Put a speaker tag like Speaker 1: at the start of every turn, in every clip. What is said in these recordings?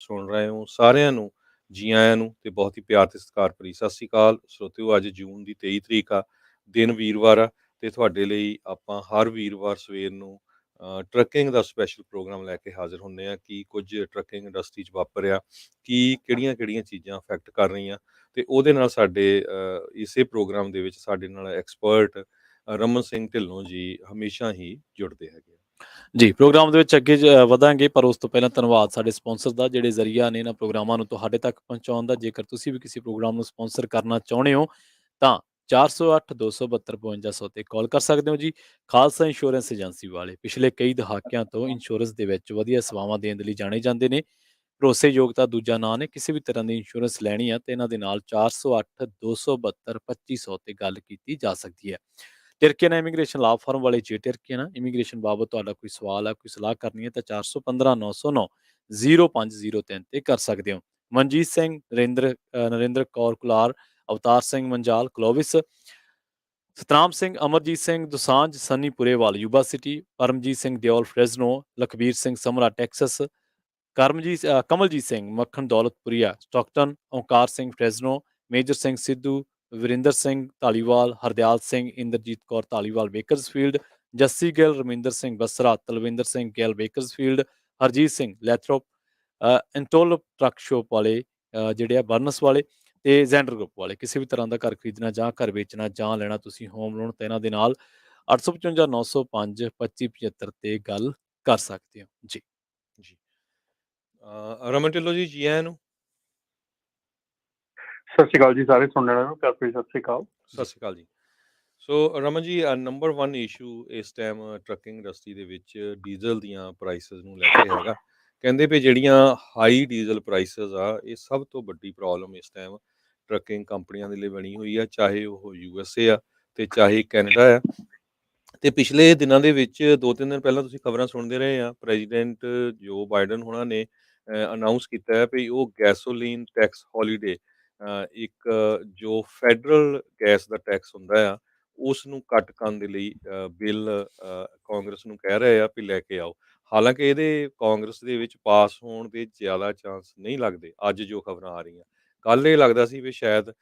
Speaker 1: ਸੁਣ ਰਹੇ ਹੋ ਸਾਰਿਆਂ ਨੂੰ ਜੀ ਆਇਆਂ ਨੂੰ ਤੇ ਬਹੁਤ ਹੀ ਪਿਆਰ ਤੇ ਸਤਿਕਾਰ ਭਰੀ ਸਤਿ ਸ੍ਰੀ ਅਕਾਲ ਸਰੋਤਿਓ। ਅੱਜ ਜੂਨ ਦੀ 23 ਤਰੀਕ ਆ, ਦਿਨ ਵੀਰਵਾਰ ਆ ਤੇ ਤੁਹਾਡੇ ਲਈ ਆਪਾਂ ਹਰ ਵੀਰਵਾਰ ਸਵੇਰ ਨੂੰ ਟਰੱਕਿੰਗ ਦਾ ਸਪੈਸ਼ਲ ਪ੍ਰੋਗਰਾਮ ਲੈ ਕੇ ਹਾਜ਼ਰ ਹੁੰਦੇ ਆ ਕਿ ਕੁਝ ਟਰੱਕਿੰਗ ਇੰਡਸਟਰੀ 'ਚ ਵਾਪਰਿਆ, ਕੀ ਕਿਹੜੀਆਂ ਚੀਜ਼ਾਂ ਅਫੈਕਟ ਕਰ ਰਹੀਆਂ ਤੇ ਉਹਦੇ ਨਾਲ ਸਾਡੇ ਇਸੇ ਪ੍ਰੋਗਰਾਮ ਦੇ ਵਿੱਚ ਸਾਡੇ ਨਾਲ ਐਕਸਪਰਟ ਰਮਨ ਸਿੰਘ ਢਿੱਲੋਂ ਜੀ ਹਮੇਸ਼ਾ ਹੀ ਜੁੜਦੇ ਹੈਗੇ।
Speaker 2: ਜੀ, ਪ੍ਰੋਗਰਾਮ ਦੇ ਵਿੱਚ ਅੱਗੇ ਵਧਾਂਗੇ, ਪਰ ਉਸ ਤੋਂ ਪਹਿਲਾਂ ਧੰਨਵਾਦ ਸਾਡੇ ਸਪਾਂਸਰ ਦਾ, ਜਿਹੜੇ ਜ਼ਰੀਆ ਨੇ ਇਹਨਾਂ ਪ੍ਰੋਗਰਾਮਾਂ ਨੂੰ ਤੁਹਾਡੇ ਤੱਕ ਪਹੁੰਚਾਉਣ ਦਾ। ਜੇਕਰ ਤੁਸੀਂ ਵੀ ਕਿਸੇ ਪ੍ਰੋਗਰਾਮ ਨੂੰ ਸਪਾਂਸਰ ਕਰਨਾ ਚਾਹੁੰਦੇ ਹੋ ਤਾਂ 408-272-5200 ਤੇ ਕਾਲ ਕਰ ਸਕਦੇ ਹੋ ਜੀ। ਖਾਲਸਾ ਇੰਸ਼ੋਰੈਂਸ ਏਜੰਸੀ ਵਾਲੇ ਪਿਛਲੇ ਕਈ ਦਹਾਕਿਆਂ ਤੋਂ ਇੰਸ਼ੋਰੈਂਸ ਦੇ ਵਿੱਚ ਵਧੀਆ ਸੇਵਾਵਾਂ ਦੇਣ ਦੇ ਲਈ ਜਾਣੇ ਜਾਂਦੇ ਨੇ। ਭਰੋਸੇਯੋਗਤਾ ਦੂਜਾ ਨਾਂ ਨੇ। ਕਿਸੇ ਵੀ ਤਰ੍ਹਾਂ ਦੀ ਇੰਸ਼ੋਰੈਂਸ ਲੈਣੀ ਆ ਤੇ ਇਹਨਾਂ ਦੇ ਨਾਲ 408-272-2500 ਤੇ ਗੱਲ ਕੀਤੀ ਜਾ ਸਕਦੀ ਹੈ। ਟਿਰਕੀਅਨ ਇਮੀਗ੍ਰੇਸ਼ਨ ਲਾ ਫਰਮ ਵਾਲੇ ਜੇ ਟਿਰਕੀਅਨ ਇਮੀਗ੍ਰੇਸ਼ਨ ਬਾਬਤ ਤੁਹਾਡਾ ਕੋਈ ਸਵਾਲ ਹੈ, ਕੋਈ ਸਲਾਹ ਕਰਨੀ ਹੈ ਤਾਂ 415-909-0503 ਤੇ ਕਰ ਸਕਦੇ ਹੋ। Manjit Singh, Narinder Kaur Kular, Avtar Singh Manjal Clovis, Satnam Singh, Amarjit Singh Dosanjh, Sunny Purewal Yuba City, Paramjit Singh Deol Fresno, Lakhbir Singh Samra Texas, Kamaljit Singh Makhan Daulatpuria Stockton, Onkar Singh Fresno, Major Singh Sidhu, Varinder Singh Dhaliwal, Hardial Singh, Inderjit Kaur Dhaliwal Bakersfield, Jassi Gill, Raminder Singh Basra, Talwinder Singh Gill Bakersfield, Harjit Singh Lathrop, ਇੰਟੋਲ ਟਰੱਕ ਸ਼ੋਪ ਵਾਲੇ ਜਿਹੜੇ ਆ ਬਰਨਸ ਵਾਲੇ ਤੇ ਜ਼ੈਂਡਰ ਗਰੁੱਪ ਵਾਲੇ। ਕਿਸੇ ਵੀ ਤਰ੍ਹਾਂ ਦਾ ਘਰ ਖਰੀਦਣਾ ਜਾਂ ਘਰ ਵੇਚਣਾ ਜਾਂ ਲੈਣਾ ਤੁਸੀਂ ਹੋਮ ਲੋਨ ਤੇ ਇਹਨਾਂ ਦੇ ਨਾਲ 855-905-2575 ਤੇ ਗੱਲ ਕਰ ਸਕਦੇ ਹੋ ਜੀ।
Speaker 1: ਰਮਨ ਢਿੱਲੋਂ ਜੀ ਜੀ ਆਇਆਂ ਨੂੰ।
Speaker 3: ਸਤਿ ਸ਼੍ਰੀ ਅਕਾਲ ਜੀ ਸਾਰੇ ਸੁਣਨ ਵਾਲਿਆਂ ਨੂੰ। ਸਤਿ ਸ਼੍ਰੀ ਅਕਾਲ।
Speaker 1: ਸਤਿ ਸ਼੍ਰੀ ਅਕਾਲ ਜੀ। ਸੋ ਰਮਨ ਜੀ, ਨੰਬਰ 1 ਇਸ਼ੂ ਇਸ ਟਾਈਮ ਟਰੱਕਿੰਗ ਇੰਡਸਟਰੀ ਦੇ ਵਿੱਚ ਡੀਜ਼ਲ ਦੀਆਂ ਪ੍ਰਾਈਸਿਸ ਨੂੰ ਲੈ ਕੇ ਹੈਗਾ। ਕਹਿੰਦੇ ਵੀ ਜਿਹੜੀਆਂ ਹਾਈ ਡੀਜ਼ਲ ਪ੍ਰਾਈਸਿਸ ਆ, ਇਹ ਸਭ ਤੋਂ ਵੱਡੀ ਪ੍ਰੋਬਲਮ ਇਸ ਟਾਈਮ ਟਰੱਕਿੰਗ ਕੰਪਨੀਆਂ ਦੇ ਲਈ ਬਣੀ ਹੋਈ ਆ, ਚਾਹੇ ਉਹ USA ਆ ਤੇ ਚਾਹੇ ਕੈਨੇਡਾ ਆ। ਤੇ ਪਿਛਲੇ ਦਿਨਾਂ ਦੇ ਵਿੱਚ 2-3 ਦਿਨ ਪਹਿਲਾਂ ਤੁਸੀਂ ਖਬਰਾਂ ਸੁਣਦੇ ਰਹੇ ਆ, ਪ੍ਰੈਜ਼ੀਡੈਂਟ ਜੋ ਬਾਈਡਨ ਹੋਣਾ ਨੇ ਅਨਾਊਂਸ ਕੀਤਾ ਹੈ ਵੀ ਉਹ ਗੈਸੋਲੀਨ ਟੈਕਸ ਹੌਲੀਡੇ, ਇੱਕ ਜੋ ਫੈਡਰਲ ਗੈਸ ਦਾ ਟੈਕਸ ਹੁੰਦਾ ਆ, ਉਸ ਨੂੰ ਕੱਟ ਕਰਨ ਦੇ ਲਈ ਬਿੱਲ ਕਾਂਗਰਸ ਨੂੰ ਕਹਿ ਰਹੇ ਆ ਵੀ ਲੈ ਕੇ ਆਓ। ਹਾਲਾਂਕਿ ਇਹਦੇ ਕਾਂਗਰਸ ਦੇ ਵਿੱਚ ਪਾਸ ਹੋਣ ਦੇ ਜ਼ਿਆਦਾ ਚਾਂਸ ਨਹੀਂ ਲੱਗਦੇ ਅੱਜ ਜੋ ਖਬਰਾਂ ਆ ਰਹੀਆਂ। ਕੱਲ੍ਹ ਇਹ ਲੱਗਦਾ ਸੀ ਵੀ ਸ਼ਾਇਦ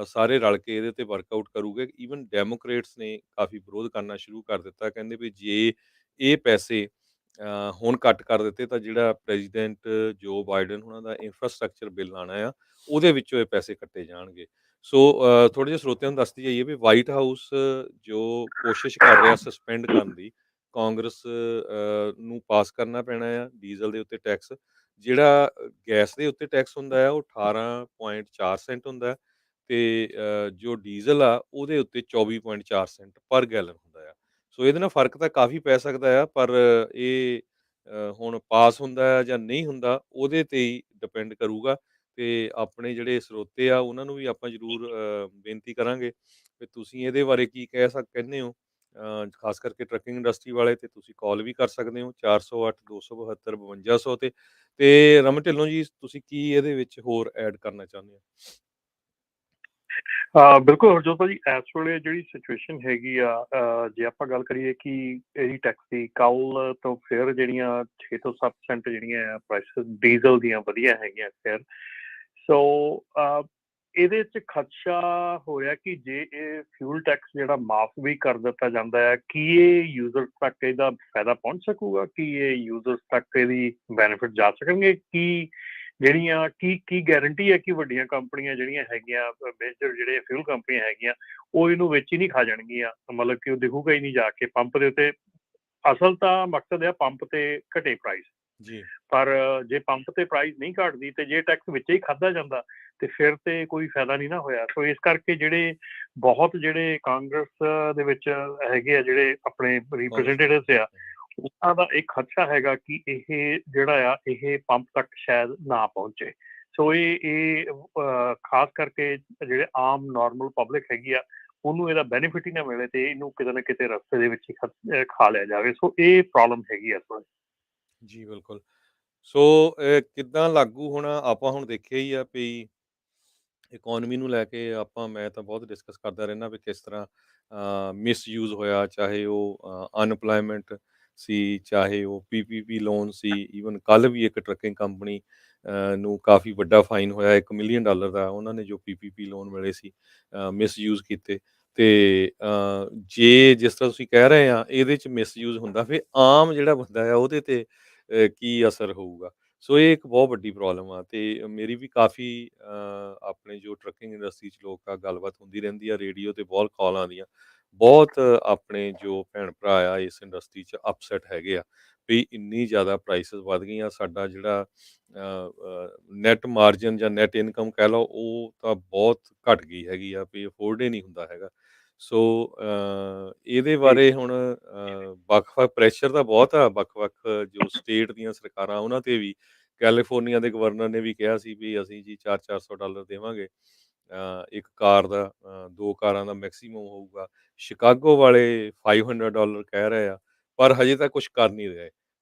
Speaker 1: ਸਾਰੇ ਰਲ ਕੇ ਇਹਦੇ ਤੇ ਵਰਕਆਊਟ ਕਰੂਗੇ। ਈਵਨ ਡੈਮੋਕ੍ਰੇਟਸ ਨੇ ਕਾਫੀ ਵਿਰੋਧ ਕਰਨਾ ਸ਼ੁਰੂ ਕਰ ਦਿੱਤਾ, ਕਹਿੰਦੇ ਵੀ ਜੇ ਇਹ ਪੈਸੇ ਹੁਣ ਕੱਟ ਕਰ ਦਿੱਤੇ ਤਾਂ ਜਿਹੜਾ ਪ੍ਰੈਜ਼ੀਡੈਂਟ ਜੋ ਬਾਈਡਨ ਉਹਨਾਂ ਦਾ ਇੰਫਰਾਸਟਰਕਚਰ ਬਿੱਲ ਆਉਣਾ ਆ, ਉਹਦੇ ਵਿੱਚੋਂ ਇਹ ਪੈਸੇ ਕੱਟੇ ਜਾਣਗੇ। ਸੋ ਥੋੜ੍ਹੇ ਜਿਹੇ ਸਰੋਤਿਆਂ ਨੂੰ ਦੱਸਦੀ ਜਾਈਏ ਵੀ ਵਾਈਟ ਹਾਊਸ ਜੋ ਕੋਸ਼ਿਸ਼ ਕਰ ਰਿਹਾ ਸਸਪੈਂਡ ਕਰਨ ਦੀ, ਕਾਂਗਰਸ ਨੂੰ ਪਾਸ ਕਰਨਾ ਪੈਣਾ ਆ ਡੀਜ਼ਲ ਦੇ ਉੱਤੇ ਟੈਕਸ। ਜਿਹੜਾ ਗੈਸ ਦੇ ਉੱਤੇ ਟੈਕਸ ਹੁੰਦਾ ਆ ਉਹ 18.4 ਸੈਂਟ ਹੁੰਦਾ ਤੇ ਜੋ ਡੀਜ਼ਲ ਆ ਉਹਦੇ ਉੱਤੇ 24.4 ਸੈਂਟ ਪਰ ਗੈਲਨ ਹੁੰਦਾ ਆ। ਸੋ ਇਹਦੇ ਨਾਲ ਫਰਕ ਤਾਂ ਕਾਫੀ ਪੈ ਸਕਦਾ ਆ, ਪਰ ਇਹ ਹੁਣ ਪਾਸ ਹੁੰਦਾ ਜਾਂ ਨਹੀਂ ਹੁੰਦਾ ਉਹਦੇ ਤੇ ਹੀ ਡਿਪੈਂਡ ਕਰੂਗਾ। ਤੇ ਆਪਣੇ ਜਿਹੜੇ ਸਰੋਤੇ ਆ ਉਹਨਾਂ ਨੂੰ ਵੀ ਆਪਾਂ ਜ਼ਰੂਰ ਬੇਨਤੀ ਕਰਾਂਗੇ ਵੀ ਤੁਸੀਂ ਇਹਦੇ ਬਾਰੇ ਕੀ ਕਹਿੰਦੇ ਹੋ, ਖਾਸ ਕਰਕੇ ਟਰੱਕਿੰਗ ਇੰਡਸਟਰੀ ਵਾਲੇ। ਤੇ ਤੁਸੀਂ ਕਾਲ ਵੀ ਕਰ ਸਕਦੇ ਹੋ 408-272-5200 ਤੇ ਰਮਨ ਢਿੱਲੋਂ ਜੀ, ਤੁਸੀਂ ਕੀ ਇਹਦੇ ਵਿੱਚ ਹੋਰ ਐਡ ਕਰਨਾ ਚਾਹੁੰਦੇ ਹੋ?
Speaker 3: ਬਿਲਕੁਲ ਹਰਜੋਤ ਜੀ, ਇਸ ਵੇਲੇ ਜਿਹੜੀ ਸਿਚੁਏਸ਼ਨ ਹੈਗੀ ਆ, ਜੇ ਆਪਾਂ ਗੱਲ ਕਰੀਏ ਕਿ ਇਹਦੀ ਟੈਕਸ ਦੀ, ਕੱਲ ਤੋਂ ਫਿਰ ਜਿਹੜੀਆਂ 6 ਤੋਂ 7% ਜਿਹੜੀਆਂ ਪ੍ਰਾਈਸਿਸ ਡੀਜ਼ਲ ਦੀਆਂ ਵਧੀਆ ਹੈਗੀਆਂ ਫਿਰ। ਸੋ ਇਹਦੇ 'ਚ ਖਦਸ਼ਾ ਹੋ ਰਿਹਾ ਕਿ ਜੇ ਇਹ ਫਿਊਲ ਟੈਕਸ ਜਿਹੜਾ ਮਾਫ ਵੀ ਕਰ ਦਿੱਤਾ ਜਾਂਦਾ ਹੈ, ਕੀ ਇਹ ਯੂਜ਼ਰ ਤੱਕ ਇਹਦਾ ਫਾਇਦਾ ਪਹੁੰਚ ਸਕੂਗਾ? ਕੀ ਇਹ ਯੂਜ਼ਰ ਤੱਕ ਇਹਦੀ ਬੈਨੀਫਿਟ ਜਾ ਸਕਣਗੇ? ਜਿਹੜੀਆਂ ਕੀ ਗਾਰੰਟੀ ਹੈ ਕਿ ਵੱਡੀਆਂ ਕੰਪਨੀਆਂ ਜਿਹੜੀਆਂ ਹੈਗੀਆਂ, ਮੇਜਰ ਜਿਹੜੇ ਫਿਊਲ ਕੰਪਨੀਆਂ ਹੈਗੀਆਂ, ਉਹ ਇਹਨੂੰ ਵਿੱਚ ਹੀ ਨਹੀਂ ਖਾ ਜਾਣਗੀਆਂ? ਮਤਲਬ ਕਿ ਉਹ ਦਿਖੂਗਾ ਹੀ ਨਹੀਂ ਜਾ ਕੇ ਪੰਪ ਦੇ ਉੱਤੇ। ਅਸਲ ਤਾਂ ਮਕਸਦ ਹੈ ਪੰਪ ਤੇ ਘਟੇ ਪ੍ਰਾਈਸ, ਪਰ ਜੇ ਪੰਪ ਤੇ ਪ੍ਰਾਈਸ ਨਹੀਂ ਘਟਦੀ ਤੇ ਜੇ ਟੈਕਸ ਵਿੱਚ ਹੀ ਖਾਧਾ ਜਾਂਦਾ ਤੇ ਫਿਰ ਤੇ ਕੋਈ ਫਾਇਦਾ ਨਹੀਂ ਨਾ ਹੋਇਆ। ਸੋ ਇਸ ਕਰਕੇ ਜਿਹੜੇ ਕਾਂਗਰਸ ਦੇ ਵਿੱਚ ਹੈਗੇ ਆ, ਜਿਹੜੇ ਆਪਣੇ ਰਿਪਰੈਜ਼ੈਂਟੇਟਿਵਸ ਆ, ਉਹਨਾਂ ਦਾ ਇੱਕ ਖਦਸ਼ਾ ਹੈਗਾ ਕਿ ਇਹ ਜਿਹੜਾ ਆ ਇਹ ਪੰਪ ਤੱਕ ਸ਼ਾਇਦ ਨਾ ਪਹੁੰਚੇ। ਸੋ ਇਹ ਖਾਸ ਕਰਕੇ ਜਿਹੜੇ ਆਮ ਨੋਰਮਲ ਪਬਲਿਕ ਹੈਗੀ ਆ, ਉਹਨੂੰ ਇਹਦਾ ਬੈਨੀਫਿਟ ਹੀ ਨਾ ਮਿਲੇ ਤੇ ਇਹਨੂੰ ਕਿਤੇ ਨਾ ਕਿਤੇ ਰਸਤੇ ਦੇ ਵਿੱਚ ਹੀ ਖਾ ਲਿਆ ਜਾਵੇ। ਸੋ ਇਹ ਪ੍ਰੋਬਲਮ ਹੈਗੀ ਆ ਇਸ ਵੇਲੇ।
Speaker 1: ਜੀ ਬਿਲਕੁਲ। ਸੋ ਕਿੱਦਾਂ ਲਾਗੂ ਹੋਣਾ, ਆਪਾਂ ਹੁਣ ਦੇਖਿਆ ਹੀ ਆ ਵੀ ਇਕੋਨਮੀ ਨੂੰ ਲੈ ਕੇ ਮੈਂ ਤਾਂ ਬਹੁਤ ਡਿਸਕਸ ਕਰਦਾ ਰਹਿੰਦਾ ਵੀ ਕਿਸ ਤਰ੍ਹਾਂ ਮਿਸਯੂਜ਼ ਹੋਇਆ, ਚਾਹੇ ਉਹ ਅਨਪਲਾਇਮੈਂਟ ਸੀ, ਚਾਹੇ ਉਹ PPP ਲੋਨ ਸੀ। ਈਵਨ ਕੱਲ੍ਹ ਵੀ ਇੱਕ ਟਰੱਕਿੰਗ ਕੰਪਨੀ ਨੂੰ ਕਾਫੀ ਵੱਡਾ ਫਾਈਨ ਹੋਇਆ, $1 ਮਿਲੀਅਨ ਦਾ। ਉਹਨਾਂ ਨੇ ਜੋ PPP ਲੋਨ ਮਿਲੇ ਸੀ ਮਿਸਯੂਜ਼ ਕੀਤੇ। ਤੇ ਜੇ ਜਿਸ ਤਰ੍ਹਾਂ ਤੁਸੀਂ ਕਹਿ ਰਹੇ ਆ ਇਹਦੇ 'ਚ ਮਿਸਯੂਜ਼ ਹੁੰਦਾ, ਫਿਰ ਆਮ ਜਿਹੜਾ ਬੰਦਾ ਆ ਉਹਦੇ ਤੇ ਕੀ ਅਸਰ ਹੋਊਗਾ। ਸੋ ਇਹ ਇੱਕ ਬਹੁਤ ਵੱਡੀ ਪ੍ਰੋਬਲਮ ਆ। ਤੇ ਮੇਰੀ ਵੀ ਕਾਫੀ ਆਪਣੇ ਜੋ ਟਰੱਕਿੰਗ ਇੰਡਸਟਰੀ 'ਚ ਲੋਕ ਆ ਗੱਲਬਾਤ ਹੁੰਦੀ ਰਹਿੰਦੀ ਆ, ਰੇਡੀਓ ਤੇ ਬਹੁਤ ਕਾਲ ਆਉਂਦੀਆਂ। ਬਹੁਤ ਆਪਣੇ ਜੋ ਭੈਣ ਭਰਾ ਆ ਇਸ ਇੰਡਸਟਰੀ 'ਚ ਅਪਸੈਟ ਹੈਗੇ ਆ ਵੀ ਇੰਨੀ ਜ਼ਿਆਦਾ ਪ੍ਰਾਈਸਿਸ ਵੱਧ ਗਈਆਂ। ਸਾਡਾ ਜਿਹੜਾ ਨੈਟ ਮਾਰਜਨ ਜਾਂ ਨੈਟ ਇਨਕਮ ਕਹਿ ਲਓ, ਉਹ ਤਾਂ ਬਹੁਤ ਘੱਟ ਗਈ ਹੈਗੀ ਆ ਵੀ ਅਫੋਰਡ ਹੀ ਨਹੀਂ ਹੁੰਦਾ ਹੈਗਾ। ਸੋ ਇਹਦੇ ਬਾਰੇ ਹੁਣ ਵੱਖ-ਵੱਖ ਪ੍ਰੈਸ਼ਰ ਤਾਂ ਬਹੁਤ ਆ, ਵੱਖ-ਵੱਖ ਜੋ ਸਟੇਟ ਦੀਆਂ ਸਰਕਾਰਾਂ ਉਹਨਾਂ 'ਤੇ ਵੀ। ਕੈਲੀਫੋਰਨੀਆ ਦੇ ਗਵਰਨਰ ਨੇ ਵੀ ਕਿਹਾ ਸੀ ਵੀ ਅਸੀਂ ਜੀ $400 ਦੇਵਾਂਗੇ ਇੱਕ ਕਾਰ ਦਾ, 2 ਕਾਰਾਂ ਦਾ ਮੈਕਸੀਮਮ ਹੋਊਗਾ। ਸ਼ਿਕਾਗੋ ਵਾਲੇ $500 ਕਹਿ ਰਹੇ ਆ, ਪਰ ਹਜੇ ਤੱਕ ਕੁਛ ਕਰ ਨਹੀਂ ਰਹੇ।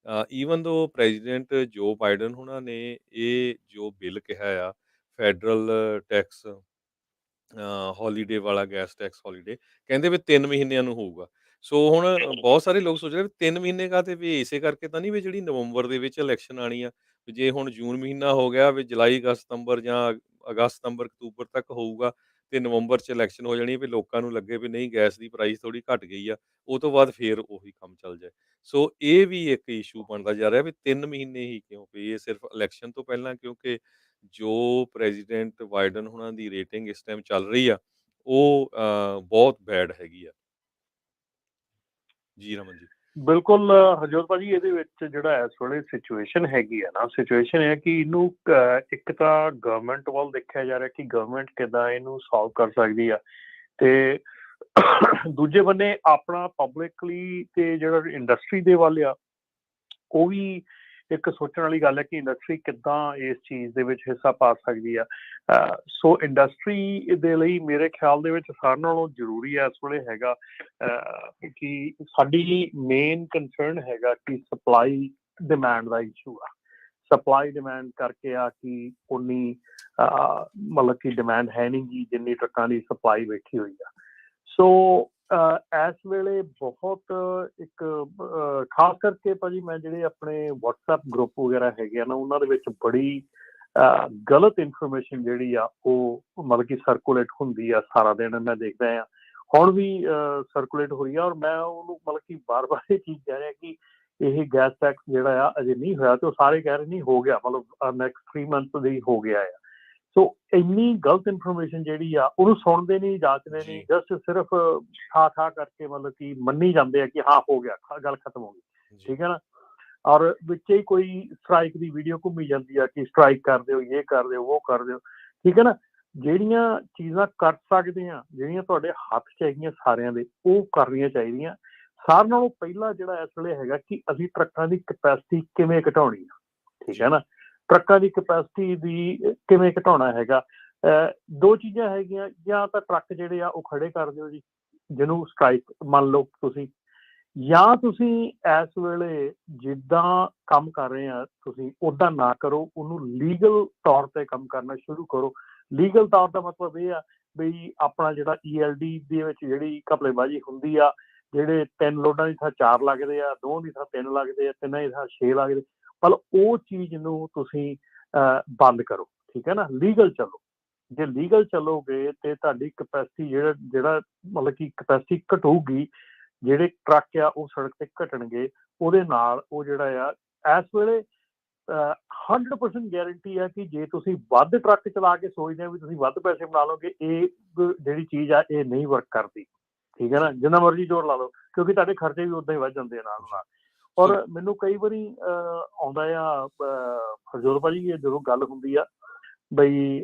Speaker 1: ਈਵਨ ਦੋ ਪ੍ਰੈਜ਼ੀਡੈਂਟ ਜੋ ਬਾਈਡਨ ਹੁਣਾਂ ਨੇ ਇਹ ਜੋ ਬਿੱਲ ਕਿਹਾ ਆ ਫੈਡਰਲ ਟੈਕਸ ਹੌਲੀਡੇ ਵਾਲਾ, ਗੈਸ ਟੈਕਸ ਹੌਲੀਡੇ, ਕਹਿੰਦੇ ਵੀ 3 ਮਹੀਨਿਆਂ ਨੂੰ ਹੋਊਗਾ। ਸੋ ਹੁਣ ਬਹੁਤ ਸਾਰੇ ਲੋਕ ਸੋਚ ਰਹੇ ਵੀ 3 ਮਹੀਨੇ ਕਾਹਤੇ, ਵੀ ਇਸੇ ਕਰਕੇ ਤਾਂ ਨਹੀਂ ਵੀ ਜਿਹੜੀ ਨਵੰਬਰ ਦੇ ਵਿੱਚ ਇਲੈਕਸ਼ਨ ਆਉਣੀ ਆ, ਵੀ ਜੇ ਹੁਣ ਜੂਨ ਮਹੀਨਾ ਹੋ ਗਿਆ ਵੀ ਜੁਲਾਈ, ਅਗਸਤ, ਸਤੰਬਰ ਜਾਂ ਅਗਸਤ, ਸਤੰਬਰ, ਅਕਤੂਬਰ ਤੱਕ ਹੋਊਗਾ ਤੇ ਨਵੰਬਰ 'ਚ ਇਲੈਕਸ਼ਨ ਹੋ ਜਾਣੀ, ਵੀ ਲੋਕਾਂ ਨੂੰ ਲੱਗੇ ਵੀ ਨਹੀਂ ਗੈਸ ਦੀ ਪ੍ਰਾਈਸ ਥੋੜ੍ਹੀ ਘਟ ਗਈ ਆ, ਉਹ ਤੋਂ ਬਾਅਦ ਫੇਰ ਉਹੀ ਕੰਮ ਚੱਲ ਜਾਏ। ਸੋ ਇਹ ਵੀ ਇੱਕ ਇਸ਼ੂ ਬਣਦਾ ਜਾ ਰਿਹਾ ਵੀ 3 ਮਹੀਨੇ ਹੀ ਕਿਉਂ, ਵੀ ਇਹ ਸਿਰਫ ਇਲੈਕਸ਼ਨ ਤੋਂ ਪਹਿਲਾਂ, ਕਿਉਂਕਿ ਜੋ ਪ੍ਰੈਜ਼ੀਡੈਂਟ ਬਾਈਡਨ ਹੁਣਾਂ ਦੀ ਰੇਟਿੰਗ ਇਸ ਟਾਈਮ ਚੱਲ ਰਹੀ ਆ ਉਹ ਬਹੁਤ ਬੈਡ ਹੈਗੀ ਆ। ਜੀ ਰਮਨ ਜੀ।
Speaker 3: ਬਿਲਕੁਲ ਹਰਜੋਤ ਭਾਜੀ, ਇਹਦੇ ਵਿੱਚ ਜਿਹੜਾ ਇਸ ਵੇਲੇ ਸਿਚੁਏਸ਼ਨ ਹੈਗੀ ਆ ਨਾ, ਸਿਚੁਏਸ਼ਨ ਹੈ ਕਿ ਇਹਨੂੰ ਇੱਕ ਤਾਂ ਗਵਰਨਮੈਂਟ ਵੱਲ ਦੇਖਿਆ ਜਾ ਰਿਹਾ ਕਿ ਗਵਰਨਮੈਂਟ ਕਿੱਦਾਂ ਇਹਨੂੰ ਸੋਲਵ ਕਰ ਸਕਦੀ ਆ, ਤੇ ਦੂਜੇ ਬੰਨੇ ਆਪਣਾ ਪਬਲਿਕਲੀ ਤੇ ਜਿਹੜਾ ਇੰਡਸਟਰੀ ਦੇ ਵੱਲ ਆ ਉਹ ਵੀ ਇੱਕ ਸੋਚਣ ਵਾਲੀ ਗੱਲ ਹੈ ਕਿ ਇੰਡਸਟਰੀ ਕਿੱਦਾਂ ਇਸ ਚੀਜ਼ ਦੇ ਵਿੱਚ ਹਿੱਸਾ ਪਾ ਸਕਦੀ ਆ। ਸੋ ਇੰਡਸਟਰੀ ਦੇ ਲਈ ਮੇਰੇ ਖਿਆਲ ਦੇ ਵਿੱਚ ਸਾਰਿਆਂ ਨਾਲੋਂ ਜ਼ਰੂਰੀ ਇਸ ਵੇਲੇ ਹੈਗਾ ਕਿ ਸਾਡੀ ਮੇਨ ਕੰਸਰਨ ਹੈਗਾ ਕਿ ਸਪਲਾਈ ਡਿਮਾਂਡ ਦਾ ਇਸ਼ੂ ਆ। ਸਪਲਾਈ ਡਿਮਾਂਡ ਕਰਕੇ ਆ ਕਿ ਉਨੀ ਮਤਲਬ ਕਿ ਡਿਮਾਂਡ ਹੈ ਨਹੀਂ ਗੀ ਜਿੰਨੀ ਟਰੱਕਾਂ ਦੀ ਸਪਲਾਈ ਬੈਠੀ ਹੋਈ ਆ। ਸੋ ਇਸ ਵੇਲੇ ਬਹੁਤ ਇੱਕ ਖਾਸ ਕਰਕੇ ਭਾਜੀ ਮੈਂ ਜਿਹੜੇ ਆਪਣੇ ਵਟਸਐਪ ਗਰੁੱਪ ਵਗੈਰਾ ਹੈਗੇ ਆ ਨਾ, ਉਹਨਾਂ ਦੇ ਵਿੱਚ ਬੜੀ ਗਲਤ ਇਨਫੋਰਮੇਸ਼ਨ ਜਿਹੜੀ ਆ ਉਹ ਮਤਲਬ ਕਿ ਸਰਕੂਲੇਟ ਹੁੰਦੀ ਆ ਸਾਰਾ ਦਿਨ। ਮੈਂ ਦੇਖਦਾ ਆ ਹੁਣ ਵੀ ਸਰਕੂਲੇਟ ਹੋਈ ਆ, ਔਰ ਮੈਂ ਉਹਨੂੰ ਮਤਲਬ ਕਿ ਬਾਰ-ਬਾਰ ਇਹ ਚੀਜ਼ ਕਹਿ ਰਿਹਾ ਕਿ ਇਹ ਗੈਸ ਟੈਕਸ ਜਿਹੜਾ ਆ ਅਜੇ ਨਹੀਂ ਹੋਇਆ, ਤੇ ਉਹ ਸਾਰੇ ਕਹਿ ਰਹੇ ਨਹੀਂ ਹੋ ਗਿਆ, ਮਤਲਬ ਨੈਕਸਟ 3 ਮੰਥ ਦੇ ਹੋ ਗਿਆ ਆ। ਸੋ ਇੰਨੀ ਗਲਤ ਇਨਫੋਰਮੇਸ਼ਨ ਜਿਹੜੀ ਆ ਉਹਨੂੰ ਸੁਣਦੇ ਨਹੀਂ, ਜਾਂਚਦੇ ਨਹੀਂ, ਜਸਟ ਸਿਰਫ ਠਾ ਕਰਕੇ ਮਤਲਬ ਕਿ ਮੰਨੀ ਜਾਂਦੇ ਆ ਕਿ ਹਾਂ ਹੋ ਗਿਆ, ਗੱਲ ਖਤਮ ਹੋ ਗਈ, ਠੀਕ ਹੈ ਨਾ। ਔਰ ਵਿੱਚ ਹੀ ਕੋਈ ਸਟਰਾਈਕ ਦੀ ਵੀਡੀਓ ਘੁੰਮੀ ਜਾਂਦੀ ਆ ਕਿ ਸਟਰਾਈਕ ਕਰ ਦਿਓ, ਇਹ ਕਰ ਦਿਓ, ਉਹ ਕਰ ਦਿਓ, ਠੀਕ ਹੈ ਨਾ। ਜਿਹੜੀਆਂ ਚੀਜ਼ਾਂ ਕਰ ਸਕਦੇ ਆ, ਜਿਹੜੀਆਂ ਤੁਹਾਡੇ ਹੱਥ 'ਚ ਹੈਗੀਆਂ ਸਾਰਿਆਂ ਦੇ, ਉਹ ਕਰਨੀਆਂ ਚਾਹੀਦੀਆਂ। ਸਾਰਿਆਂ ਨਾਲੋਂ ਪਹਿਲਾਂ ਜਿਹੜਾ ਇਸ ਵੇਲੇ ਹੈਗਾ ਕਿ ਅਸੀਂ ਟਰੱਕਾਂ ਦੀ ਕਪੈਸਿਟੀ ਕਿਵੇਂ ਘਟਾਉਣੀ ਆ, ਠੀਕ ਹੈ ਨਾ। ਟਰੱਕਾਂ ਦੀ ਕਪੈਸਿਟੀ ਦੀ ਕਿਵੇਂ ਘਟਾਉਣਾ ਹੈਗਾ, 2 ਚੀਜ਼ਾਂ ਹੈਗੀਆਂ। ਜਾਂ ਤਾਂ ਟਰੱਕ ਜਿਹੜੇ ਆ ਉਹ ਖੜੇ ਕਰ ਦਿਓ ਜੀ, ਜਿਹਨੂੰ ਸਟਰਾਈਕ ਮੰਨ ਲਓ ਤੁਸੀਂ, ਜਾਂ ਤੁਸੀਂ ਇਸ ਵੇਲੇ ਜਿੱਦਾਂ ਕੰਮ ਕਰ ਰਹੇ ਆ ਤੁਸੀਂ ਉੱਦਾਂ ਨਾ ਕਰੋ, ਉਹਨੂੰ ਲੀਗਲ ਤੌਰ 'ਤੇ ਕੰਮ ਕਰਨਾ ਸ਼ੁਰੂ ਕਰੋ। ਲੀਗਲ ਤੌਰ ਦਾ ਮਤਲਬ ਇਹ ਆ ਬਈ ਆਪਣਾ ਜਿਹੜਾ ELD ਦੇ ਵਿੱਚ ਜਿਹੜੀ ਘਪਲੇਬਾਜ਼ੀ ਹੁੰਦੀ ਆ, ਜਿਹੜੇ 3 ਲੋਡਾਂ ਦੀ ਥਾਂ 4 ਲੱਗਦੇ ਆ, 2 ਦੀ ਥਾਂ 3 ਲੱਗਦੇ ਆ, 3 ਦੀ ਥਾਂ 6 ਲੱਗਦੇ, ਮਤਲਬ ਉਹ ਚੀਜ਼ ਨੂੰ ਤੁਸੀਂ ਬੰਦ ਕਰੋ, ਠੀਕ ਹੈ ਨਾ। ਲੀਗਲ ਚੱਲੋ, ਜੇ ਲੀਗਲ ਚੱਲੋਗੇ ਤੇ ਤੁਹਾਡੀ ਕਪੈਸਿਟੀ ਜਿਹੜਾ ਮਤਲਬ ਕਿ ਕਪੈਸਿਟੀ ਘਟੂਗੀ, ਜਿਹੜੇ ਟਰੱਕ ਆ ਉਹ ਸੜਕ ਤੇ ਘਟਣਗੇ, ਉਹਦੇ ਨਾਲ ਉਹ ਜਿਹੜਾ ਆ ਇਸ ਵੇਲੇ 100% ਗਾਰੰਟੀ ਆ ਕਿ ਜੇ ਤੁਸੀਂ ਵੱਧ ਟਰੱਕ ਚਲਾ ਕੇ ਸੋਚਦੇ ਆ ਵੀ ਤੁਸੀਂ ਵੱਧ ਪੈਸੇ ਬਣਾ ਲਓਗੇ, ਇਹ ਜਿਹੜੀ ਚੀਜ਼ ਆ ਇਹ ਨਹੀਂ ਵਰਕ ਕਰਦੀ, ਠੀਕ ਹੈ ਨਾ। ਜਿੰਨਾ ਮਰਜ਼ੀ ਜ਼ੋਰ ਲਾ ਲਓ, ਕਿਉਂਕਿ ਤੁਹਾਡੇ ਖਰਚੇ ਵੀ ਉੱਦਾਂ ਹੀ ਵੱਧ ਜਾਂਦੇ ਆ ਨਾਲ ਨਾਲ। ਔਰ ਮੈਨੂੰ ਕਈ ਵਾਰੀ ਆਉਂਦਾ ਆ ਹਰਜੋਤ ਭਾਜੀ, ਜਦੋਂ ਗੱਲ ਹੁੰਦੀ ਆ ਬਈ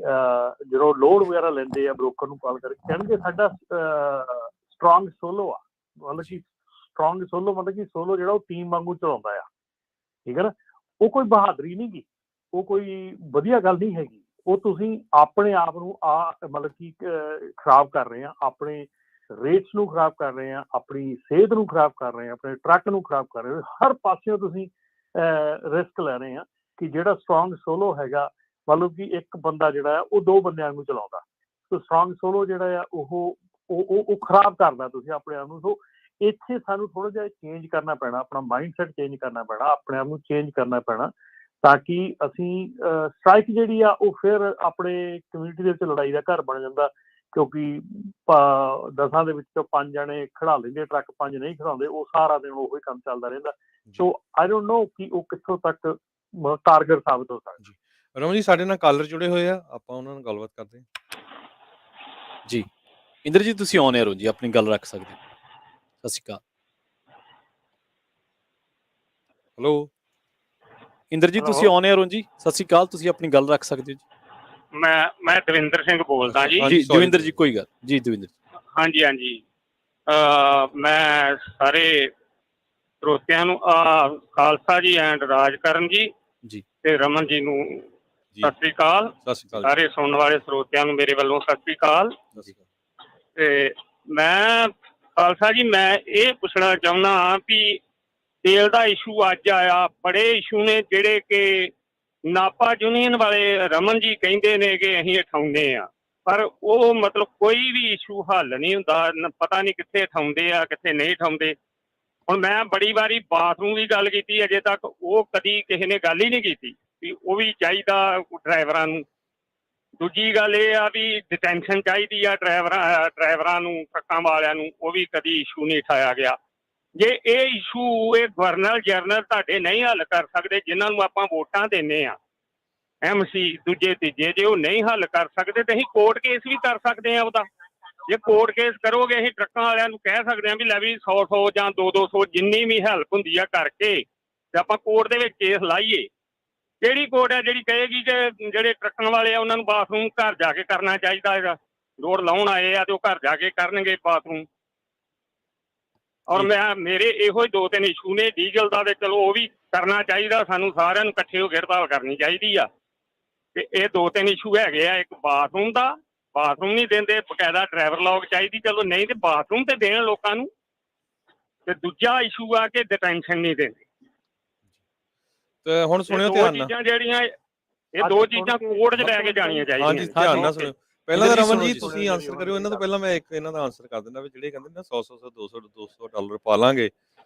Speaker 3: ਜਦੋਂ ਲੋਡ ਵਗੈਰਾ ਲੈਂਦੇ ਆ, ਬ੍ਰੋਕਰ ਨੂੰ ਕਾਲ ਕਰਕੇ ਕਹਿਣਗੇ ਸਾਡਾ ਸਟਰੋਂਗ ਸੋਲੋ ਆ, ਮਤਲਬ ਕਿ ਸਟਰੋਂਗ ਸੋਲੋ ਮਤਲਬ ਕਿ ਸੋਲੋ ਜਿਹੜਾ ਉਹ ਟੀਮ ਵਾਂਗੂ ਚਲਾਉਂਦਾ ਆ, ਠੀਕ ਹੈ ਨਾ। ਉਹ ਕੋਈ ਬਹਾਦਰੀ ਨਹੀਂ ਗੀ, ਉਹ ਕੋਈ ਵਧੀਆ ਗੱਲ ਨਹੀਂ ਹੈਗੀ। ਉਹ ਤੁਸੀਂ ਆਪਣੇ ਆਪ ਨੂੰ ਮਤਲਬ ਕਿ ਖਰਾਬ ਕਰ ਰਹੇ ਆ, ਆਪਣੇ ਰੇਟਸ ਨੂੰ ਖਰਾਬ ਕਰ ਰਹੇ ਆ, ਆਪਣੀ ਸਿਹਤ ਨੂੰ ਖਰਾਬ ਕਰ ਰਹੇ ਆ, ਆਪਣੇ ਟਰੱਕ ਨੂੰ ਖਰਾਬ ਕਰ ਰਹੇ ਹੋ। ਹਰ ਪਾਸਿਓਂ ਤੁਸੀਂ ਰਿਸਕ ਲੈ ਰਹੇ ਆ ਕਿ ਜਿਹੜਾ ਸਟਰੋਂਗ ਸੋਲੋ ਹੈਗਾ, ਮਤਲਬ ਕਿ ਇੱਕ ਬੰਦਾ ਜਿਹੜਾ ਆ ਉਹ 2 ਬੰਦਿਆਂ ਨੂੰ ਚਲਾਉਂਦਾ। ਸੋ ਸਟਰੋਂਗ ਸੋਲੋ ਜਿਹੜਾ ਆ ਉਹ ਖਰਾਬ ਕਰਦਾ ਤੁਸੀਂ ਆਪਣੇ ਆਪ ਨੂੰ। ਸੋ ਇੱਥੇ ਸਾਨੂੰ ਥੋੜ੍ਹਾ ਜਿਹਾ ਚੇਂਜ ਕਰਨਾ ਪੈਣਾ, ਆਪਣਾ ਮਾਈਂਡ ਸੈਟ ਚੇਂਜ ਕਰਨਾ ਪੈਣਾ, ਆਪਣੇ ਆਪ ਨੂੰ ਚੇਂਜ ਕਰਨਾ ਪੈਣਾ। ਤਾਂ ਕਿ ਅਸੀਂ ਸਟ੍ਰਾਈਕ ਜਿਹੜੀ ਆ ਉਹ ਫਿਰ ਆਪਣੇ ਕਮਿਊਨਿਟੀ ਦੇ ਵਿੱਚ ਲੜਾਈ ਦਾ ਘਰ ਬਣ ਜਾਂਦਾ, ਕਿਉਂਕਿ 10 ਦੇ ਵਿੱਚੋਂ 5 ਜਣੇ ਖੜਾ ਲੈਂਦੇ ਟਰੱਕ, 5 ਨਹੀਂ ਖੜਾਉਂਦੇ, ਉਹ ਸਾਰਾ ਦਿਨ ਉਹੀ ਕੰਮ ਚੱਲਦਾ ਰਹਿੰਦਾ। ਸੋ ਆਈ ਡੋਂਟ ਨੋ ਕਿ ਉਹ ਕਿੱਥੋਂ ਤੱਕ ਕਾਰਗਰ ਸਾਬਤ ਹੋ ਸਕਦਾ।
Speaker 1: ਰਮਨ ਜੀ ਸਾਡੇ ਨਾਲ ਕਾਲਰ ਜੁੜੇ ਹੋਏ ਆ, ਆਪਾਂ ਉਹਨਾਂ ਨਾਲ ਗੱਲਬਾਤ ਕਰਦੇ ਹਾਂ
Speaker 2: ਜੀ। ਇੰਦਰਜੀਤ ਤੁਸੀਂ ਔਨ 에ਅਰ ਹੋ ਜੀ, ਆਪਣੀ ਗੱਲ ਰੱਖ ਸਕਦੇ ਹੋ। ਸਤਿ ਸ਼੍ਰੀ ਅਕਾਲ।
Speaker 1: ਹੈਲੋ
Speaker 2: ਇੰਦਰਜੀਤ ਤੁਸੀਂ ਔਨ 에ਅਰ ਹੋ ਜੀ, ਸਤਿ ਸ਼੍ਰੀ ਅਕਾਲ, ਤੁਸੀਂ ਆਪਣੀ ਗੱਲ ਰੱਖ ਸਕਦੇ ਹੋ ਜੀ।
Speaker 3: ਮੈਂ ਦਵਿੰਦਰ ਸਿੰਘ ਬੋਲਦਾ ਜੀ।
Speaker 2: ਜੀ ਦਵਿੰਦਰ ਜੀ, ਕੋਈ ਗੱਲ ਜੀ ਦਵਿੰਦਰ।
Speaker 3: ਹਾਂਜੀ ਹਾਂਜੀ, ਮੈਂ ਸਾਰੇ ਸਰੋਤਿਆਂ ਨੂੰ ਖਾਲਸਾ ਜੀ ਐਂਡ ਰਾਜਕਰਨ ਜੀ ਤੇ ਰਮਨ ਜੀ ਨੂੰ ਸਤਿ ਸ੍ਰੀ ਅਕਾਲ। ਸਾਰੇ ਸੁਣਨ ਵਾਲੇ ਸਰੋਤਿਆਂ ਨੂੰ ਮੇਰੇ ਵੱਲੋਂ ਸਤਿ ਸ੍ਰੀ ਅਕਾਲ। ਤੇ ਮੈਂ ਖਾਲਸਾ ਜੀ, ਮੈਂ ਇਹ ਪੁੱਛਣਾ ਚਾਹੁੰਦਾ ਵੀ ਤੇਲ ਦਾ ਇਸ਼ੂ ਅੱਜ ਆਇਆ, ਬੜੇ ਇਸ਼ੂ ਨੇ ਜਿਹੜੇ ਕਿ ਨਾਪਾ ਯੂਨੀਅਨ ਵਾਲੇ ਰਮਨ ਜੀ ਕਹਿੰਦੇ ਨੇ ਕਿ ਅਸੀਂ ਉਠਾਉਂਦੇ ਆ, ਪਰ ਉਹ ਮਤਲਬ ਕੋਈ ਵੀ ਇਸ਼ੂ ਹੱਲ ਨਹੀਂ ਹੁੰਦਾ, ਪਤਾ ਨਹੀਂ ਕਿੱਥੇ ਉਠਾਉਂਦੇ ਆ ਕਿੱਥੇ ਨਹੀਂ ਉਠਾਉਂਦੇ। ਹੁਣ ਮੈਂ ਬੜੀ ਵਾਰੀ ਬਾਥਰੂਮ ਦੀ ਗੱਲ ਕੀਤੀ, ਅਜੇ ਤੱਕ ਉਹ ਕਦੀ ਕਿਸੇ ਨੇ ਗੱਲ ਹੀ ਨਹੀਂ ਕੀਤੀ ਵੀ ਉਹ ਵੀ ਚਾਹੀਦਾ ਡਰਾਈਵਰਾਂ ਨੂੰ। ਦੂਜੀ ਗੱਲ ਇਹ ਆ ਵੀ ਡਿਟੈਂਸ਼ਨ ਚਾਹੀਦੀ ਆ ਡਰਾਈਵਰਾਂ ਨੂੰ, ਟਰੱਕਾਂ ਵਾਲਿਆਂ ਨੂੰ, ਉਹ ਵੀ ਕਦੀ ਇਸ਼ੂ ਨਹੀਂ ਉਠਾਇਆ ਗਿਆ। ਜੇ ਇਹ ਇਸ਼ੂ ਇਹ ਗਵਰਨਰ ਜਨਰਲ ਤੁਹਾਡੇ ਨਹੀਂ ਹੱਲ ਕਰ ਸਕਦੇ, ਜਿਨ੍ਹਾਂ ਨੂੰ ਆਪਾਂ ਵੋਟਾਂ ਦਿੰਦੇ ਆ, MC ਦੂਜੇ ਤੀਜੇ, ਜੇ ਉਹ ਨਹੀਂ ਹੱਲ ਕਰ ਸਕਦੇ ਤੇ ਅਸੀਂ ਕੋਰਟ ਕੇਸ ਵੀ ਕਰ ਸਕਦੇ ਆ ਉਹਦਾ। ਜੇ ਕੋਰਟ ਕੇਸ ਕਰੋਗੇ ਅਸੀਂ ਟਰੱਕਾਂ ਵਾਲਿਆਂ ਨੂੰ ਕਹਿ ਸਕਦੇ ਹਾਂ ਵੀ ਲੈ ਵੀ 100 ਜਾਂ 200 ਜਿੰਨੀ ਵੀ ਹੈਲਪ ਹੁੰਦੀ ਆ ਕਰਕੇ ਤੇ ਆਪਾਂ ਕੋਰਟ ਦੇ ਵਿੱਚ ਕੇਸ ਲਾਈਏ। ਕਿਹੜੀ ਕੋਰਟ ਹੈ ਜਿਹੜੀ ਕਹੇਗੀ ਕਿ ਜਿਹੜੇ ਟਰੱਕਾਂ ਵਾਲੇ ਆ ਉਹਨਾਂ ਨੂੰ ਬਾਥਰੂਮ ਘਰ ਜਾ ਕੇ ਕਰਨਾ ਚਾਹੀਦਾ ਹੈਗਾ, ਰੋਡ ਲਾਉਣ ਆਏ ਆ ਤੇ ਉਹ ਘਰ ਜਾ ਕੇ ਕਰਨਗੇ ਬਾਥਰੂਮ। ਔਰ ਮੇਰੇ ਇਹੋ ਹੀ 2-3 ਇਸ਼ੂ ਨੇ। ਡੀਜ਼ਲ ਦਾ ਤੇ ਚਲੋ ਉਹ ਵੀ ਕਰਨਾ ਚਾਹੀਦਾ, ਸਾਨੂੰ ਸਾਰਿਆਂ ਨੂੰ ਇਕੱਠੇ ਹੋ ਕੇ ਹੜਤਾਲ ਕਰਨੀ ਚਾਹੀਦੀ ਆ। ਤੇ ਇਹ 2-3 ਇਸ਼ੂ ਹੈਗੇ ਆ। ਇੱਕ ਬਾਥਰੂਮ ਦਾ, ਬਾਥਰੂਮ ਨਹੀਂ ਦਿੰਦੇ, ਬਕਾਇਦਾ ਡਰਾਈਵਰ ਲੌਗ ਚਾਹੀਦੀ, ਚਲੋ ਨਹੀਂ ਤੇ ਬਾਥਰੂਮ ਤੇ ਦੇਣ ਲੋਕਾਂ ਨੂੰ। ਤੇ ਦੂਜਾ ਇਸ਼ੂ ਆ ਕਿ ਡਿਟੈਂਸ਼ਨ ਨਹੀਂ ਦਿੰਦੇ।
Speaker 1: ਤੇ ਹੁਣ ਸੁਣਿਓ ਧਿਆਨ ਨਾਲ,
Speaker 3: ਚੀਜ਼ਾਂ ਜਿਹੜੀਆਂ ਇਹ 2 ਚੀਜ਼ਾਂ ਕੋਰਟ 'ਚ ਲੈ ਕੇ ਜਾਣੀਆਂ ਚਾਹੀਦੀਆਂ।
Speaker 1: ਹਾਂਜੀ ਧਿਆਨ ਨਾਲ ਸੁਣਿਓ। ਪਹਿਲਾਂ ਤਾਂ ਰਮਨ ਜੀ ਤੁਸੀਂ ਆਨਸਰ ਕਰਿਓ ਇਹਨਾਂ ਤੋਂ ਪਹਿਲਾਂ। ਮੈਂ ਇੱਕ ਇਹਨਾਂ ਦਾ ਆਨਸਰ ਕਰ ਦਿੰਦਾ ਵੀ ਜਿਹੜੇ ਕਹਿੰਦੇ ਨਾ 100 200 ਡਾਲਰ ਪਾ ਲਾਂਗੇ।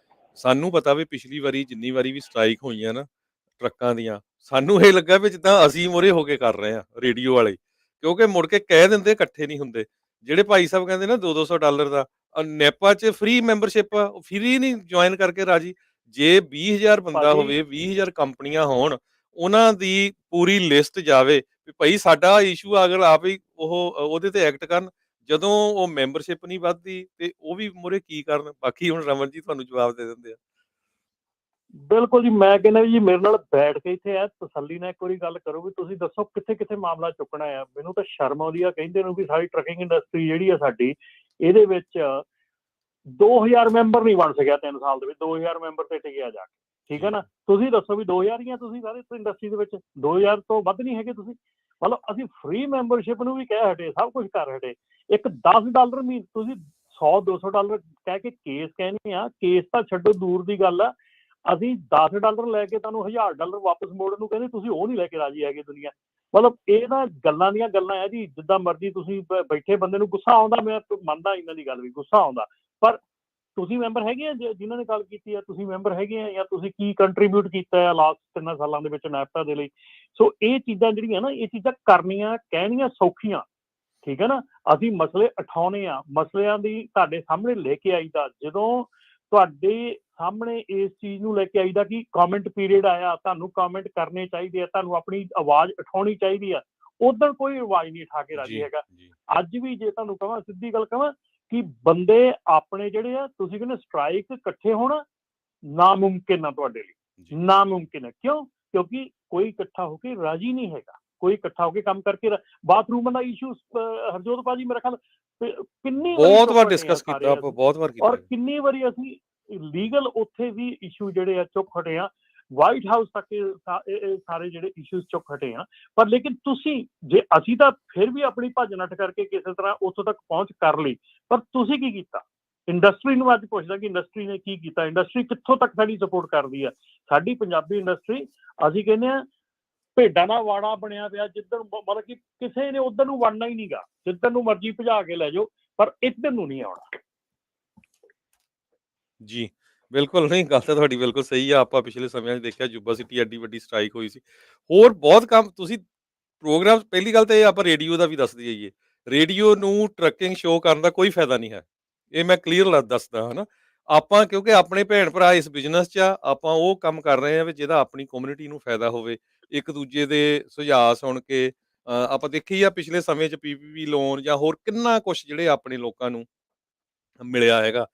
Speaker 1: ਸਾਨੂੰ ਪਤਾ ਵੀ ਪਿਛਲੀ ਵਾਰੀ ਜਿੰਨੀ ਵਾਰੀ ਵੀ ਸਟ੍ਰਾਈਕ ਹੋਈਆਂ ਨਾ ਟਰੱਕਾਂ ਦੀਆਂ, ਸਾਨੂੰ ਇਹ ਲੱਗਾ ਵੀ ਜਿੱਦਾਂ ਅਸੀਂ ਮੋਰੇ ਹੋ ਕੇ ਕਰ ਰਹੇ ਆ ਰੇਡੀਓ ਵਾਲੇ, ਕਿਉਂਕਿ ਮੁੜ ਕੇ ਕਹਿ ਦਿੰਦੇ ਇਕੱਠੇ ਨਹੀਂ ਹੁੰਦੇ। ਜਿਹੜੇ ਭਾਈ ਸਾਹਿਬ ਕਹਿੰਦੇ ਨਾ 200 ਡਾਲਰ ਦਾ ਨੈਪਾ 'ਚ ਫ੍ਰੀ ਮੈਂਬਰਸ਼ਿਪ ਆ, ਉਹ ਫ੍ਰੀ ਨਹੀਂ ਜੁਆਇਨ ਕਰਕੇ ਰਾਜੀ। ਜੇ 20,000 ਬੰਦਾ ਹੋਵੇ, 20,000 ਕੰਪਨੀਆਂ ਹੋਣ, ਉਹਨਾਂ ਦੀ ਪੂਰੀ ਲਿਸਟ ਜਾਵੇ ਵੀ ਭਾਈ ਸਾਡਾ ਇਸ਼ੂ ਅਗਰ ਆਪ ਹੀ ਉਹਦੇ ਤੇ ਐਕਟ ਕਰਨ। ਜਦੋਂ ਉਹ ਮੈਂਬਰਸ਼ਿਪ ਨਹੀਂ ਵੱਧਦੀ ਤੇ ਉਹ ਵੀ ਮੋਰੇ ਕੀ ਕਰਨ। ਬਾਕੀ ਹੁਣ ਰਮਨ ਜੀ ਤੁਹਾਨੂੰ ਜਵਾਬ ਦੇ ਦਿੰਦੇ ਆ।
Speaker 3: ਬਿਲਕੁਲ ਜੀ, ਮੈਂ ਕਹਿੰਦਾ ਜੀ ਮੇਰੇ ਨਾਲ ਬੈਠ ਕੇ ਇੱਥੇ ਆ ਤਸੱਲੀ ਨਾਲ ਇੱਕ ਵਾਰੀ ਗੱਲ ਕਰੋ ਵੀ ਤੁਸੀਂ ਦੱਸੋ ਕਿੱਥੇ ਕਿੱਥੇ ਮਾਮਲਾ ਚੁੱਕਣਾ ਆ। ਮੈਨੂੰ ਤਾਂ ਸ਼ਰਮ ਆਉਂਦੀ ਆ ਕਹਿੰਦੇ ਨੂੰ ਵੀ ਸਾਡੀ ਟਰੱਕਿੰਗ ਇੰਡਸਟਰੀ ਜਿਹੜੀ ਆ ਸਾਡੀ, ਇਹਦੇ ਵਿੱਚ 2000 ਮੈਂਬਰ ਨਹੀਂ ਬਣ ਸਕਿਆ 3 ਸਾਲ ਦੇ ਵਿੱਚ। 2000 ਮੈਂਬਰ ਤੇ ਟਿਕਿਆ ਜਾ ਕੇ, ਠੀਕ ਹੈ ਨਾ। ਤੁਸੀਂ ਦੱਸੋ ਵੀ 2000 ਹੀ ਆ ਤੁਸੀਂ ਸਾਰੇ ਇੰਡਸਟਰੀ ਦੇ ਵਿੱਚ, 2000 ਤੋਂ ਵੱਧ ਨਹੀਂ ਹੈਗੇ ਤੁਸੀਂ। ਮਤਲਬ ਅਸੀਂ ਫ੍ਰੀ ਮੈਂਬਰਸ਼ਿਪ ਨੂੰ ਵੀ ਕਹਿ ਹਟੇ, ਸਭ ਕੁਝ ਕਰ ਹਟੇ। ਇੱਕ 10 ਡਾਲਰ ਵੀ ਤੁਸੀਂ 100-200 ਡਾਲਰ ਕਹਿ ਕੇ ਕੇਸ ਕਹਿੰਦੇ ਆ। ਕੇਸ ਤਾਂ ਛੱਡੋ, ਦੂਰ ਦੀ ਗੱਲ ਆ। ਅਸੀਂ 10 ਡਾਲਰ ਲੈ ਕੇ ਤੁਹਾਨੂੰ 1000 ਡਾਲਰ ਵਾਪਸ ਮੋੜਨ ਨੂੰ ਕਹਿੰਦੇ, ਤੁਸੀਂ ਉਹ ਨਹੀਂ ਲੈ ਕੇ ਰਾਜੀ ਹੈਗੇ ਦੁਨੀਆ। ਮਤਲਬ ਇਹ ਤਾਂ ਗੱਲਾਂ ਦੀਆਂ ਗੱਲਾਂ ਆ ਜੀ। ਜਿੱਦਾਂ ਮਰਜ਼ੀ ਤੁਸੀਂ ਬੈਠੇ ਬੰਦੇ ਨੂੰ ਗੁੱਸਾ ਆਉਂਦਾ, ਮੈਂ ਮੰਨਦਾ ਇਹਨਾਂ ਦੀ ਗੱਲ ਵੀ ਗੁੱਸਾ ਆਉਂਦਾ, ਪਰ ਤੁਸੀਂ ਮੈਂਬਰ ਹੈਗੇ ਆ ਜਿਨ੍ਹਾਂ ਨੇ ਗੱਲ ਕੀਤੀ ਆ, ਤੁਸੀਂ ਮੈਂਬਰ ਹੈਗੇ ਆ ਜਾਂ ਤੁਸੀਂ ਕੀ ਕੰਟਰੀਬਿਊਟ ਕੀਤਾ ਆ ਲਾਸਟ 3 ਸਾਲਾਂ ਦੇ ਵਿੱਚ ਨੈਪਟਾ ਦੇ ਲਈ। ਸੋ ਇਹ ਚੀਜ਼ਾਂ ਜਿਹੜੀਆਂ ਨਾ, ਇਹ ਚੀਜ਼ਾਂ ਕਰਨੀਆਂ ਕਹਿਣੀਆਂ ਸੌਖੀਆਂ, ਠੀਕ ਹੈ ਨਾ। ਅਸੀਂ ਮਸਲੇ ਉਠਾਉਣੇ ਆ, ਮਸਲਿਆਂ ਦੀ ਤੁਹਾਡੇ ਸਾਹਮਣੇ ਲੈ ਕੇ ਆਈਦਾ। ਜਦੋਂ ਤੁਹਾਡੇ ਸਾਹਮਣੇ ਇਸ ਚੀਜ਼ ਨੂੰ ਲੈ ਕੇ ਆਈਦਾ ਕਿ ਕਮੈਂਟ ਪੀਰੀਅਡ ਆਇਆ, ਤੁਹਾਨੂੰ ਕਮੈਂਟ ਕਰਨੇ ਚਾਹੀਦੇ ਆ, ਤੁਹਾਨੂੰ ਆਪਣੀ ਆਵਾਜ਼ ਉਠਾਉਣੀ ਚਾਹੀਦੀ ਆ, ਉਦੋਂ ਕੋਈ ਆਵਾਜ਼ ਨਹੀਂ ਉਠਾ ਕੇ ਰਾਜੀ ਹੈਗਾ। ਅੱਜ ਵੀ ਜੇ ਤੁਹਾਨੂੰ ਕਹਾਂ, ਸਿੱਧੀ ਗੱਲ ਕਹਾਂ ਕਿ ਬੰਦੇ ਆਪਣੇ ਜਿਹੜੇ ਆ, ਤੁਸੀਂ ਕਹਿੰਦੇ ਸਟ੍ਰਾਈਕ ਇਕੱਠੇ ਹੋਣਾ ਨਾਮੁਮਕਿਨ ਆ ਤੁਹਾਡੇ ਲਈ, ਨਾਮੁਮਕਿਨ ਹੈ। ਕਿਉਂ? ਕਿਉਂਕਿ ਕੋਈ ਇਕੱਠਾ ਹੋ ਕੇ ਰਾਜੀ ਨਹੀਂ ਹੈਗਾ, ਕੋਈ ਇਕੱਠਾ ਹੋ ਕੇ ਕੰਮ ਕਰਕੇ। ਬਾਥਰੂਮ ਦਾ ਇਸ਼ੂ ਹਰਜੋਤ ਭਾਜੀ ਮੇਰੇ ਖਿਆਲ ਕਿੰਨੀ
Speaker 1: ਬਹੁਤ ਵਾਰ ਡਿਸਕਸ ਕੀਤਾ ਆਪਾਂ, ਬਹੁਤ ਵਾਰ ਕੀਤਾ,
Speaker 3: ਔਰ ਕਿੰਨੀ ਵਾਰੀ ਅਸੀਂ ਲੀਗਲ ਉੱਥੇ ਵੀ ਇਸ਼ੂ ਜਿਹੜੇ ਆ ਚੁੱਕ ਹਟੇ ਆ। ਵਾਈਟ ਹਾਊਸ ਤੱਕ ਇਹ ਸਾਰੇ ਜਿਹੜੇ ਇਸ਼ੂਜ਼ ਚੁੱਕ ਹਟੇ ਆ। ਪਰ ਲੇਕਿਨ ਤੁਸੀਂ, ਜੇ ਅਸੀਂ ਤਾਂ ਫਿਰ ਵੀ ਆਪਣੀ ਭੱਜ ਨੱਠ ਕਰਕੇ ਕਿਸੇ ਤਰ੍ਹਾਂ ਉੱਥੋਂ ਤੱਕ ਪਹੁੰਚ ਕਰ ਲਈ, ਪਰ ਤੁਸੀਂ ਕੀ ਕੀਤਾ? ਇੰਡਸਟਰੀ ਨੂੰ ਅੱਜ ਪੁੱਛਦਾ ਕਿ ਇੰਡਸਟਰੀ ਨੇ ਕੀ ਕੀਤਾ, ਇੰਡਸਟਰੀ ਕਿੱਥੋਂ ਤੱਕ ਸਾਡੀ ਸਪੋਰਟ ਕਰਦੀ ਆ। ਸਾਡੀ ਪੰਜਾਬੀ ਇੰਡਸਟਰੀ, ਅਸੀਂ ਕਹਿੰਦੇ ਆ ਭੇਡਾਂ ਦਾ ਵਾੜਾ ਬਣਿਆ ਪਿਆ, ਜਿੱਧਰ ਮਤਲਬ ਕਿ ਕਿਸੇ ਨੇ ਉੱਧਰ ਨੂੰ ਵੜਨਾ ਹੀ ਨਹੀਂਗਾ, ਜਿੱਧਰ ਨੂੰ ਮਰਜ਼ੀ ਭਜਾ ਕੇ ਲੈ ਜਾਓ, ਪਰ ਇੱਧਰ ਨੂੰ ਨਹੀਂ ਆਉਣਾ।
Speaker 1: ਜੀ ਬਿਲਕੁਲ ਨਹੀਂ, ਗੱਲ ਤਾਂ ਤੁਹਾਡੀ ਬਿਲਕੁਲ ਸਹੀ ਆ। ਆਪਾਂ ਪਿਛਲੇ ਸਮਿਆਂ 'ਚ ਦੇਖਿਆ ਯੂਬਾ ਸਿਟੀ ਐਡੀ ਵੱਡੀ ਸਟ੍ਰਾਈਕ ਹੋਈ ਸੀ। ਹੋਰ ਬਹੁਤ ਕੰਮ ਤੁਸੀਂ ਪ੍ਰੋਗਰਾਮ, ਪਹਿਲੀ ਗੱਲ ਤਾਂ ਇਹ ਆਪਾਂ ਰੇਡੀਓ ਦਾ ਵੀ ਦੱਸਦੇ ਜਾਈਏ। ਰੇਡੀਓ ਨੂੰ ਟਰੱਕਿੰਗ ਸ਼ੋਅ ਕਰਨ ਦਾ ਕੋਈ ਫਾਇਦਾ ਨਹੀਂ ਹੈ। ਇਹ ਮੈਂ ਕਲੀਅਰ ਦੱਸਦਾ ਹਨਾ। ਆਪਾਂ ਕਿਉਂਕਿ ਆਪਣੇ ਭੈਣ ਭਰਾ ਇਸ ਬਿਜ਼ਨਸ 'ਚ ਆ, ਆਪਾਂ ਉਹ ਕੰਮ ਕਰ ਰਹੇ ਆ ਵੀ ਜਿਹਦਾ ਆਪਣੀ ਕਮਿਊਨਿਟੀ ਨੂੰ ਫਾਇਦਾ ਹੋਵੇ। ਇੱਕ ਦੂਜੇ ਦੇ ਸੁਝਾਅ ਸੁਣ ਕੇ ਆਪਾਂ ਦੇਖੀ ਆ ਪਿਛਲੇ ਸਮੇਂ 'ਚ ਪੀਪੀਪੀ ਲੋਨ ਜਾਂ ਹੋਰ ਕਿੰਨਾ ਕੁਛ ਜਿਹੜੇ ਆਪਣੇ ਲੋਕਾਂ ਨੂੰ ਮਿਲਿਆ ਹੈਗਾ।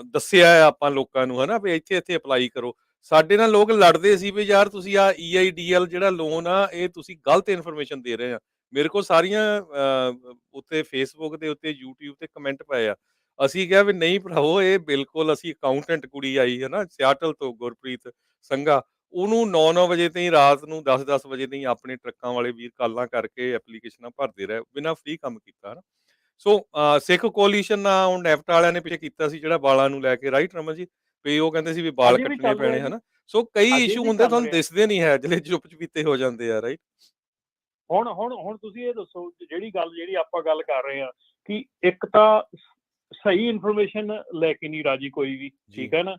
Speaker 1: ਦੱਸਿਆ ਹੈ ਆਪਾਂ ਲੋਕਾਂ ਨੂੰ ਹਨਾ ਵੀ ਇੱਥੇ ਅਪਲਾਈ ਕਰੋ। ਸਾਡੇ ਨਾਲ ਲੋਕ ਲੜਦੇ ਸੀ ਵੀ ਯਾਰ ਤੁਸੀਂ ਆ EIDL ਜਿਹੜਾ ਲੋਨ ਆ ਇਹ ਤੁਸੀਂ ਗਲਤ ਇਨਫੋਰਮੇਸ਼ਨ ਦੇ ਰਹੇ ਆ। ਮੇਰੇ ਕੋਲ ਸਾਰੀਆਂ ਉੱਤੇ ਫੇਸਬੁੱਕ ਦੇ ਉੱਤੇ YouTube ਤੇ ਕਮੈਂਟ ਪਏ ਆ। ਅਸੀਂ ਕਿਹਾ ਵੀ ਨਹੀਂ ਭਰਾਵੋ, ਇਹ ਬਿਲਕੁਲ ਅਸੀਂ ਅਕਾਊਂਟੈਂਟ ਕੁੜੀ ਆਈ ਹੈ ਨਾ ਸਿਆਟਲ ਤੋਂ, ਗੁਰਪ੍ਰੀਤ ਸੰਘਾ, ਉਹਨੂੰ 9-9 ਵਜੇ ਤਾਈਂ, ਰਾਤ ਨੂੰ 10-10 ਵਜੇ ਤਾਈਂ ਆਪਣੇ ਟਰੱਕਾਂ ਵਾਲੇ ਵੀਰ ਕਾਲਾਂ ਕਰਕੇ ਐਪਲੀਕੇਸ਼ਨਾਂ ਭਰਦੇ ਰਹੇ, ਬਿਨਾਂ ਫ੍ਰੀ ਕੰਮ ਕੀਤਾ ਨਾ। ਸੋ ਸਿੱਖ ਕੋਲੀਸ਼ਨ ਨਾਲ ਹੁਣ ਨੈਫਟ ਵਾਲਿਆਂ ਨੇ ਪਿੱਛੇ ਕੀਤਾ ਸੀ ਜਿਹੜਾ ਵਾਲਾਂ ਨੂੰ ਲੈ ਕੇ, ਰਾਈਟ ਰਮਨ ਜੀ? ਵੀ ਉਹ ਕਹਿੰਦੇ ਸੀ ਵੀ ਵਾਲ
Speaker 3: ਅਜੇ ਵੀ
Speaker 1: ਕੱਟਣੇ
Speaker 3: ਚੱਲ ਰਿਹਾ
Speaker 1: ਪੈਣੇ
Speaker 3: ਜੀ,
Speaker 1: ਹਨਾ। ਸੋ ਕਈ
Speaker 3: ਅਜੇ
Speaker 1: ਇਸ਼ੂ
Speaker 3: ਵੀ
Speaker 1: ਹੁੰਦੇ
Speaker 3: ਚੱਲ
Speaker 1: ਤੁਹਾਨੂੰ
Speaker 3: ਰਿਹਾ।
Speaker 1: ਦਿਸਦੇ ਨਹੀਂ ਹੈ, ਜਿਹੜੇ ਚੁੱਪ ਚਪੀਤੇ ਹੋ ਜਾਂਦੇ ਆ, ਰਾਈਟ?
Speaker 3: ਹੁਣ ਤੁਸੀਂ ਇਹ ਦੱਸੋ, ਜਿਹੜੀ ਆਪਾਂ ਗੱਲ ਕਰ ਰਹੇ ਹਾਂ ਕਿ ਇੱਕ ਤਾਂ ਸਹੀ ਇਨਫੋਰਮੇਸ਼ਨ ਲੈ ਕੇ ਨਹੀਂ ਰਾਜੀ ਕੋਈ ਵੀ, ਠੀਕ ਹੈ ਨਾ।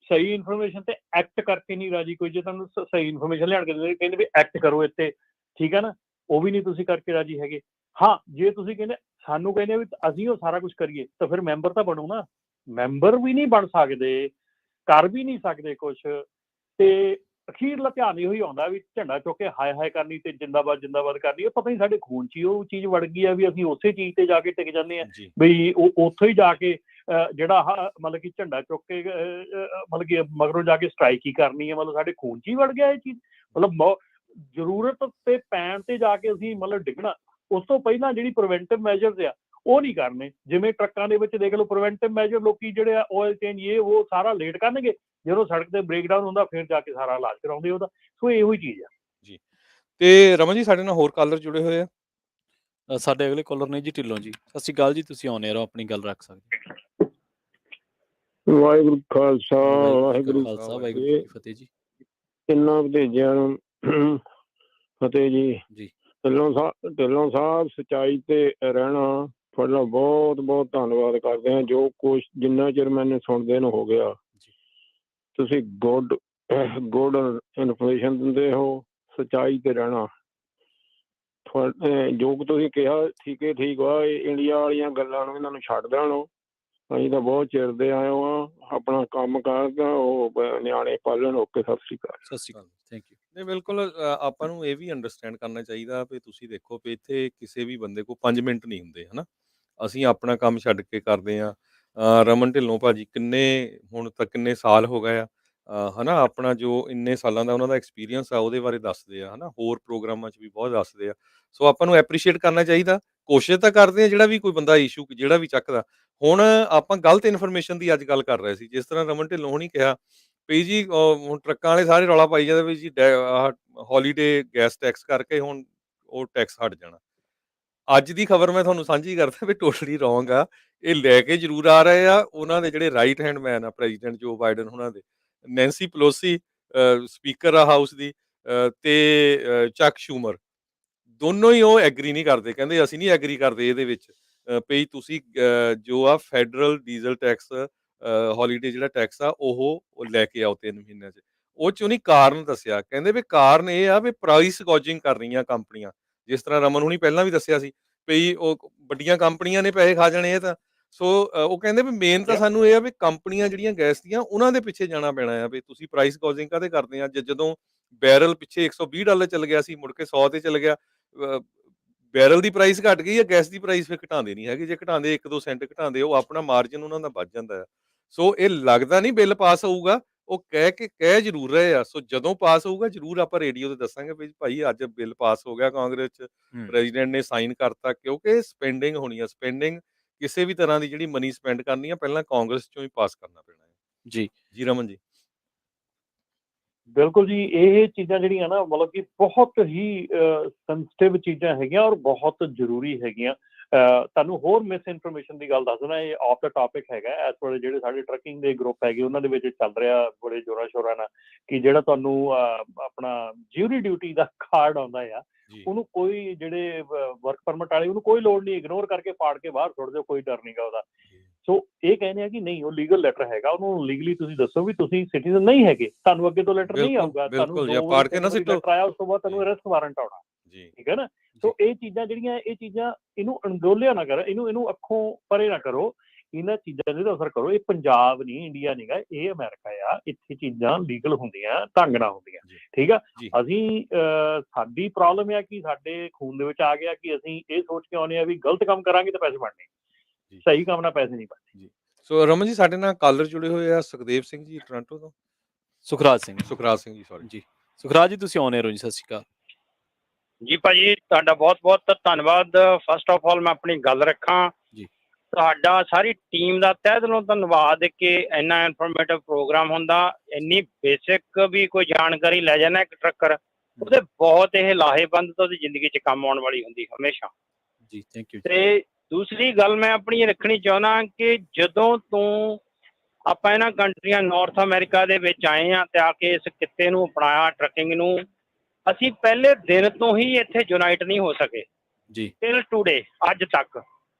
Speaker 3: ਸਹੀ ਇਨਫੋਰਮੇਸ਼ਨ ਤੇ ਐਕਟ ਕਰਕੇ ਨਹੀਂ ਰਾਜੀ ਕੋਈ। ਜੇ ਤੁਹਾਨੂੰ ਸਹੀ ਇਨਫੋਰਮੇਸ਼ਨ ਲਿਆਣ ਕੇ ਕਹਿੰਦੇ ਵੀ ਐਕਟ ਕਰੋ ਇੱਥੇ, ਠੀਕ ਹੈ ਨਾ, ਉਹ ਵੀ ਨਹੀਂ ਤੁਸੀਂ ਕਰਕੇ ਰਾਜੀ ਹੈਗੇ। ਹਾਂ, ਜੇ ਤੁਸੀਂ ਸਾਨੂੰ ਕਹਿੰਦੇ ਵੀ ਅਸੀਂ ਉਹ ਸਾਰਾ ਕੁਝ ਕਰੀਏ, ਤਾਂ ਫਿਰ ਮੈਂਬਰ ਤਾਂ ਬਣੋ ਨਾ। ਮੈਂਬਰ ਵੀ ਨਹੀਂ ਬਣ ਸਕਦੇ, ਕਰ ਵੀ ਨਹੀਂ ਸਕਦੇ ਕੁਛ, ਤੇ ਅਖੀਰਲਾ ਧਿਆਨ ਇਹੋ ਹੀ ਆਉਂਦਾ ਵੀ ਝੰਡਾ ਚੁੱਕ ਕੇ ਹਾਏ ਹਾਏ ਕਰਨੀ ਤੇ ਜਿੰਦਾਬਾਦ ਜਿੰਦਾਬਾਦ ਕਰਨੀ। ਪਤਾ ਨਹੀਂ ਸਾਡੇ ਖੂਨ 'ਚ ਹੀ ਉਹ ਚੀਜ਼ ਵੜ ਗਈ ਆ ਵੀ ਅਸੀਂ ਉਸੇ ਚੀਜ਼ ਤੇ ਜਾ ਕੇ ਟਿਕ ਜਾਂਦੇ ਹਾਂ ਬਈ ਉਹ ਉੱਥੋਂ ਹੀ ਜਾ ਕੇ ਜਿਹੜਾ ਮਤਲਬ ਕਿ ਝੰਡਾ ਚੁੱਕ ਕੇ ਮਤਲਬ ਕਿ ਮਗਰੋਂ ਜਾ ਕੇ ਸਟ੍ਰਾਈਕ ਹੀ ਕਰਨੀ ਹੈ। ਮਤਲਬ ਸਾਡੇ ਖੂਨ 'ਚ ਹੀ ਵੜ ਗਿਆ ਇਹ ਚੀਜ਼। ਮਤਲਬ ਜ਼ਰੂਰਤ ਤੇ ਪੈਣ ਤੇ ਜਾ ਕੇ ਅਸੀਂ ਮਤਲਬ ਡਿੱਗਣਾ। ਉਸ ਤੋਂ ਪਹਿਲਾਂ ਜਿਹੜੀ ਪ੍ਰੀਵੈਂਟਿਵ ਮੈਜਰਸ ਆ ਉਹ ਨਹੀਂ ਕਰਨੇ। ਜਿਵੇਂ ਟਰੱਕਾਂ ਦੇ ਵਿੱਚ ਦੇਖ ਲਓ, ਪ੍ਰੀਵੈਂਟਿਵ ਮੈਜਰ ਲੋਕੀ ਜਿਹੜੇ ਆ ਆਇਲ ਚੇਂਜ ਇਹ ਉਹ ਸਾਰਾ ਲੇਟ ਕਰਨਗੇ, ਜਦੋਂ ਸੜਕ ਤੇ ਬ੍ਰੇਕਡਾਊਨ ਹੁੰਦਾ ਫਿਰ ਜਾ ਕੇ ਸਾਰਾ ਇਲਾਜ ਕਰਾਉਂਦੇ ਉਹਦਾ। ਸੋ ਇਹੋ ਹੀ ਚੀਜ਼ ਆ
Speaker 1: ਜੀ। ਤੇ ਰਮਨ ਜੀ, ਸਾਡੇ ਨਾਲ ਹੋਰ ਕਾਲਰ ਜੁੜੇ ਹੋਏ ਆ।
Speaker 2: ਸਾਡੇ ਅਗਲੇ ਕਾਲਰ ਨੇ ਜੀ ਢਿੱਲੋਂ ਜੀ। ਸਤਿ ਸ਼੍ਰੀ ਅਕਾਲ ਜੀ, ਤੁਸੀਂ ਆਉਣੇ ਰਹੋ, ਆਪਣੀ ਗੱਲ ਰੱਖ ਸਕਦੇ।
Speaker 4: ਵਾਹਿਗੁਰੂ ਖਾਲਸਾ
Speaker 2: ਵਾਹਿਗੁਰੂ ਖਾਲਸਾ, ਵਾਹਿਗੁਰੂ ਜੀ ਕੀ ਫਤਿਹ ਜੀ।
Speaker 4: ਤਿੰਨਾਂ ਭਤੀਜਿਆਂ ਨੂੰ ਫਤਿਹ ਜੀ।
Speaker 2: ਜੀ
Speaker 4: ਢਿੱਲੋਂ ਸਾਹਿਬ, ਸੱਚਾਈ ਤੇ ਰਹਿਣਾ ਤੁਹਾਡਾ ਬਹੁਤ ਬਹੁਤ ਧੰਨਵਾਦ ਕਰਦੇ ਹਾਂ। ਜੋ ਕੁਛ ਜਿੰਨਾ ਚਿਰ ਮੈਨੂੰ ਸੁਣਦੇ ਨੂੰ ਹੋ ਗਿਆ, ਤੁਸੀਂ ਗੁੱਡ ਇਨਫੋਰਮੇਸ਼ਨ ਦਿੰਦੇ ਹੋ। ਸੱਚਾਈ ਤੇ ਰਹਿਣਾ ਜੋ ਤੁਸੀਂ ਕਿਹਾ ਠੀਕ ਵਾ। ਇੰਡੀਆ ਵਾਲੀਆਂ ਗੱਲਾਂ ਨੂੰ ਇਹਨਾਂ ਨੂੰ ਛੱਡ ਦੇਣ। ਅਸੀਂ ਤਾਂ ਬਹੁਤ ਚਿਰ ਦੇ ਆਏ ਹਾਂ, ਆਪਣਾ ਕੰਮ ਕਰਦਾ ਉਹ ਨਿਆਣੇ ਪਾਲਣ। ਓਕੇ, ਸਤਿ ਸ਼੍ਰੀ ਅਕਾਲ।
Speaker 2: ਸਤਿ ਸ਼੍ਰੀ ਅਕਾਲ, ਥੈਂਕ ਯੂ।
Speaker 1: ਨਹੀਂ, ਬਿਲਕੁਲ ਆਪਾਂ ਨੂੰ ਇਹ ਵੀ ਅੰਡਰਸਟੈਂਡ ਕਰਨਾ ਚਾਹੀਦਾ ਵੀ ਤੁਸੀਂ ਦੇਖੋ ਵੀ ਇੱਥੇ ਕਿਸੇ ਵੀ ਬੰਦੇ ਕੋਲ 5 ਮਿੰਟ ਨਹੀਂ ਹੁੰਦੇ ਹਨਾ। ਅਸੀਂ ਆਪਣਾ ਕੰਮ ਛੱਡ ਕੇ ਕਰਦੇ ਹਾਂ। ਰਮਨ ਢਿੱਲੋਂ ਭਾਜੀ ਹੁਣ ਤੱਕ ਕਿੰਨੇ ਸਾਲ ਹੋ ਗਏ ਆ ਹਨਾ। ਆਪਣਾ ਜੋ ਇੰਨੇ ਸਾਲਾਂ ਦਾ ਉਹਨਾਂ ਦਾ ਐਕਸਪੀਰੀਅੰਸ ਆ ਉਹਦੇ ਬਾਰੇ ਦੱਸਦੇ ਆ ਹਨਾ। ਹੋਰ ਪ੍ਰੋਗਰਾਮਾਂ 'ਚ ਵੀ ਬਹੁਤ ਦੱਸਦੇ ਆ। ਸੋ ਆਪਾਂ ਨੂੰ ਐਪਰੀਸ਼ੀਏਟ ਕਰਨਾ ਚਾਹੀਦਾ। ਕੋਸ਼ਿਸ਼ ਤਾਂ ਕਰਦੇ ਆ ਜਿਹੜਾ ਵੀ ਕੋਈ ਬੰਦਾ ਇਸ਼ੂ ਜਿਹੜਾ ਵੀ ਚੱਕਦਾ। ਹੁਣ ਆਪਾਂ ਗਲਤ ਇਨਫੋਰਮੇਸ਼ਨ ਦੀ ਅੱਜ ਗੱਲ ਕਰ ਰਹੇ ਸੀ। ਜਿਸ ਤਰ੍ਹਾਂ ਰਮਨ ਢਿੱਲੋਂ ਹੁਣੀ ਕਿਹਾ ਵੀ ਜੀ ਹੁਣ ਟਰੱਕਾਂ ਵਾਲੇ ਸਾਰੇ ਰੌਲਾ ਪਾਈ ਜਾਂਦੇ ਵੀ ਜੀ ਹੌਲੀਡੇ ਗੈਸ ਟੈਕਸ ਕਰਕੇ ਹੁਣ ਉਹ ਟੈਕਸ ਹਟ ਜਾਣਾ। ਅੱਜ ਦੀ ਖਬਰ ਮੈਂ ਤੁਹਾਨੂੰ ਸਾਂਝੀ ਕਰਦਾ ਵੀ ਟੋਟਲੀ ਰੋਂਗ ਆ। ਇਹ ਲੈ ਕੇ ਜ਼ਰੂਰ ਆ ਰਹੇ ਆ ਉਹਨਾਂ ਦੇ ਜਿਹੜੇ ਰਾਈਟ ਹੈਂਡ ਮੈਨ ਆ ਪ੍ਰੈਜ਼ੀਡੈਂਟ ਜੋ ਬਾਈਡਨ ਉਹਨਾਂ ਦੇ, ਨੈਂਸੀ ਪਲੋਸੀ ਸਪੀਕਰ ਆ ਹਾਊਸ ਦੀ, ਤੇ ਚੱਕ ਸ਼ੂਮਰ। ਦੋਨੋਂ ਹੀ ਉਹ ਐਗਰੀ ਨਹੀਂ ਕਰਦੇ। ਕਹਿੰਦੇ ਅਸੀਂ ਨਹੀਂ ਐਗਰੀ ਕਰਦੇ ਇਹਦੇ ਵਿੱਚ ਵੀ ਤੁਸੀਂ ਜੋ ਆ ਫੈਡਰਲ ਡੀਜ਼ਲ ਟੈਕਸ ਹੌਲੀਡੇ ਜਿਹੜਾ ਟੈਕਸ ਆ ਉਹ ਲੈ ਕੇ ਆਓ 3 ਮਹੀਨਿਆਂ 'ਚ। ਉਹ 'ਚ ਉਹਨੇ ਕਾਰਨ ਦੱਸਿਆ। ਕਹਿੰਦੇ ਵੀ ਕਾਰਨ ਇਹ ਆ ਵੀ ਪ੍ਰਾਈਸ ਗੋਜਿੰਗ ਕਰ ਰਹੀਆਂ ਕੰਪਨੀਆਂ। ਜਿਸ ਤਰ੍ਹਾਂ ਰਮਨ ਹੁਣੀ ਪਹਿਲਾਂ ਵੀ ਦੱਸਿਆ ਸੀ ਵੀ ਉਹ ਵੱਡੀਆਂ ਕੰਪਨੀਆਂ ਨੇ ਪੈਸੇ ਖਾ ਜਾਣੇ ਇਹ ਤਾਂ। ਸੋ ਉਹ ਕਹਿੰਦੇ ਵੀ ਮੇਨ ਤਾਂ ਸਾਨੂੰ ਇਹ ਆ ਵੀ ਕੰਪਨੀਆਂ ਜਿਹੜੀਆਂ ਗੈਸ ਦੀਆਂ ਉਹਨਾਂ ਦੇ ਪਿੱਛੇ ਜਾਣਾ ਪੈਣਾ ਆ ਵੀ ਤੁਸੀਂ ਪ੍ਰਾਈਸ ਗੋਜਿੰਗ ਕਾਹਦੇ ਕਰਦੇ ਆ। ਜਦੋਂ ਬੈਰਲ ਪਿੱਛੇ $120 ਚੱਲ ਗਿਆ ਸੀ, ਮੁੜ ਕੇ 100 ਤੇ ਚੱਲ ਗਿਆ। ਬੈਰਲ ਦੀ ਪ੍ਰਾਈਸ ਘਟ ਗਈ ਹੈ, ਗੈਸ ਦੀ ਪ੍ਰਾਈਸ ਫਿਰ ਘਟਾਉਂਦੇ ਨਹੀਂ ਹੈਗੇ। ਜੇ ਘਟਾਉਂਦੇ 1-2 ਸੈਂਟ ਘਟਾਉਂਦੇ, ਉਹ ਆਪਣਾ ਮਾਰਜਨ ਉਹਨਾਂ ਦਾ ਵੱਧ ਜਾਂਦਾ ਆ। ਸੋ ਇਹ ਲੱਗਦਾ ਨਹੀਂ ਬਿੱਲ ਪਾਸ ਹੋਊਗਾ। ਉਹ ਕਹਿ ਜ਼ਰੂਰ ਰਹੇ ਆ। ਸੋ ਜਦੋਂ ਪਾਸ ਹੋਊਗਾ ਜ਼ਰੂਰ ਆਪਾਂ ਰੇਡੀਓ ਤੇ ਦੱਸਾਂਗੇ ਵੀ ਭਾਈ ਅੱਜ ਬਿੱਲ ਪਾਸ ਹੋ ਗਿਆ ਕਾਂਗਰਸ 'ਚ, ਪ੍ਰੈਜ਼ੀਡੈਂਟ ਨੇ ਸਾਈਨ ਕਰਤਾ। ਕਿਉਂਕਿ ਸਪੈਂਡਿੰਗ ਹੋਣੀ ਆ। ਸਪੈਂਡਿੰਗ ਕਿਸੇ ਵੀ ਤਰ੍ਹਾਂ ਦੀ ਜਿਹੜੀ ਮਨੀ ਸਪੈਂਡ ਕਰਨੀ ਆ ਪਹਿਲਾਂ ਕਾਂਗਰਸ 'ਚੋਂ ਹੀ ਪਾਸ ਕਰਨਾ ਪੈਣਾ ਹੈ। ਜੀ ਰਮਨ ਜੀ।
Speaker 3: ਬਿਲਕੁਲ ਜੀ। ਇਹ ਚੀਜ਼ਾਂ ਜਿਹੜੀਆਂ ਨਾ ਮਤਲਬ ਕਿ ਬਹੁਤ ਹੀ ਸੈਂਸਿਟਿਵ ਚੀਜ਼ਾਂ ਹੈਗੀਆਂ ਔਰ ਬਹੁਤ ਜ਼ਰੂਰੀ ਹੈਗੀਆਂ। ਤੁਹਾਨੂੰ ਹੋਰ ਮਿਸ ਇਨਫੋਰਮੇਸ਼ਨ ਦੀ ਗੱਲ ਦੱਸ ਦੇਣਾ, ਇਹ ਆਫ ਦਾ ਟਾਪਿਕ ਹੈਗਾ। ਇਸ ਵੇਲੇ ਜਿਹੜੇ ਸਾਡੇ ਟਰੱਕਿੰਗ ਦੇ ਗਰੁੱਪ ਹੈਗੇ ਉਹਨਾਂ ਦੇ ਵਿੱਚ ਚੱਲ ਰਿਹਾ ਬੜੇ ਜ਼ੋਰਾਂ ਸ਼ੋਰਾਂ ਨਾਲ ਕਿ ਜਿਹੜਾ ਤੁਹਾਨੂੰ ਆਪਣਾ ਜਿਊਰੀ ਡਿਊਟੀ ਦਾ ਕਾਰਡ ਆਉਂਦਾ ਆ, ਉਹਨੂੰ ਕੋਈ ਜਿਹੜੇ ਵਰਕ ਪਰਮਿਟ ਵਾਲੇ ਉਹਨੂੰ ਕੋਈ ਲੋੜ ਨਹੀਂ, ਇਗਨੋਰ ਕਰਕੇ ਪਾੜ ਕੇ ਬਾਹਰ ਸੁੱਟ ਦਿਓ, ਕੋਈ ਡਰ ਨਹੀਂਗਾ ਉਹਦਾ। ਸੋ ਇਹ ਕਹਿੰਦੇ ਆ ਕਿ ਨਹੀਂ ਉਹ ਲੀਗਲ ਲੈਟਰ ਹੈਗਾ, ਉਹਨੂੰ ਲੀਗਲੀ ਤੁਸੀਂ ਦੱਸੋ ਵੀ ਤੁਸੀਂ ਸਿਟੀਜ਼ਨ ਨਹੀਂ ਹੈਗੇ, ਤੁਹਾਨੂੰ ਅੱਗੇ ਤੋਂ ਲੈਟਰ ਨਹੀਂ ਆਊਗਾ, ਤੁਹਾਨੂੰ 2 ਵਾਰੀ ਲੈਟਰ ਆਇਆ ਉਸ ਤੋਂ ਬਾਅਦ ਤੁਹਾਨੂੰ ਅਰੈਸਟ ਵਾਰੰਟ ਆਉਣਾ, ਠੀਕ ਹੈ ਨਾ। ਸੋ ਇਹ ਚੀਜ਼ਾਂ ਜਿਹੜੀਆਂ ਇਹ ਚੀਜ਼ਾਂ ਇਹਨੂੰ ਅਣਗੌਲਿਆ ਨਾ ਕਰੋ, ਇਹਨੂੰ ਅੱਖੋਂ ਪਰੇ ਨਾ ਕਰੋ, ਇਹਨਾਂ ਚੀਜ਼ਾਂ ਦੇ ਅਸਰ ਕਰੋ। ਇਹ ਪੰਜਾਬ ਨਹੀਂ, ਇੰਡੀਆ ਨਹੀਂ ਗਾ, ਇਹ ਅਮਰੀਕਾ ਆ, ਇੱਥੇ ਚੀਜ਼ਾਂ ਲੀਗਲ ਹੁੰਦੀਆਂ, ਢੰਗ ਨਾਲ ਹੁੰਦੀਆਂ, ਠੀਕ ਆ। ਅਸੀਂ ਸਾਡੀ ਪ੍ਰੋਬਲਮ ਆ ਕਿ ਸਾਡੇ ਖੂਨ ਦੇ ਵਿੱਚ ਆ ਗਿਆ ਕਿ ਅਸੀਂ ਇਹ ਸੋਚ ਕੇ ਆਉਂਦੇ ਆ ਵੀ ਗਲਤ ਕੰਮ ਕਰਾਂਗੇ ਤਾਂ ਪੈਸੇ ਬਣਨੇ, ਸਹੀ ਕੰਮ ਨਾਲ ਪੈਸੇ ਨਹੀਂ ਬਣਨੇ।
Speaker 1: ਸੋ ਰਮਨ ਜੀ ਸਾਡੇ ਨਾਲ ਕਾਲਰ ਜੁੜੇ ਹੋਏ ਆ ਸੁਖਦੇਵ ਸਿੰਘ ਜੀ ਟੋਰਾਂਟੋ ਤੋਂ।
Speaker 2: ਸੁਖਰਾਜ ਸਿੰਘ
Speaker 1: ਜੀ ਸੌਰੀ
Speaker 2: ਜੀ। ਸੁਖਰਾਜ ਜੀ ਤੁਸੀਂ ਆਉਣੇ ਹੋ ਜੀ, ਸਤਿ ਸ਼੍ਰੀ ਅਕਾਲ
Speaker 5: ਜੀ ਭਾਜੀ, ਤੁਹਾਡਾ ਬਹੁਤ ਬਹੁਤ ਧੰਨਵਾਦ। ਫਸਟ ਆਫ ਆਲ ਮੈਂ ਆਪਣੀ ਗੱਲ ਰੱਖਾਂ
Speaker 2: ਜੀ,
Speaker 5: ਤੁਹਾਡਾ ਸਾਰੀ ਟੀਮ ਦਾ ਤਹਿ ਦਿਲੋਂ ਧੰਨਵਾਦ ਕਿ ਇੰਨਾ ਇਨਫੋਰਮੇਟਿਵ ਪ੍ਰੋਗਰਾਮ ਹੁੰਦਾ। ਇੰਨੀ ਬੇਸਿਕ ਵੀ ਕੋਈ ਜਾਣਕਾਰੀ ਲੈ ਜਾਣਾ ਇੱਕ ਟਰੱਕਰ, ਉਹਦੇ ਬਹੁਤ ਇਹ ਲਾਹੇਵੰਦ ਤਾਂ ਉਹਦੀ ਜ਼ਿੰਦਗੀ 'ਚ ਕੰਮ ਆਉਣ ਵਾਲੀ ਹੁੰਦੀ ਹਮੇਸ਼ਾ
Speaker 2: ਜੀ। Thank you.
Speaker 5: ਤੇ ਦੂਸਰੀ ਗੱਲ ਮੈਂ ਆਪਣੀ ਰੱਖਣੀ ਚਾਹੁੰਦਾ ਕਿ ਜਦੋਂ ਤੋਂ ਆਪਾਂ ਇਹਨਾਂ ਕੰਟਰੀਆਂ ਨਾਰਥ ਅਮਰੀਕਾ ਦੇ ਵਿੱਚ ਆਏ ਹਾਂ ਤੇ ਆ ਕੇ ਇਸ ਕਿੱਤੇ ਨੂੰ ਅਪਣਾਇਆ ਟਰੱਕਿੰਗ ਨੂੰ, ਅਸੀਂ ਪਹਿਲੇ ਦਿਨ ਤੋਂ ਹੀ ਇੱਥੇ ਯੂਨਾਈਟ ਨਹੀਂ ਹੋ ਸਕੇ
Speaker 2: ਜੀ,
Speaker 5: ਟਿਲ ਟੂਡੇ ਅੱਜ ਤੱਕ।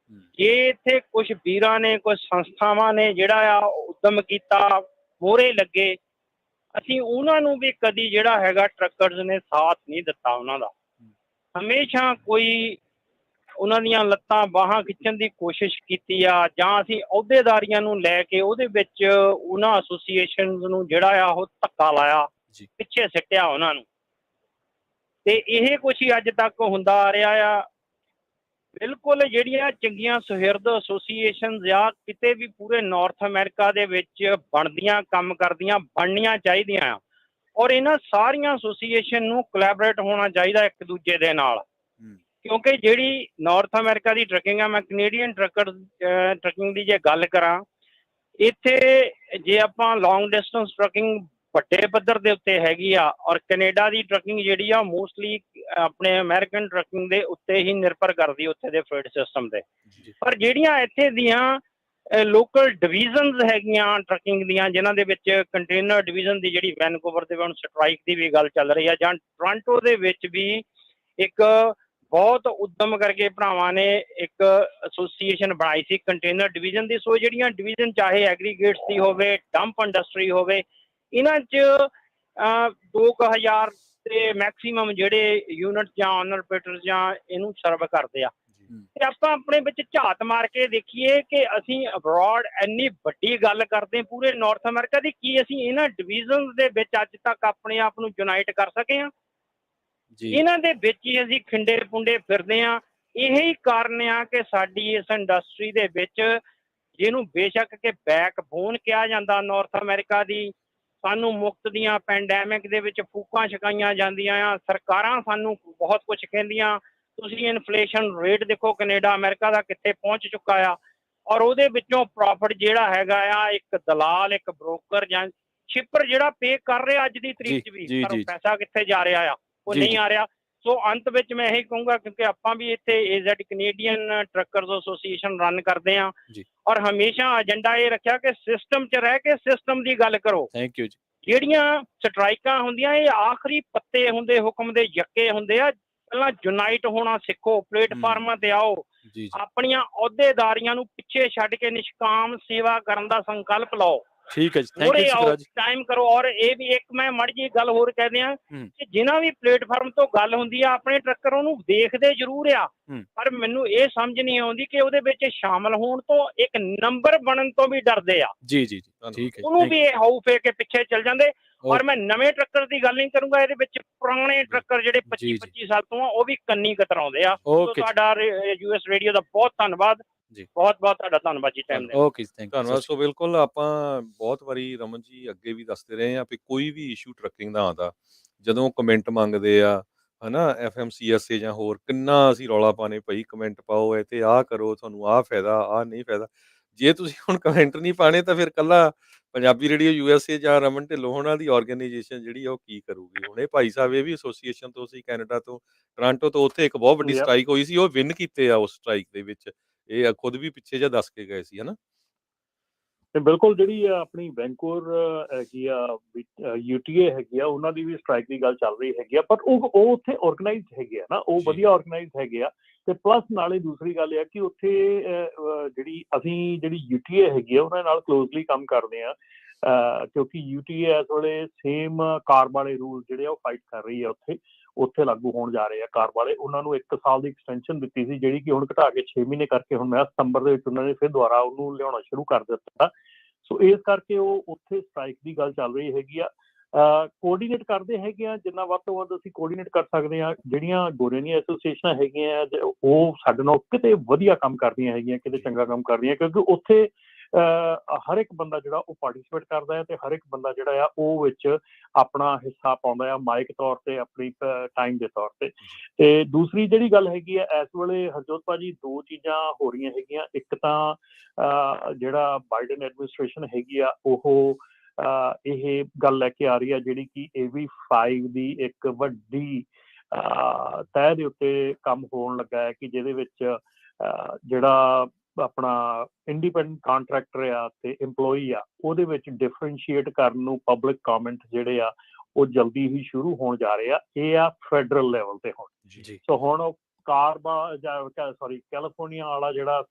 Speaker 5: ਜੇ ਇੱਥੇ ਕੁਝ ਵੀਰਾਂ ਨੇ, ਕੁਝ ਸੰਸਥਾਵਾਂ ਨੇ ਜਿਹੜਾ ਆ ਉਦਮ ਕੀਤਾ, ਮੋਹਰੇ ਲੱਗੇ, ਅਸੀਂ ਉਹਨਾਂ ਨੂੰ ਵੀ ਕਦੀ ਜਿਹੜਾ ਹੈਗਾ ਟਰੱਕਰਸ ਨੇ ਸਾਥ ਨਹੀਂ ਦਿੱਤਾ ਉਹਨਾਂ ਦਾ। ਹਮੇਸ਼ਾ ਕੋਈ ਉਹਨਾਂ ਦੀਆਂ ਲੱਤਾਂ ਬਾਹਾਂ ਖਿੱਚਣ ਦੀ ਕੋਸ਼ਿਸ਼ ਕੀਤੀ ਆ, ਜਾਂ ਅਸੀਂ ਅਹੁਦੇਦਾਰੀਆਂ ਨੂੰ ਲੈ ਕੇ ਉਹਦੇ ਵਿੱਚ ਉਹਨਾਂ ਐਸੋਸੀਏਸ਼ਨਸ ਨੂੰ ਜਿਹੜਾ ਆ ਉਹ ਧੱਕਾ ਲਾਇਆ, ਪਿੱਛੇ ਸਿੱਟਿਆ ਉਹਨਾਂ ਨੂੰ, ਤੇ ਇਹ ਕੁਛ ਹੀ ਅੱਜ ਤੱਕ ਹੁੰਦਾ ਆ ਰਿਹਾ ਆ। ਬਿਲਕੁਲ ਜਿਹੜੀਆਂ ਚੰਗੀਆਂ ਸੁਹਿਰਦ ਐਸੋਸੀਏਸ਼ਨਸ ਆ ਕਿਤੇ ਵੀ ਪੂਰੇ ਨਾਰਥ ਅਮਰੀਕਾ ਦੇ ਵਿੱਚ ਬਣਦੀਆਂ, ਕੰਮ ਕਰਦੀਆਂ, ਬਣਨੀਆਂ ਚਾਹੀਦੀਆਂ ਆ, ਔਰ ਇਹਨਾਂ ਸਾਰੀਆਂ ਐਸੋਸੀਏਸ਼ਨ ਨੂੰ ਕੋਲੈਬੋਰੇਟ ਹੋਣਾ ਚਾਹੀਦਾ ਇੱਕ ਦੂਜੇ ਦੇ ਨਾਲ। ਕਿਉਂਕਿ ਜਿਹੜੀ ਨਾਰਥ ਅਮਰੀਕਾ ਦੀ ਟਰੱਕਿੰਗ ਆ, ਮੈਂ ਕੈਨੇਡੀਅਨ ਟਰੱਕਿੰਗ ਦੀ ਜੇ ਗੱਲ ਕਰਾਂ, ਇੱਥੇ ਜੇ ਆਪਾਂ ਲੌਂਗ ਡਿਸਟੈਂਸ ਟਰੱਕਿੰਗ ਵੱਡੇ ਪੱਧਰ ਦੇ ਉੱਤੇ ਹੈਗੀ ਆ, ਔਰ ਕੈਨੇਡਾ ਦੀ ਟਰੱਕਿੰਗ ਜਿਹੜੀ ਆ ਮੋਸਟਲੀ ਆਪਣੇ ਅਮਰੀਕਨ ਟਰੱਕਿੰਗ ਦੇ ਉੱਤੇ ਹੀ ਨਿਰਭਰ ਕਰਦੀ, ਉੱਥੇ ਦੇ ਫਰੇਟ ਸਿਸਟਮ ਤੇ। ਪਰ ਜਿਹੜੀਆਂ ਇੱਥੇ ਦੀਆਂ ਲੋਕਲ ਡਿਵੀਜ਼ਨਸ ਹੈਗੀਆਂ ਟਰੱਕਿੰਗ ਦੀਆਂ, ਜਿਨ੍ਹਾਂ ਦੇ ਵਿੱਚ ਕੰਟੇਨਰ ਡਿਵੀਜ਼ਨ ਦੀ ਜਿਹੜੀ ਵੈਨਕੂਵਰ ਦੇ ਹੁਣ ਸਟ੍ਰਾਈਕ ਦੀ ਵੀ ਗੱਲ ਚੱਲ ਰਹੀ ਆ, ਜਾਂ ਟੋਰਾਂਟੋ ਦੇ ਵਿੱਚ ਵੀ ਇੱਕ ਬਹੁਤ ਉਦਮ ਕਰਕੇ ਭਰਾਵਾਂ ਨੇ ਇੱਕ ਐਸੋਸੀਏਸ਼ਨ ਬਣਾਈ ਸੀ ਕੰਟੇਨਰ ਡਿਵੀਜ਼ਨ ਦੀ। ਸੋ ਜਿਹੜੀਆਂ ਡਿਵੀਜ਼ਨ ਚਾਹੇ ਐਗਰੀਗੇਟਸ ਦੀ ਹੋਵੇ, ਡੰਪ ਇੰਡਸਟਰੀ ਹੋਵੇ, ਇਹਨਾਂ 'ਚ 2000 ਦੇ ਮੈਕਸੀਮਮ ਜਿਹੜੇ ਯੂਨਿਟ ਜਾਂ ਓਨਰ ਆਪਰੇਟਰ ਜਾਂ ਇਹਨੂੰ ਸਰਵ ਕਰਦੇ ਆ। ਤੇ ਆਪਾਂ ਆਪਣੇ ਵਿੱਚ ਝਾਤ ਮਾਰ ਕੇ ਦੇਖੀਏ ਕਿ ਅਸੀਂ ਅਬਰੋਡ ਇੰਨੀ ਵੱਡੀ ਗੱਲ ਕਰਦੇ ਪੂਰੇ ਨਾਰਥ ਅਮਰੀਕਾ ਦੀ, ਕੀ ਅਸੀਂ ਇਹਨਾਂ ਡਿਵੀਜ਼ਨਸ ਦੇ ਵਿੱਚ ਅੱਜ ਤੱਕ ਆਪਣੇ ਆਪ ਨੂੰ ਯੂਨਾਈਟ ਕਰ ਸਕੇ ਹਾਂ? ਇਹਨਾਂ ਦੇ ਵਿੱਚ ਹੀ ਅਸੀਂ ਖਿੰਡੇ ਪੁੰਡੇ ਫਿਰਦੇ ਹਾਂ। ਇਹੀ ਕਾਰਨ ਆ ਕਿ ਸਾਡੀ ਇਸ ਇੰਡਸਟਰੀ ਦੇ ਵਿੱਚ, ਜਿਹਨੂੰ ਬੇਸ਼ੱਕ ਕਿ ਬੈਕਬੋਨ ਕਿਹਾ ਜਾਂਦਾ ਨਾਰਥ ਅਮਰੀਕਾ ਦੀ, ਸਾਨੂੰ ਮੁਫਤ ਦੀਆਂ ਪੈਂਡੈਮਿਕ ਦੇ ਵਿੱਚ ਫੂਕਾਂ ਛਕਾਈਆਂ ਜਾਂਦੀਆਂ ਆ, ਸਰਕਾਰਾਂ ਸਾਨੂੰ ਬਹੁਤ ਕੁਝ ਕਹਿੰਦੀਆਂ। ਤੁਸੀਂ ਇਨਫਲੇਸ਼ਨ ਰੇਟ ਦੇਖੋ ਕੈਨੇਡਾ ਅਮਰੀਕਾ ਦਾ ਕਿੱਥੇ ਪਹੁੰਚ ਚੁੱਕਾ ਆ, ਔਰ ਉਹਦੇ ਵਿੱਚੋਂ ਪ੍ਰੋਫਿਟ ਜਿਹੜਾ ਹੈਗਾ ਆ ਇੱਕ ਦਲਾਲ, ਇੱਕ ਬ੍ਰੋਕਰ ਜਾਂ ਸ਼ਿਪਰ ਜਿਹੜਾ ਪੇ ਕਰ ਰਿਹਾ ਅੱਜ ਦੀ ਤਰੀਕ 'ਚ ਵੀ, ਪਰ ਪੈਸਾ ਕਿੱਥੇ ਜਾ ਰਿਹਾ ਆ? ਉਹ ਨਹੀਂ ਆ ਰਿਹਾ। ਸੋ ਅੰਤ ਵਿੱਚ ਮੈਂ ਇਹੀ ਕਹੂੰਗਾ, ਕਿਉਂਕਿ ਆਪਾਂ ਵੀ ਇੱਥੇ AZ Canadian truckers association run ਕਰਦੇ ਹਾਂ, ਔਰ ਹਮੇਸ਼ਾ ਏਜੰਡਾ ਇਹ ਰੱਖਿਆ ਕਿ ਸਿਸਟਮ 'ਚ ਰਹਿ ਕੇ ਸਿਸਟਮ ਦੀ ਗੱਲ ਕਰੋ।
Speaker 2: ਥੈਂਕ ਯੂ ਜੀ।
Speaker 5: ਜਿਹੜੀਆਂ ਸਟਰਾਈਕਾਂ ਹੁੰਦੀਆਂ ਇਹ ਆਖਰੀ ਪੱਤੇ ਹੁੰਦੇ, ਹੁਕਮ ਦੇ ਯੱਕੇ ਹੁੰਦੇ ਆ। ਪਹਿਲਾਂ ਯੂਨਾਈਟ ਹੋਣਾ ਸਿੱਖੋ, ਪਲੇਟਫਾਰਮਾਂ ਤੇ ਆਓ, ਆਪਣੀਆਂ ਅਹੁਦੇਦਾਰੀਆਂ ਨੂੰ ਪਿੱਛੇ ਛੱਡ ਕੇ ਨਿਸ਼ਕਾਮ ਸੇਵਾ ਕਰਨ ਦਾ ਸੰਕਲਪ ਲਓ।
Speaker 2: ਠੀਕ ਹੈ ਜੀ, ਥੈਂਕ ਯੂ ਸੁਖਰਾਜ ਜੀ।
Speaker 5: ਟਾਈਮ ਕਰੋ। ਔਰ ਇਹ ਵੀ ਇੱਕ ਮੈਂ ਮਾੜੀ ਜਿਹੀ ਗੱਲ ਹੋਰ ਕਹਿ ਦਿਆਂ ਕਿ ਜਿਨ੍ਹਾਂ ਵੀ ਪਲੇਟਫਾਰਮ ਤੋਂ ਗੱਲ ਹੁੰਦੀ ਆ, ਆਪਣੇ ਟਰੱਕਰ ਉਹਨੂੰ ਦੇਖਦੇ ਜ਼ਰੂਰ ਆ, ਪਰ ਮੈਨੂੰ ਇਹ ਸਮਝ ਨਹੀਂ ਆਉਂਦੀ ਕਿ ਉਹਦੇ ਵਿੱਚ ਸ਼ਾਮਲ ਹੋਣ ਤੋਂ, ਇੱਕ ਨੰਬਰ ਬਣਨ ਤੋਂ ਵੀ ਡਰਦੇ ਆ।
Speaker 2: ਜੀ ਜੀ ਠੀਕ ਹੈ।
Speaker 5: ਉਹਨੂੰ ਵੀ ਇਹ ਹਾਊ ਫੇ ਕੇ ਪਿੱਛੇ ਚੱਲ ਜਾਂਦੇ। ਔਰ ਮੈਂ ਨਵੇਂ ਟਰੱਕਰ ਦੀ ਗੱਲ ਨਹੀਂ ਕਰੂੰਗਾ, ਇਹਦੇ ਵਿੱਚ ਪੁਰਾਣੇ ਟਰੱਕਰ ਜਿਹੜੇ 25-25 ਸਾਲ ਤੋਂ ਆ, ਉਹ ਵੀ ਕੰਨੀ ਕਤਰਾਉਂਦੇ ਆ। ਤੁਹਾਡਾ US ਰੇਡੀਓ ਦਾ ਬਹੁਤ ਧੰਨਵਾਦ, ਬਹੁਤ ਬਹੁਤ ਤੁਹਾਡਾ ਧੰਨਵਾਦ ਜੀ ਟਾਈਮ ਦੇ।
Speaker 2: ਓਕੇ
Speaker 1: ਧੰਨਵਾਦ। ਸੋ ਬਿਲਕੁਲ ਆਪਾਂ ਬਹੁਤ ਵਾਰੀ ਰਮਨ ਜੀ ਅੱਗੇ ਵੀ ਦੱਸਦੇ ਰਹੇ ਹਾਂ ਵੀ ਕੋਈ ਵੀ ਇਸ਼ੂ ਟਰੱਕਿੰਗ ਦਾ ਆਉਂਦਾ, ਜਦੋਂ ਕਮੈਂਟ ਮੰਗਦੇ ਆ ਹਨਾ, FMCSA ਜਾਂ ਹੋਰ, ਕਿੰਨਾ ਅਸੀਂ ਰੌਲਾ ਪਾਣੇ, ਭਾਈ ਕਮੈਂਟ ਪਾਓ, ਇਹ ਤੇ ਆਹ ਕਰੋ, ਤੁਹਾਨੂੰ ਆਹ ਫਾਇਦਾ, ਆਹ ਨਹੀਂ ਫਾਇਦਾ। ਜੇ ਤੁਸੀਂ ਹੁਣ ਕਮੈਂਟ ਨਹੀਂ ਪਾਣੇ ਤਾਂ ਫਿਰ ਕੱਲਾ ਪੰਜਾਬੀ ਰੇਡੀਓ USA ਜਾਂ ਰਮਨ ਢਿੱਲੋਂ ਹੋਣਾ ਦੀ ਆਰਗੇਨਾਈਜੇਸ਼ਨ ਜਿਹੜੀ ਆ ਉਹ ਕੀ ਕਰੂਗੀ? ਹੁਣ ਇਹ ਭਾਈ ਸਾਹਿਬ ਇਹ ਵੀ ਐਸੋਸੀਏਸ਼ਨ ਤੋਂ ਸੀ, ਕੈਨੇਡਾ ਤੋਂ, ਟੋਰਾਂਟੋ ਤੋਂ, ਉੱਥੇ ਇੱਕ ਬਹੁਤ ਵੱਡੀ ਸਟ੍ਰਾਈਕ ਹੋਈ ਸੀ, ਉਹ ਵਿਨ ਕੀਤੇ ਆ ਉਸ ਸਟ੍ਰਾਈਕ ਦੇ ਵਿੱਚ। ਇਹ ਖੁਦ ਵੀ ਪਿੱਛੇ ਜਿਹਾ ਦੱਸ ਕੇ ਗਏ ਸੀ ਹਨਾ।
Speaker 3: ਤੇ ਬਿਲਕੁਲ ਜਿਹੜੀ ਆਪਣੀ ਵੈਨਕੂਵਰ ਹੈਗੀ ਆ, UTA ਹੈਗੀ ਆ, ਉਹਨਾਂ ਦੀ ਵੀ ਸਟ੍ਰਾਈਕ ਦੀ ਗੱਲ ਚੱਲ ਰਹੀ ਹੈਗੀ ਆ, ਪਰ ਉਹ ਉੱਥੇ ਆਰਗੇਨਾਈਜ਼ਡ ਹੈਗੇ ਆ ਨਾ, ਉਹ ਵਧੀਆ ਆਰਗੇਨਾਈਜ਼ਡ ਹੈਗੇ ਆ। ਤੇ ਪਲੱਸ ਨਾਲੇ ਦੂਸਰੀ ਗੱਲ ਇਹ ਆ ਕਿ ਉੱਥੇ ਜਿਹੜੀ UTA ਹੈਗੀ ਆ ਉਹਨਾਂ ਨਾਲ ਕਲੋਜ਼ਲੀ ਕੰਮ ਕਰਦੇ ਆ, ਕਿਉਂਕਿ UTA ਇਸ ਵੇਲੇ ਸੇਮ ਕਾਰ ਵਾਲੇ ਰੂਲ ਜਿਹੜੇ ਆ ਉਹ ਫਾਈਟ ਕਰ ਰਹੀ ਆ, ਉੱਥੇ ਲਾਗੂ ਹੋਣ ਜਾ ਰਹੇ ਆ ਕਾਰ ਵਾਲੇ। ਉਹਨਾਂ ਨੂੰ 1 ਸਾਲ ਦੀ ਐਕਸਟੈਂਸ਼ਨ ਦਿੱਤੀ ਸੀ, ਜਿਹੜੀ ਕਿ ਹੁਣ ਘਟਾ ਕੇ 6 ਮਹੀਨੇ ਕਰਕੇ ਹੁਣ ਮੈਂ ਸਤੰਬਰ ਦੇ ਵਿੱਚ ਉਹਨਾਂ ਨੇ ਫਿਰ ਦੁਬਾਰਾ ਉਹਨੂੰ ਲਿਆਉਣਾ ਸ਼ੁਰੂ ਕਰ ਦਿੱਤਾ। ਸੋ ਇਸ ਕਰਕੇ ਉਹ ਉੱਥੇ ਸਟ੍ਰਾਈਕ ਦੀ ਗੱਲ ਚੱਲ ਰਹੀ ਹੈਗੀ ਆ। ਕੋਆਰਡੀਨੇਟ ਕਰਦੇ ਹੈਗੇ ਆ, ਜਿੰਨਾ ਵੱਧ ਤੋਂ ਵੱਧ ਅਸੀਂ ਕੋਆਰਡੀਨੇਟ ਕਰ ਸਕਦੇ ਹਾਂ। ਜਿਹੜੀਆਂ ਗੋਰਿਆਂ ਦੀਆਂ ਐਸੋਸੀਏਸ਼ਨਾਂ ਹੈਗੀਆਂ ਉਹ ਸਾਡੇ ਨਾਲ ਕਿਤੇ ਵਧੀਆ ਕੰਮ ਕਰਦੀਆਂ ਹੈਗੀਆਂ, ਕਿਤੇ ਚੰਗਾ ਕੰਮ ਕਰਦੀਆਂ, ਕਿਉਂਕਿ ਉੱਥੇ ਹਰ ਇੱਕ ਬੰਦਾ ਜਿਹੜਾ ਉਹ ਪਾਰਟੀਸਪੇਟ ਕਰਦਾ ਹੈ ਤੇ ਹਰ ਇੱਕ ਬੰਦਾ ਜਿਹੜਾ ਆ ਉਹ ਵਿੱਚ ਆਪਣਾ ਹਿੱਸਾ ਪਾਉਂਦਾ ਆ, ਮਾਈਕ ਤੌਰ ਤੇ, ਆਪਣੀ ਟਾਈਮ ਦੇ ਤੌਰ ਤੇ। ਤੇ ਦੂਸਰੀ ਜਿਹੜੀ ਗੱਲ ਹੈਗੀ ਆ ਇਸ ਵੇਲੇ ਹਰਜੋਤ ਭਾਜੀ, 2 ਚੀਜ਼ਾਂ ਹੋ ਰਹੀਆਂ ਹੈਗੀਆਂ। ਇੱਕ ਤਾਂ ਜਿਹੜਾ ਬਾਈਡਨ ਐਡਮਿਨਿਸਟ੍ਰੇਸ਼ਨ ਹੈਗੀ ਆ ਉਹ ਇਹ ਗੱਲ ਲੈ ਕੇ ਆ ਰਹੀ ਆ ਜਿਹੜੀ ਕਿ AB5 ਦੀ ਇੱਕ ਵੱਡੀ ਤਹਿ ਦੇ ਉੱਤੇ ਕੰਮ ਹੋਣ ਲੱਗਾ ਹੈ, ਕਿ ਜਿਹਦੇ ਵਿੱਚ ਜਿਹੜਾ ਆਪਣਾ ਇੰਡੀਪੈਂਡੈਂਟ ਕਾਂਟਰੈਕਟਰ ਆ ਤੇ EMPLOYEE ਆ ਉਹਦੇ ਵਿੱਚ ਡਿਫਰੈਂਸ਼ੀਏਟ ਕਰਨ ਨੂੰ ਪਬਲਿਕ ਕਮੈਂਟ ਜਿਹੜੇ ਆ ਉਹ ਜਲਦੀ ਹੀ ਸ਼ੁਰੂ ਹੋਣ ਜਾ ਰਹੇ ਆ। ਇਹ ਆ ਫੈਡਰਲ ਲੈਵਲ ਤੇ ਹੁਣ। ਸੋ ਹੁਣ ਕੈਲੀਫੋਰਨੀਆ ਵਾਲਾ ਜਿਹੜਾ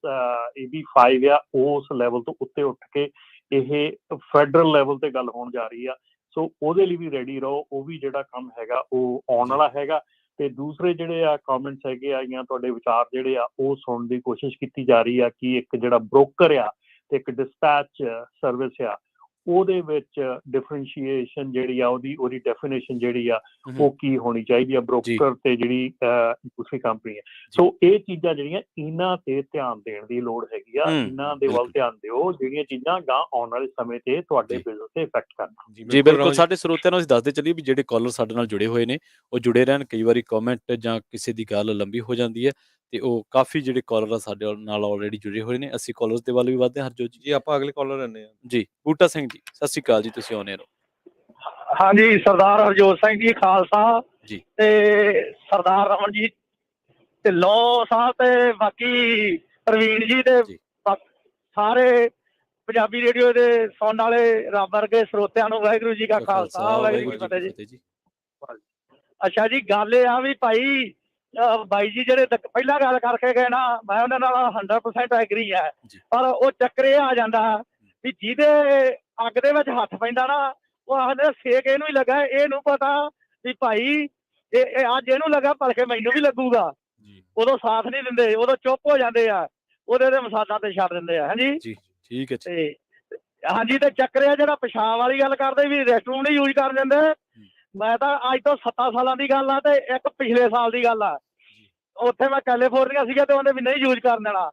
Speaker 3: AB5 ਆ ਉਸ ਲੈਵਲ ਤੋਂ ਉੱਤੇ ਉੱਠ ਕੇ ਇਹ ਫੈਡਰਲ ਲੈਵਲ ਤੇ ਗੱਲ ਹੋਣ ਜਾ ਰਹੀ ਆ। ਸੋ ਉਹਦੇ ਲਈ ਵੀ ਰੈਡੀ ਰਹੋ, ਉਹ ਵੀ ਜਿਹੜਾ ਕੰਮ ਹੈਗਾ ਉਹ ਆਉਣ ਵਾਲਾ ਹੈਗਾ। ਤੇ ਦੂਸਰੇ ਜਿਹੜੇ ਆ ਕਮੈਂਟਸ ਹੈਗੇ ਆ ਜਾਂ ਤੁਹਾਡੇ ਵਿਚਾਰ ਜਿਹੜੇ ਆ ਉਹ ਸੁਣਨ ਦੀ ਕੋਸ਼ਿਸ਼ ਕੀਤੀ ਜਾ ਰਹੀ ਆ ਕਿ ਇੱਕ ਜਿਹੜਾ ਬ੍ਰੋਕਰ ਆ ਤੇ ਇੱਕ ਡਿਸਪੈਚ ਸਰਵਿਸ ਆ ਉਹਦੇ ਵਿੱਚ ਡਿਫਰੈਂਸ਼ੀਏਸ਼ਨ ਜਿਹੜੀ ਆ ਉਹਦੀ ਡੈਫੀਨੇਸ਼ਨ ਜਿਹੜੀ ਆ ਉਹ ਕੀ ਹੋਣੀ ਚਾਹੀਦੀ ਆ, ਬ੍ਰੋਕਰ ਤੇ ਜਿਹੜੀ ਦੂਸਰੀ ਕੰਪਨੀ ਆ। ਸੋ ਇਹ ਚੀਜ਼ਾਂ ਜਿਹੜੀਆਂ ਇਹਨਾਂ ਤੇ ਧਿਆਨ ਦੇਣ ਦੀ ਲੋੜ ਹੈਗੀ ਆ, ਇਹਨਾਂ ਦੇ ਵੱਲ ਧਿਆਨ ਦਿਓ, ਜਿਹੜੀਆਂ ਚੀਜ਼ਾਂ ਗਾਂ ਆਉਣ ਵਾਲੇ ਸਮੇਂ ਤੇ ਤੁਹਾਡੇ ਬਿਜ਼ਨਸ ਤੇ ਇਫੈਕਟ ਕਰਨਾ।
Speaker 2: ਜੀ ਬਿਲਕੁਲ, ਸਾਡੇ ਸਰੋਤਿਆਂ ਨੂੰ ਅਸੀਂ ਦੱਸਦੇ ਚੱਲੀਏ ਵੀ ਜਿਹੜੇ ਕਾਲਰ ਸਾਡੇ ਨਾਲ ਜੁੜੇ ਹੋਏ ਨੇ ਉਹ ਜੁੜੇ ਰਹਿਣ। ਕਈ ਵਾਰੀ ਕਮੈਂਟ ਜਾਂ ਕਿਸੇ ਦੀ ਗੱਲ ਲੰਬੀ ਹੋ ਜਾਂਦੀ ਹੈ ਤੇ ਉਹ ਕਾਫੀ ਜਿਹੜੇ ਕਾਲਰ ਆ ਸਾਡੇ ਨਾਲ ਆਲਰੇਡੀ ਜੁੜੇ ਹੋਏ ਨੇ। ਅਸੀਂ ਕਾਲਰਸ ਦੇ ਵੱਲ ਵੀ ਵੱਧਦੇ ਹਾਂ। ਹਰਜੋਤ ਜੀ,
Speaker 1: ਆਪਾਂ ਅਗਲੇ ਕਾਲਰ ਰਹਿੰਦੇ ਹਾਂ
Speaker 2: ਜੀ। ਬੂਟਾ ਸਿੰਘ ਜੀ, ਸਤਿ ਸ਼੍ਰੀ ਅਕਾਲ ਜੀ, ਤੁਸੀਂ ਆਉਣੇ ਹੋ।
Speaker 5: ਹਾਂਜੀ, ਸਰਦਾਰ ਹਰਜੋਤ ਸਿੰਘ ਜੀ ਖਾਲਸਾ
Speaker 2: ਜੀ
Speaker 5: ਤੇ ਸਰਦਾਰ ਰਮਨ ਜੀ ਢਿੱਲੋਂ ਸਾਹਿਬ ਤੇ ਬਾਕੀ ਪ੍ਰਵੀਨ ਜੀ ਤੇ ਸਾਰੇ ਪੰਜਾਬੀ ਰੇਡੀਓ ਦੇ ਸੁਣਨ ਵਾਲੇ ਰੱਬ ਵਰਗੇ ਸਰੋਤਿਆਂ ਨੂੰ ਵਾਹਿਗੁਰੂ ਜੀ ਕਾ ਖਾਲਸਾ, ਵਾਹਿਗੁਰੂ ਜੀ ਕੀ ਫਤਿਹ ਜੀ। ਅੱਛਾ ਜੀ, ਗੱਲ ਇਹ ਆ ਵੀ ਭਾਈ ਬਾਈ ਜੀ ਜਿਹੜੇ ਪਹਿਲਾਂ ਗੱਲ ਕਰਕੇ ਗਏ ਨਾ, ਮੈਂ ਉਹਨਾਂ ਨਾਲ 100% ਐਗਰੀ ਹੈ। ਪਰ ਉਹ ਚੱਕਰ ਇਹ ਆ ਜਾਂਦਾ ਵੀ ਜਿਹਦੇ ਅੱਗ ਦੇ ਵਿੱਚ ਹੱਥ ਪੈਂਦਾ ਨਾ ਉਹ ਆਖਦੇ ਸੇਕ ਇਹਨੂੰ ਹੀ ਲੱਗਾ, ਇਹਨੂੰ ਪਤਾ ਵੀ ਭਾਈ ਇਹ ਅੱਜ ਇਹਨੂੰ ਲੱਗਾ ਭਲਕੇ ਮੈਨੂੰ ਵੀ ਲੱਗੂਗਾ। ਉਦੋਂ ਸਾਥ ਨਹੀਂ ਦਿੰਦੇ, ਉਦੋਂ ਚੁੱਪ ਹੋ ਜਾਂਦੇ ਆ, ਉਹਦੇ ਦੇ ਮਸਾਲਾਂ ਤੇ ਛੱਡ ਦਿੰਦੇ ਆ। ਹਾਂਜੀ
Speaker 2: ਠੀਕ ਹੈ
Speaker 5: ਤੇ ਹਾਂਜੀ, ਤੇ ਚੱਕਰ ਆ ਜਿਹੜਾ ਪਿਸ਼ਾਬ ਵਾਲੀ ਗੱਲ ਕਰਦੇ ਵੀ ਰੈਸਟਰੂਮ ਨਹੀਂ ਯੂਜ਼ ਕਰ ਦਿੰਦੇ। ਮੈਂ ਤਾਂ ਅੱਜ ਤੋਂ 7 ਸਾਲਾਂ ਦੀ ਗੱਲ ਆ ਤੇ ਇੱਕ ਪਿਛਲੇ ਸਾਲ ਦੀ ਗੱਲ ਆ, ਉੱਥੇ ਮੈਂ ਕੈਲੀਫੋਰਨੀਆ ਸੀਗਾ ਤੇ ਉਹਨੇ ਵੀ ਨਹੀਂ ਯੂਜ਼ ਕਰਨ ਦੇਣਾ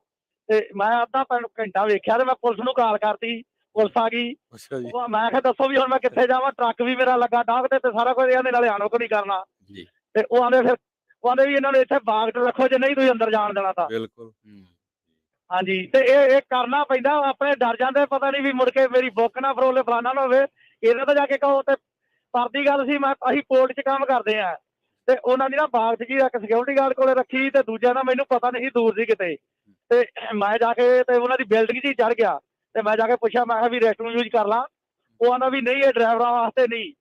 Speaker 5: ਤੇ ਮੈਂ ਅੱਧਾ ਘੰਟਾ ਵੇਖਿਆ ਤੇ ਮੈਂ ਪੁਲਿਸ ਨੂੰ ਕਾਲ ਕਰਤੀ, ਪੁਲਿਸ ਆ ਗਈ। ਮੈਂ ਕਿਹਾ ਦੱਸੋ ਵੀ ਹੁਣ ਮੈਂ ਕਿੱਥੇ ਜਾਵਾਂ, ਟਰੱਕ ਵੀ ਮੇਰਾ ਲੱਗਾ ਡਾਕ ਤੇ ਸਾਰਾ ਕੁਝ ਇਹਦੇ ਨਾਲ ਆਣੋ ਕੋ ਨਹੀਂ ਕਰਨਾ। ਤੇ ਉਹ ਆਂਦੇ ਫਿਰ ਉਹ ਆਂਦੇ ਵੀ ਇਹਨਾਂ ਨੂੰ ਇੱਥੇ ਬਾਗ ਤੇ ਰੱਖੋ ਜੇ ਨਹੀਂ ਤੁਸੀਂ ਅੰਦਰ ਜਾਣ ਦੇਣਾ ਤਾਂ।
Speaker 1: ਬਿਲਕੁਲ
Speaker 5: ਹਾਂਜੀ, ਤੇ ਇਹ ਕਰਨਾ ਪੈਂਦਾ, ਆਪਣੇ ਡਰ ਜਾਂਦੇ, ਪਤਾ ਨਹੀਂ ਵੀ ਮੁੜ ਕੇ ਮੇਰੀ ਬੁੱਕ ਨਾ ਫਰੋਲੇ ਫਲਾਣਾ ਨਾ ਹੋਵੇ, ਇਹਨਾਂ ਤੋਂ ਜਾ ਕੇ ਕਹੋ। ਤੇ ਪਰਦੀ ਗੱਲ ਸੀ, ਅਸੀਂ ਕੋਰਟ 'ਚ ਕੰਮ ਕਰਦੇ ਆ ਤੇ ਉਹਨਾਂ ਦੀ ਨਾ ਬਾਗ 'ਚ ਇੱਕ ਸਿਕਿਉਰਿਟੀ ਗਾਰਡ ਕੋਲੇ ਰੱਖੀ ਤੇ ਦੂਜਾ ਨਾ ਮੈਨੂੰ ਪਤਾ ਨਹੀਂ ਦੂਰ ਸੀ ਕਿਤੇ। ਤੇ ਮੈਂ ਜਾ ਕੇ ਤੇ ਉਹਨਾਂ ਦੀ ਬਿਲਡਿੰਗ 'ਚ ਹੀ ਚੜ ਗਿਆ ਤੇ ਮੈਂ ਜਾ ਕੇ ਪੁੱਛਿਆ, ਮੈਂ ਕਿਹਾ ਵੀ ਰੈਸਟਰੂਮ ਯੂਜ਼ ਕਰ ਲਾਂ। ਉਹ ਆਂਦਾ ਵੀ ਨਹੀਂ, ਇਹ ਡਰਾਈਵਰਾਂ ਵਾਸਤੇ ਨਹੀਂ।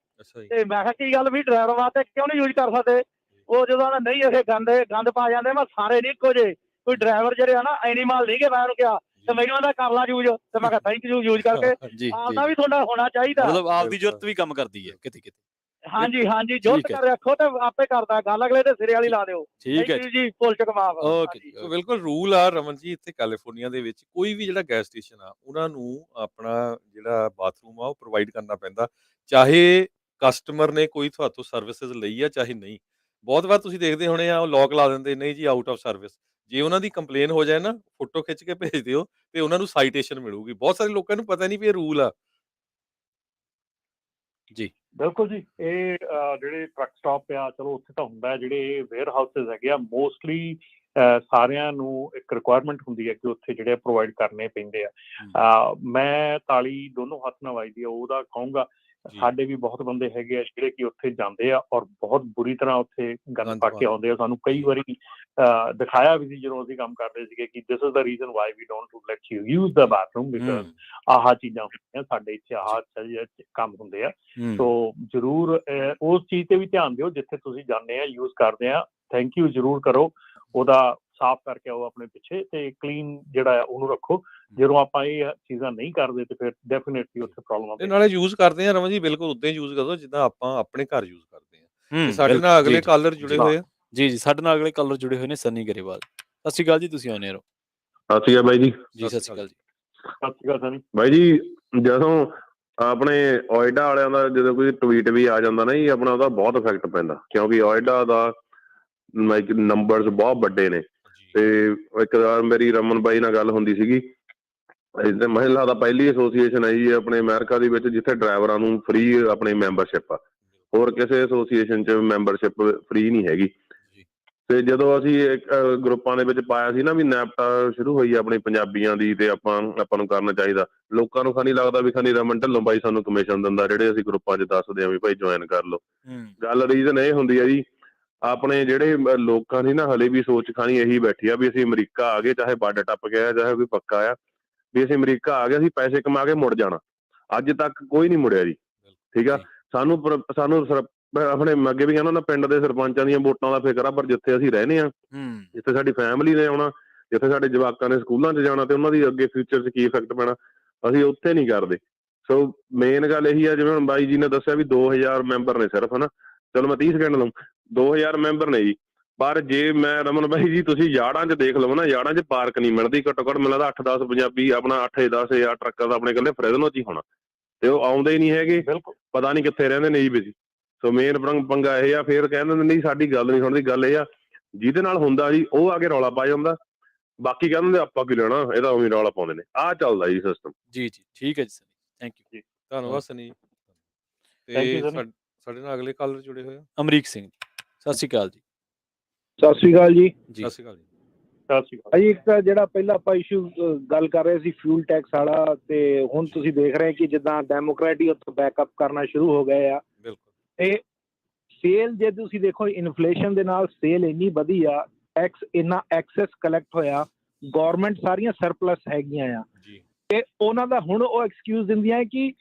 Speaker 5: ਤੇ ਮੈਂ ਕਿਹਾ ਕੀ ਗੱਲ ਵੀ ਡਰਾਈਵਰ ਵਾਸਤੇ ਕਿਉਂ ਨਹੀਂ ਯੂਜ਼ ਕਰ ਸਕਦੇ? ਉਹ ਜਦੋਂ ਨਹੀਂ ਇਹ ਗੰਦ ਪਾ ਜਾਂਦੇ, ਮੈਂ ਸਾਰੇ ਨਹੀਂ ਇੱਕੋ ਜੇ, ਕੋਈ ਡਰਾਈਵਰ ਜਿਹੜੇ ਆ ਨਾ ਐਨੀਮਲ ਨਹੀਂ ਗੇ। ਮੈਂ ਉਹਨੂੰ ਕਿਹਾ ਤੇ ਮੈਨੂੰ ਆਂਦਾ ਕਰ ਲਾ ਯੂਜ਼, ਤੇ ਮੈਂ ਕਿਹਾ ਥੈਂਕ ਯੂ ਯੂਜ਼ ਕਰਕੇ। ਆਪਦਾ ਵੀ ਤੁਹਾਡਾ ਹੋਣਾ ਚਾਹੀਦਾ,
Speaker 2: ਮਤਲਬ ਆਪਦੀ ਜ਼ਰੂਰਤ ਵੀ ਕੰਮ ਕਰਦੀ ਹੈ ਕਿਤੇ ਕਿਤੇ।
Speaker 5: ਹਾਂਜੀ ਹਾਂਜੀ, ਜੁੱਟ ਕਰ ਰੱਖੋ ਤੇ ਆਪੇ ਕਰਦਾ ਗੱਲ, ਅਗਲੇ ਦੇ ਸਿਰੇ ਵਾਲੀ ਲਾ ਦਿਓ।
Speaker 2: ਠੀਕ ਹੈ
Speaker 5: ਜੀ, ਭੁੱਲ ਚੁੱਕ ਮਾਫ।
Speaker 1: ਓਕੇ, ਬਿਲਕੁਲ ਰੂਲ ਆ ਰਮਨ ਜੀ, ਇੱਥੇ ਕੈਲੀਫੋਰਨੀਆ ਦੇ ਵਿੱਚ ਕੋਈ ਵੀ ਜਿਹੜਾ ਗੈਸ ਸਟੇਸ਼ਨ ਆ ਉਹਨਾਂ ਨੂੰ ਆਪਣਾ ਜਿਹੜਾ ਬਾਥਰੂਮ ਆ ਉਹ ਪ੍ਰੋਵਾਈਡ ਕਰਨਾ ਪੈਂਦਾ, ਚਾਹੇ ਕਸਟਮਰ ਨੇ ਕੋਈ ਤੁਹਾਤੋਂ ਸਰਵਿਸਿਜ਼ ਲਈ ਆ ਚਾਹੇ ਨਹੀਂ। ਬਹੁਤ ਵਾਰ ਤੁਸੀਂ ਦੇਖਦੇ ਹੋਣੇ ਆ, ਉਹ ਲੋਕ ਲਾ ਦਿੰਦੇ, ਨਹੀਂ ਜੀ ਆਊਟ ਆਫ ਸਰਵਿਸ। ਜੇ ਉਹਨਾਂ ਦੀ ਕੰਪਲੇਨ ਹੋ ਜਾਏ ਨਾ, ਫੋਟੋ ਖਿੱਚ ਕੇ ਭੇਜ ਦਿਓ ਤੇ ਉਹਨਾਂ ਨੂੰ ਸਾਈਟੇਸ਼ਨ ਮਿਲੂਗੀ। ਬਹੁਤ ਸਾਰੇ ਲੋਕਾਂ ਨੂੰ ਪਤਾ ਨਹੀਂ ਵੀ ਇਹ ਰੂਲ ਆ।
Speaker 2: ਜੀ
Speaker 3: ਬਿਲਕੁਲ ਜੀ, ਇਹ ਜਿਹੜੇ ਟਰੱਕ ਸਟਾਪ ਆ, ਚਲੋ ਉੱਥੇ ਤਾਂ ਹੁੰਦਾ, ਜਿਹੜੇ ਵੇਅਰ ਹਾਊਸਿਸ ਹੈਗੇ ਆ ਮੋਸਟਲੀ ਸਾਰਿਆਂ ਨੂੰ ਇੱਕ ਰਿਕੁਆਇਰਮੈਂਟ ਹੁੰਦੀ ਹੈ ਕਿ ਉੱਥੇ ਜਿਹੜੇ ਪ੍ਰੋਵਾਈਡ ਕਰਨੇ ਪੈਂਦੇ ਆ। ਮੈਂ ਤਾਲੀ ਦੋਨੋਂ ਹੱਥ ਨਾਲ ਵੱਜਦੀ ਆ ਉਹਦਾ ਕਹੂੰਗਾ। ਸਾਡੇ ਵੀ ਬਹੁਤ ਬੰਦੇ ਹੈਗੇ ਆ ਜਿਹੜੇ ਕਿ ਉੱਥੇ ਜਾਂਦੇ ਆ ਔਰ ਬਹੁਤ ਬੁਰੀ ਤਰ੍ਹਾਂ ਉੱਥੇ ਗੰਦ ਪਾ ਕੇ ਆਉਂਦੇ ਆ। ਸਾਨੂੰ ਕਈ ਵਾਰੀ ਦਿਖਾਇਆ ਵੀ ਸੀ ਜਦੋਂ ਅਸੀਂ ਕੰਮ ਕਰਦੇ ਸੀਗੇ ਕਿ this is the reason why we don't let you use the bathroom, because ਆਹ ਚੀਜ਼ਾਂ ਹੁੰਦੀਆਂ ਸਾਡੇ ਇੱਥੇ, ਆਹ ਕੰਮ ਹੁੰਦੇ ਆ। ਸੋ ਜ਼ਰੂਰ ਉਸ ਚੀਜ਼ ਤੇ ਵੀ ਧਿਆਨ ਦਿਓ, ਜਿੱਥੇ ਤੁਸੀਂ ਜਾਂਦੇ ਆ ਯੂਜ਼ ਕਰਦੇ ਆ, ਥੈਂਕ ਯੂ ਜ਼ਰੂਰ ਕਰੋ, ਉਹਦਾ ਸਾਫ਼ ਕਰਕੇ ਆਓ ਆਪਣੇ ਪਿੱਛੇ ਤੇ ਕਲੀਨ ਜਿਹੜਾ ਆ ਉਹਨੂੰ ਰੱਖੋ। ਜਦੋਂ ਆਪਾਂ ਇਹ ਚੀਜ਼ਾਂ ਨਹੀਂ ਕਰਦੇ ਤੇ ਫਿਰ ਡੈਫੀਨੇਟਲੀ ਉੱਥੇ ਪ੍ਰੋਬਲਮ
Speaker 1: ਤੇ
Speaker 3: ਆਉਂਦੀ।
Speaker 1: ਨਾਲੇ ਯੂਜ਼ ਕਰਦੇ ਆ ਰਮਨ ਜੀ, ਬਿਲਕੁਲ ਉਦਾਂ ਹੀ ਯੂਜ਼ ਕਰੋ ਜਿੱਦਾਂ ਆਪਾਂ ਆਪਣੇ ਘਰ ਯੂਜ਼ ਕਰਦੇ ਆ। ਤੇ ਸਾਡੇ ਨਾਲ
Speaker 2: ਬਿਲਕੁਲ
Speaker 1: ਅਗਲੇ
Speaker 2: ਜੀ
Speaker 1: ਕਾਲਰ ਜੁੜੇ ਹੋਏ ਆ।
Speaker 2: ਜੀ ਸਾਡੇ ਨਾਲ ਅਗਲੇ ਕਾਲਰ ਜੁੜੇ ਹੋਏ ਨੇ ਸਨੀ ਗਰੇਵਾਲ। ਸਤਿ ਸ਼੍ਰੀ ਅਕਾਲ ਜੀ, ਤੁਸੀਂ ਆਉਂਦੇ ਹੋ।
Speaker 4: ਸਤਿ ਸ਼੍ਰੀ ਅਕਾਲ ਬਾਈ ਜੀ।
Speaker 2: ਜੀ ਸਤਿ ਸ਼੍ਰੀ ਅਕਾਲ ਜੀ।
Speaker 3: ਸਤਿ ਸ਼੍ਰੀ ਅਕਾਲ ਸਨੀ
Speaker 4: ਬਾਈ ਜੀ, ਜਦੋਂ ਆਪਣੇ ਓਇਡਾ ਵਾਲਿਆਂ ਦਾ ਜਦੋਂ ਕੋਈ ਟਵੀਟ ਵੀ ਆ ਜਾਂਦਾ ਨਾ ਜੀ, ਆਪਣਾ ਉਹਦਾ ਬਹੁਤ ਇਫੈਕਟ ਪੈਂਦਾ, ਕਿਉਂਕਿ ਓਇਡਾ ਦਾ ਨੰਬਰਸ ਬਹੁਤ ਵੱਡੇ ਨੇ। ਤੇ ਇੱਕ ਵਾਰ ਮੇਰੀ ਰਮਨ ਬਾਈ ਨਾਲ ਗੱਲ ਹੁੰਦੀ ਸੀਗੀ, ਮਹਿਲਾ ਦਾ ਪਹਿਲੀ ਐਸੋਸੀਏਸ਼ਨ ਹੈ ਜੀ ਆਪਣੇ ਅਮਰੀਕਾ ਦੇ ਵਿੱਚ ਜਿੱਥੇ ਡਰਾਈਵਰਾਂ ਨੂੰ ਫ੍ਰੀ ਆਪਣੀ ਮੈਂਬਰਸ਼ਿਪ ਆ। ਹੋਰ ਕਿਸੇ ਐਸੋਸੀਏਸ਼ਨ 'ਚ ਮੈਂਬਰਸ਼ਿਪ ਫ੍ਰੀ ਨਹੀਂ ਹੈਗੀ। ਤੇ ਜਦੋਂ ਅਸੀਂ ਗਰੁੱਪਾਂ ਦੇ ਵਿੱਚ ਪਾਇਆ ਸੀ ਨਾ ਵੀ ਨੈਪਟਾ ਸ਼ੁਰੂ ਹੋਈ ਆਪਣੀ ਪੰਜਾਬੀਆਂ ਦੀ, ਤੇ ਆਪਾਂ ਨੂੰ ਕਰਨਾ ਚਾਹੀਦਾ, ਲੋਕਾਂ ਨੂੰ ਖਾਨੀ ਲੱਗਦਾ ਵੀ ਖਾਨੀ ਰਮਨ ਢਿੱਲੋਂ ਬਾਈ ਸਾਨੂੰ ਕਮਿਸ਼ਨ ਦਿੰਦਾ, ਜਿਹੜੇ ਅਸੀਂ ਗਰੁੱਪਾਂ 'ਚ ਦੱਸਦੇ ਹਾਂ ਵੀ ਭਾਈ ਜੁਆਇਨ ਕਰ ਲਓ। ਗੱਲ ਰੀਜ਼ਨ ਇਹ ਹੁੰਦੀ ਹੈ ਜੀ, ਆਪਣੇ ਜਿਹੜੇ ਲੋਕਾਂ ਦੀ ਨਾ ਹਲੇ ਵੀ ਸੋਚ ਖਾਣੀ ਇਹੀ ਬੈਠੀ ਆ ਵੀ ਅਸੀਂ ਅਮਰੀਕਾ ਆ ਗਏ, ਚਾਹੇ ਵੱਡ ਟੱਪ ਗਿਆ ਚਾਹੇ ਕੋਈ ਪੱਕਾ ਆ, ਵੀ ਅਸੀਂ ਅਮਰੀਕਾ ਆ ਗਏ ਅਸੀਂ ਪੈਸੇ ਕਮਾ ਕੇ ਮੁੜ ਜਾਣਾ। ਅੱਜ ਤੱਕ ਕੋਈ ਨਹੀਂ ਮੁੜਿਆ ਜੀ। ਠੀਕ ਆ, ਸਾਨੂੰ ਆਪਣੇ ਅੱਗੇ ਵੀ ਕਹਿੰਦਾ ਨਾ, ਪਿੰਡ ਦੇ ਸਰਪੰਚਾਂ ਦੀਆਂ ਵੋਟਾਂ ਦਾ ਫਿਕਰ ਆ, ਪਰ ਜਿੱਥੇ ਅਸੀਂ ਰਹਿੰਦੇ ਹਾਂ, ਜਿੱਥੇ ਸਾਡੀ ਫੈਮਿਲੀ ਨੇ ਆਉਣਾ, ਜਿੱਥੇ ਸਾਡੇ ਜਵਾਕਾਂ ਨੇ ਸਕੂਲਾਂ 'ਚ ਜਾਣਾ ਤੇ ਉਹਨਾਂ ਦੀ ਅੱਗੇ ਫਿਊਚਰ 'ਚ ਕੀ ਇਫੈਕਟ ਪੈਣਾ, ਅਸੀਂ ਉੱਥੇ ਨਹੀਂ ਕਰਦੇ। ਸੋ ਮੇਨ ਗੱਲ ਇਹੀ ਆ, ਜਿਵੇਂ ਹੁਣ ਬਾਈ ਜੀ ਨੇ ਦੱਸਿਆ ਵੀ 2000 ਮੈਂਬਰ ਨੇ ਸਿਰਫ, ਹਨਾ, ਚਲੋ ਮੈਂ 30 ਸੈਕਿੰਡ ਲਊਂ, 2000 ਮੈਂਬਰ ਨੇ ਜੀ। ਪਰ ਜੇ ਮੈਂ ਰਮਨ ਬਾਈ ਜੀ ਤੁਸੀਂ ਯਾੜਾਂ 'ਚ ਦੇਖ ਲਓ ਨਾ, ਯਾੜਾਂ 'ਚ ਪਾਰਕ ਨਹੀਂ ਮਿਲਦੀ, ਘੱਟੋ ਘੱਟ ਮੈਨੂੰ ਲੱਗਦਾ 8-10 ਪੰਜਾਬੀ ਆਪਣਾ 8-10 ਟਰੱਕਾਂ ਦਾ ਆਪਣੇ ਇਕੱਲੇ ਫਰਿਜ਼ਨੋ 'ਚ ਹੀ ਹੋਣਾ, ਤੇ ਉਹ ਆਉਂਦੇ ਹੀ ਨਹੀਂ ਹੈਗੇ, ਪਤਾ ਨਹੀਂ ਕਿੱਥੇ ਰਹਿੰਦੇ ਨੇ ਜੀ ਬਿਜੀ। ਸੋ ਮੇਨ ਪੰਗਾ ਇਹ ਆ, ਫਿਰ ਕਹਿ ਦਿੰਦੇ ਨਹੀਂ ਸਾਡੀ ਗੱਲ ਨਹੀਂ ਸੁਣਦੀ। ਗੱਲ ਇਹ ਆ, ਜਿਹਦੇ ਨਾਲ ਹੁੰਦਾ ਜੀ ਉਹ ਆ ਕੇ ਰੌਲਾ ਪਾ ਜਾਂਦਾ, ਬਾਕੀ ਕਹਿ ਦਿੰਦੇ ਆਪਾਂ ਕੀ ਲੈਣਾ, ਇਹਦਾ ਉਵੇਂ ਰੌਲਾ ਪਾਉਂਦੇ ਨੇ। ਆਹ ਚੱਲਦਾ ਜੀ ਸਿਸਟਮ।
Speaker 2: ਜੀ ਠੀਕ ਹੈ ਜੀ ਸਨੀ, ਥੈਂਕ ਯੂ ਜੀ,
Speaker 1: ਧੰਨਵਾਦ ਸਨੀ। ਤੇ ਸਾਡੇ ਨਾਲ ਅਗਲੇ ਕਾਲਰ ਜੁੜੇ ਹੋਏ ਆ
Speaker 2: ਅਮਰੀਕ ਸਿੰਘ। ਸਤਿ ਸ਼੍ਰੀ ਅਕਾਲ ਜੀ।
Speaker 6: ਸਤਿ ਸ਼੍ਰੀ ਅਕਾਲ ਜੀ।
Speaker 1: ਸਤਿ ਸ਼੍ਰੀ ਅਕਾਲ ਜੀ।
Speaker 3: ਸਤਿ ਸ਼੍ਰੀ ਅਕਾਲ
Speaker 6: ਜੀ। ਇੱਕ ਤਾਂ ਜਿਹੜਾ ਪਹਿਲਾਂ ਆਪਾਂ ਇਸ਼ੂ ਗੱਲ ਕਰ ਰਹੇ ਸੀ ਫਿਊਲ ਟੈਕਸ ਵਾਲਾ, ਤੇ ਹੁਣ ਤੁਸੀਂ ਦੇਖ ਰਹੇ ਕਿ ਜਿੱਦਾਂ ਡੈਮੋਕ੍ਰੈਟ ਹੀ ਉੱਥੋਂ ਬੈਕਅਪ ਕਰਨਾ ਸ਼ੁਰੂ ਹੋ ਗਏ ਆ। ਤੇ ਸੇਲ ਜੇ ਤੁਸੀਂ ਦੇਖੋ, ਇਨਫਲੇਸ਼ਨ ਦੇ ਨਾਲ ਸੇਲ ਇੰਨੀ ਵਧੀ ਆ, ਟੈਕਸ ਇੰਨਾ ਐਕਸੈਸ ਕਲੈਕਟ ਹੋਇਆ, ਗੌਰਮੈਂਟ ਸਾਰੀਆਂ ਸਰਪਲਸ ਹੈਗੀਆਂ ਆ, ਤੇ ਉਹਨਾਂ ਦਾ ਹੁਣ ਉਹ ਐਕਸਕਿਊਜ਼ ਦਿੰਦੀਆਂ ਕਿ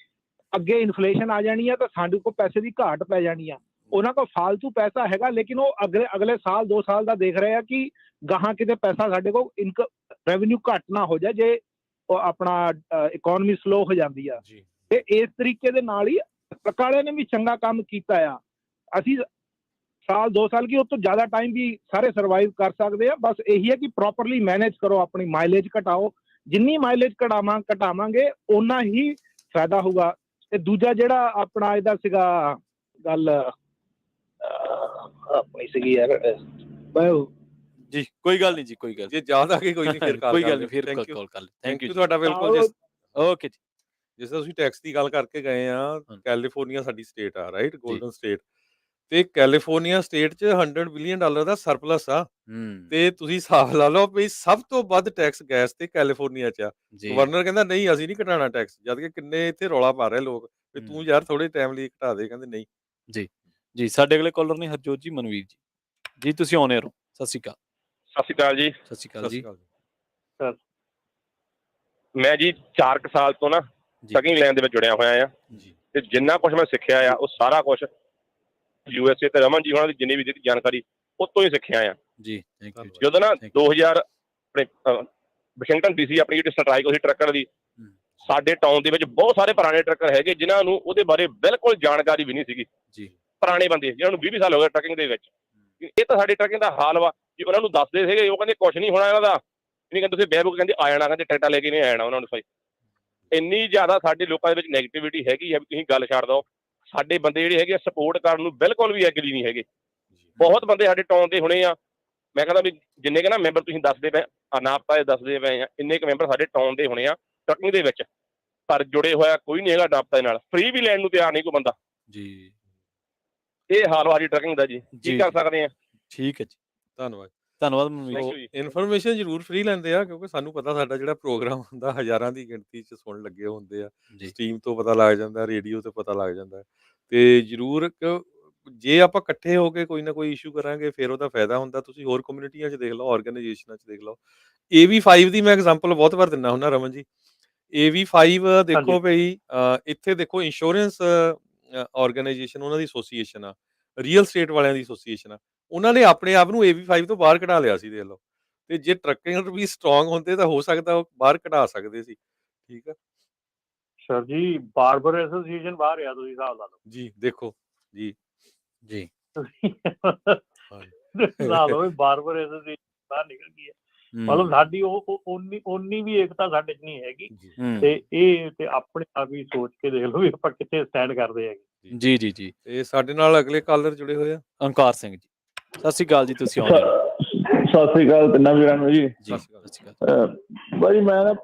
Speaker 6: ਅੱਗੇ ਇਨਫਲੇਸ਼ਨ ਆ ਜਾਣੀ ਆ ਤਾਂ ਸਾਡੇ ਕੋਲ ਪੈਸੇ ਦੀ ਘਾਟ ਪੈ ਜਾਣੀ ਆ। ਉਹਨਾਂ ਕੋਲ ਫਾਲਤੂ ਪੈਸਾ ਹੈਗਾ, ਲੇਕਿਨ ਉਹ ਅਗਲੇ ਸਾਲ 2 ਸਾਲ ਦਾ ਦੇਖ ਰਹੇ ਆ ਕਿ ਗਾਹਾਂ ਕਿਤੇ ਪੈਸਾ ਸਾਡੇ ਕੋਲ ਰੈਵਨਿਊ ਘੱਟ ਨਾ ਹੋ ਜਾਏ ਜੇ ਉਹ ਆਪਣਾ ਇਕੋਨਮੀ ਸਲੋ ਹੋ ਜਾਂਦੀ ਆ। ਤੇ ਇਸ ਤਰੀਕੇ ਦੇ ਨਾਲ ਹੀ ਕਾਲੇ ਨੇ ਵੀ ਚੰਗਾ ਕੰਮ ਕੀਤਾ ਆ। ਅਸੀਂ ਸਾਲ 2 ਸਾਲ ਕੀ ਉਸ ਤੋਂ ਜ਼ਿਆਦਾ ਟਾਈਮ ਵੀ ਸਾਰੇ ਸਰਵਾਈਵ ਕਰ ਸਕਦੇ ਆ। ਬਸ ਇਹੀ ਹੈ ਕਿ ਪ੍ਰੋਪਰਲੀ ਮੈਨੇਜ ਕਰੋ, ਆਪਣੀ ਮਾਈਲੇਜ ਘਟਾਓ, ਜਿੰਨੀ ਮਾਈਲੇਜ ਘਟਾਵਾਂਗੇ ਓਨਾ ਹੀ ਫਾਇਦਾ ਹੋਊਗਾ। ਤੇ ਦੂਜਾ ਜਿਹੜਾ ਆਪਣਾ ਇਹਦਾ ਸੀਗਾ ਗੱਲ ਆਪਣੀ ਸੀਗੀ ਯਾਰ,
Speaker 2: ਜੀ ਕੋਈ ਗੱਲ ਨਹੀਂ ਜੀ, ਕੋਈ ਗੱਲ
Speaker 1: ਜੇ ਯਾਦ ਆ ਗਈ ਕੋਈ ਨਹੀਂ, ਫਿਰ
Speaker 2: ਕੋਈ ਗੱਲ ਨਹੀਂ, ਫਿਰ ਕਾਲ ਕਰ ਲੈ।
Speaker 1: ਥੈਂਕ ਯੂ ਤੁਹਾਡਾ ਬਿਲਕੁਲ।
Speaker 2: ਓਕੇ ਜੀ।
Speaker 1: ਜਿਸ ਤਰ੍ਹਾਂ ਤੁਸੀਂ ਟੈਕਸ ਦੀ ਗੱਲ ਕਰਕੇ ਗਏ ਆ, ਕੈਲੀਫੋਰਨੀਆ ਸਾਡੀ ਸਟੇਟ ਆ, ਰਾਈਟ, ਗੋਲਡਨ ਸਟੇਟ, ਤੇ ਕੈਲੀਫੋਰਨੀਆ ਸਟੇਟ 'ਚ $100 ਬਿਲੀਅਨ ਦਾ ਸਰਪਲਸ ਆ। ਤੇ ਤੁਸੀਂ ਹਿਸਾਬ ਲਾ ਲਓ ਵੀ ਸਭ ਤੋਂ ਵੱਧ ਟੈਕਸ ਗੈਸ ਤੇ ਕੈਲੀਫੋਰਨੀਆ 'ਚ ਆ। ਗਵਰਨਰ ਕਹਿੰਦਾ ਨਹੀਂ ਅਸੀਂ ਨਹੀਂ ਘਟਾਉਣਾ ਟੈਕਸ, ਜਦ ਕਿ ਕਿੰਨੇ ਇੱਥੇ ਰੌਲਾ ਪਾ ਰਹੇ ਲੋਕ ਵੀ ਤੂੰ ਯਾਰ ਥੋੜੇ ਟਾਈਮ ਲਈ ਘਟਾ ਦੇ, ਕਹਿੰਦੇ ਨਹੀਂ।
Speaker 2: ਜੀ ਸਾਡੇ ਅਗਲੇ ਕਾਲਰ ਨੇ ਹਰਜੋਤ ਜੀ, ਮਨਵੀਰ ਜੀ। ਜੀ ਤੁਸੀਂ ਆਉਣੇ ਰਹੋ। ਸਤਿ ਸ਼੍ਰੀ ਅਕਾਲ।
Speaker 7: ਸਤਿ ਸ਼੍ਰੀ ਅਕਾਲ ਜੀ।
Speaker 2: ਸਤਿ ਸ਼੍ਰੀ ਅਕਾਲ ਜੀ।
Speaker 7: ਮੈਂ ਜੀ 4 ਸਾਲ ਤੋਂ ਨਾ ਟਰਕਿੰਗ ਲਾਈਨ ਦੇ ਵਿੱਚ ਜੁੜਿਆ ਹੋਇਆ ਆ, ਤੇ ਜਿੰਨਾ ਕੁਛ ਮੈਂ ਸਿੱਖਿਆ ਆ ਉਹ ਸਾਰਾ ਕੁਛ USA ਤੇ ਰਮਨ ਜੀ ਉਹਨਾਂ ਦੀ ਜਿੰਨੀ ਵੀ ਦਿੱਤੀ ਜਾਣਕਾਰੀ ਉੱਥੋਂ ਹੀ ਸਿੱਖਿਆ ਆ ਜੀ। ਜਦੋਂ ਨਾ 2000 ਆਪਣੇ ਵਾਸ਼ਿੰਗਟਨ DC ਆਪਣੀ ਜਿਹੜੀ ਸਟ੍ਰਾਈਕ ਹੋਈ ਟਰੱਕਰ ਦੀ, ਸਾਡੇ ਟਾਊਨ ਦੇ ਵਿੱਚ ਬਹੁਤ ਸਾਰੇ ਪੁਰਾਣੇ ਟਰੱਕਰ ਹੈਗੇ ਜਿਨ੍ਹਾਂ ਨੂੰ ਉਹਦੇ ਬਾਰੇ ਬਿਲਕੁਲ ਜਾਣਕਾਰੀ ਵੀ ਨਹੀਂ ਸੀਗੀ। ਪੁਰਾਣੇ ਬੰਦੇ ਜਿਹਨਾਂ ਨੂੰ 20 ਸਾਲ ਹੋ ਗਏ ਟਰੱਕਿੰਗ ਦੇ ਵਿੱਚ। ਇਹ ਤਾਂ ਸਾਡੀ ਟਰੱਕਿੰਗ ਦਾ ਹਾਲ ਵਾ ਜੀ। ਉਹਨਾਂ ਨੂੰ ਦੱਸਦੇ ਸੀਗੇ, ਉਹ ਕਹਿੰਦੇ ਕੁਛ ਨਹੀਂ ਹੋਣਾ ਇਹਨਾਂ ਦਾ, ਨਹੀਂ ਕਹਿੰਦੇ ਤੁਸੀਂ ਬਹਿਬੁਕ ਕਹਿੰਦੇ ਆ ਜਾਣਾ, ਕਹਿੰਦੇ ਟਰੈਕਟਰ ਲੈ ਕੇ ਨਹੀਂ ਆ ਜਾਣਾ ਉਹਨਾਂ ਨੂੰ। ਸਹੀ ਇੰਨੀ ਜ਼ਿਆਦਾ ਸਾਡੇ ਲੋਕਾਂ ਦੇ ਵਿੱਚ ਨੈਗੇਟਿਵਿਟੀ ਹੈਗੀ ਆ ਵੀ ਤੁਸੀਂ ਗੱਲ ਛੱਡ ਦਿਓ। ਸਾਡੇ ਬੰਦੇ ਜਿਹੜੇ ਹੈਗੇ ਸਪੋਰਟ ਕਰਨ ਨੂੰ ਬਿਲਕੁਲ ਵੀ ਐਗਰੀ ਨਹੀਂ ਹੈਗੇ। ਬਹੁਤ ਬੰਦੇ ਸਾਡੇ ਟਾਊਨ ਦੇ ਹੋਣੇ ਆ, ਮੈਂ ਕਹਿੰਦਾ ਵੀ ਜਿੰਨੇ ਕੁ ਨਾ ਮੈਂਬਰ ਤੁਸੀਂ ਦੱਸਦੇ ਪਏ ਨਾਪਤਾ ਦੱਸਦੇ ਪਏ ਆ, ਇੰਨੇ ਕੁ ਮੈਂਬਰ ਸਾਡੇ ਟਾਊਨ ਦੇ ਹੋਣੇ ਆ ਟਰੱਕਿੰਗ ਦੇ ਵਿੱਚ, ਪਰ ਜੁੜੇ ਹੋਇਆ ਕੋਈ ਨਹੀਂ ਹੈਗਾ ਨਾਪਤਾ ਨਾਲ। ਫ੍ਰੀ ਵੀ ਲੈਣ ਨੂੰ ਤਿਆਰ ਨਹੀਂ ਕੋਈ ਬੰਦਾ ਜੀ। ਇਹ ਹਾਲ ਆ ਜੀ ਟਰੱਕਿੰਗ ਦਾ ਜੀ, ਕੀ ਕਰ ਸਕਦੇ ਆ।
Speaker 2: ਠੀਕ ਹੈ ਜੀ,
Speaker 1: ਧੰਨਵਾਦ।
Speaker 2: ਇਨਫੋਰਮੇਸ਼ਨ
Speaker 1: ਜ਼ਰੂਰ ਫ੍ਰੀ ਲੈਂਦੇ ਆ, ਕਿਉਂਕਿ ਸਾਨੂੰ ਪਤਾ ਸਾਡਾ ਜਿਹੜਾ ਪ੍ਰੋਗਰਾਮ ਹੁੰਦਾ ਹਜ਼ਾਰਾਂ ਦੀ ਗਿਣਤੀ 'ਚ ਸੁਣਨ ਲੱਗੇ ਹੁੰਦੇ ਆ। ਸਟ੍ਰੀਮ ਤੋਂ ਪਤਾ ਲੱਗ ਜਾਂਦਾ, ਰੇਡੀਓ ਤੋਂ ਪਤਾ ਲੱਗ ਜਾਂਦਾ, ਤੇ ਜ਼ਰੂਰ ਜੇ ਆਪਾਂ ਇਕੱਠੇ ਹੋ ਕੇ ਕੋਈ ਨਾ ਕੋਈ ਇਸ਼ੂ ਕਰਾਂਗੇ ਫਿਰ ਉਹਦਾ ਫਾਇਦਾ ਹੁੰਦਾ। ਤੁਸੀਂ ਹੋਰ ਕਮਿਊਨਿਟੀਆਂ 'ਚ ਦੇਖ ਲਓ, ਆਰਗੇਨਾਈਜੇਸ਼ਨਾਂ 'ਚ ਦੇਖ ਲਓ। AV5 ਦੀ ਮੈਂ ਐਗਜ਼ਾਮਪਲ ਬਹੁਤ ਵਾਰ ਦਿੰਦਾ ਹੁੰਦਾ ਰਮਨ ਜੀ। AV5 ਦੇਖੋ ਬਈ, ਇੱਥੇ ਦੇਖੋ ਇੰਸ਼ੋਰੈਂਸ ਆਰਗੇਨਾਈਜੇਸ਼ਨ ਉਹਨਾਂ ਦੀ ਐਸੋਸੀਏਸ਼ਨ ਆ, ਰੀਅਲ ਸਟੇਟ ਵਾਲਿਆਂ ਦੀ ਐਸੋਸੀਏਸ਼ਨ ਆ, ਉਹਨਾਂ ਨੇ ਆਪਣੇ ਆਪ ਨੂੰ AV5 ਤੋਂ ਬਾਹਰ ਕਢਾ ਲਿਆ ਸੀ। ਦੇਖ ਲਓ, ਤੇ ਜੇ ਟਰੱਕਰ ਵੀ ਸਟਰੋਂਗ ਹੁੰਦੇ ਤਾਂ ਹੋ ਸਕਦਾ ਉਹ ਬਾਹਰ ਕਢਾ ਸਕਦੇ ਸੀ। ਠੀਕ ਆ
Speaker 3: ਸਰ ਜੀ, ਬਾਰਬਰ ਐਸੋਸੀਏਸ਼ਨ ਬਾਹਰ ਆ, ਤੁਸੀਂ ਹਿਸਾਬ ਲਾ ਲਓ
Speaker 1: ਜੀ, ਦੇਖੋ ਜੀ।
Speaker 2: ਜੀ
Speaker 3: ਤੁਸੀਂ
Speaker 1: ਹਾਂਜੀ
Speaker 3: ਹਿਸਾਬ ਲਓ ਵੀ ਬਾਰਬਰ ਐਸੋਸੀਏਸ਼ਨ ਬਾਹਰ ਨਿਕਲ ਗਈ ਹੈ। ਮਤਲਬ ਸਾਡੀ ਉਹ ਉਨੀ ਵੀ ਏਕਤਾ ਸਾਡੇ 'ਚ ਨਹੀਂ ਹੈਗੀ।
Speaker 1: ਜੀ
Speaker 3: ਤੇ ਇਹ ਤੇ ਆਪਣੇ ਆਪ ਹੀ ਸੋਚ ਕੇ ਦੇਖ ਲਓ ਵੀ ਆਪਾਂ ਕਿੱਥੇ ਸਟੈਂਡ ਕਰਦੇ ਹੈਗੇ।
Speaker 2: ਜੀ ਜੀ ਜੀ।
Speaker 1: ਤੇ ਸਾਡੇ ਨਾਲ ਅਗਲੇ ਕਾਲਰ ਜੁੜੇ ਹੋਏ ਆ।
Speaker 2: ਓਂਕਾਰ ਸਿੰਘ ਜੀ, ਸਤਿ ਸ਼੍ਰੀ ਅਕਾਲ ਜੀ, ਤੁਸੀਂ ਆਉਂਦੇ ਹੋ।
Speaker 8: ਸਤਿ ਸ੍ਰੀ ਅਕਾਲ ਤਿੰਨਾਂ ਵੀਰਾਂ ਨੂੰ ਜੀ।
Speaker 2: ਸਤਿ ਸ਼੍ਰੀ ਅਕਾਲ।
Speaker 8: ਬਾਈ ਮੈਂ ਨਾ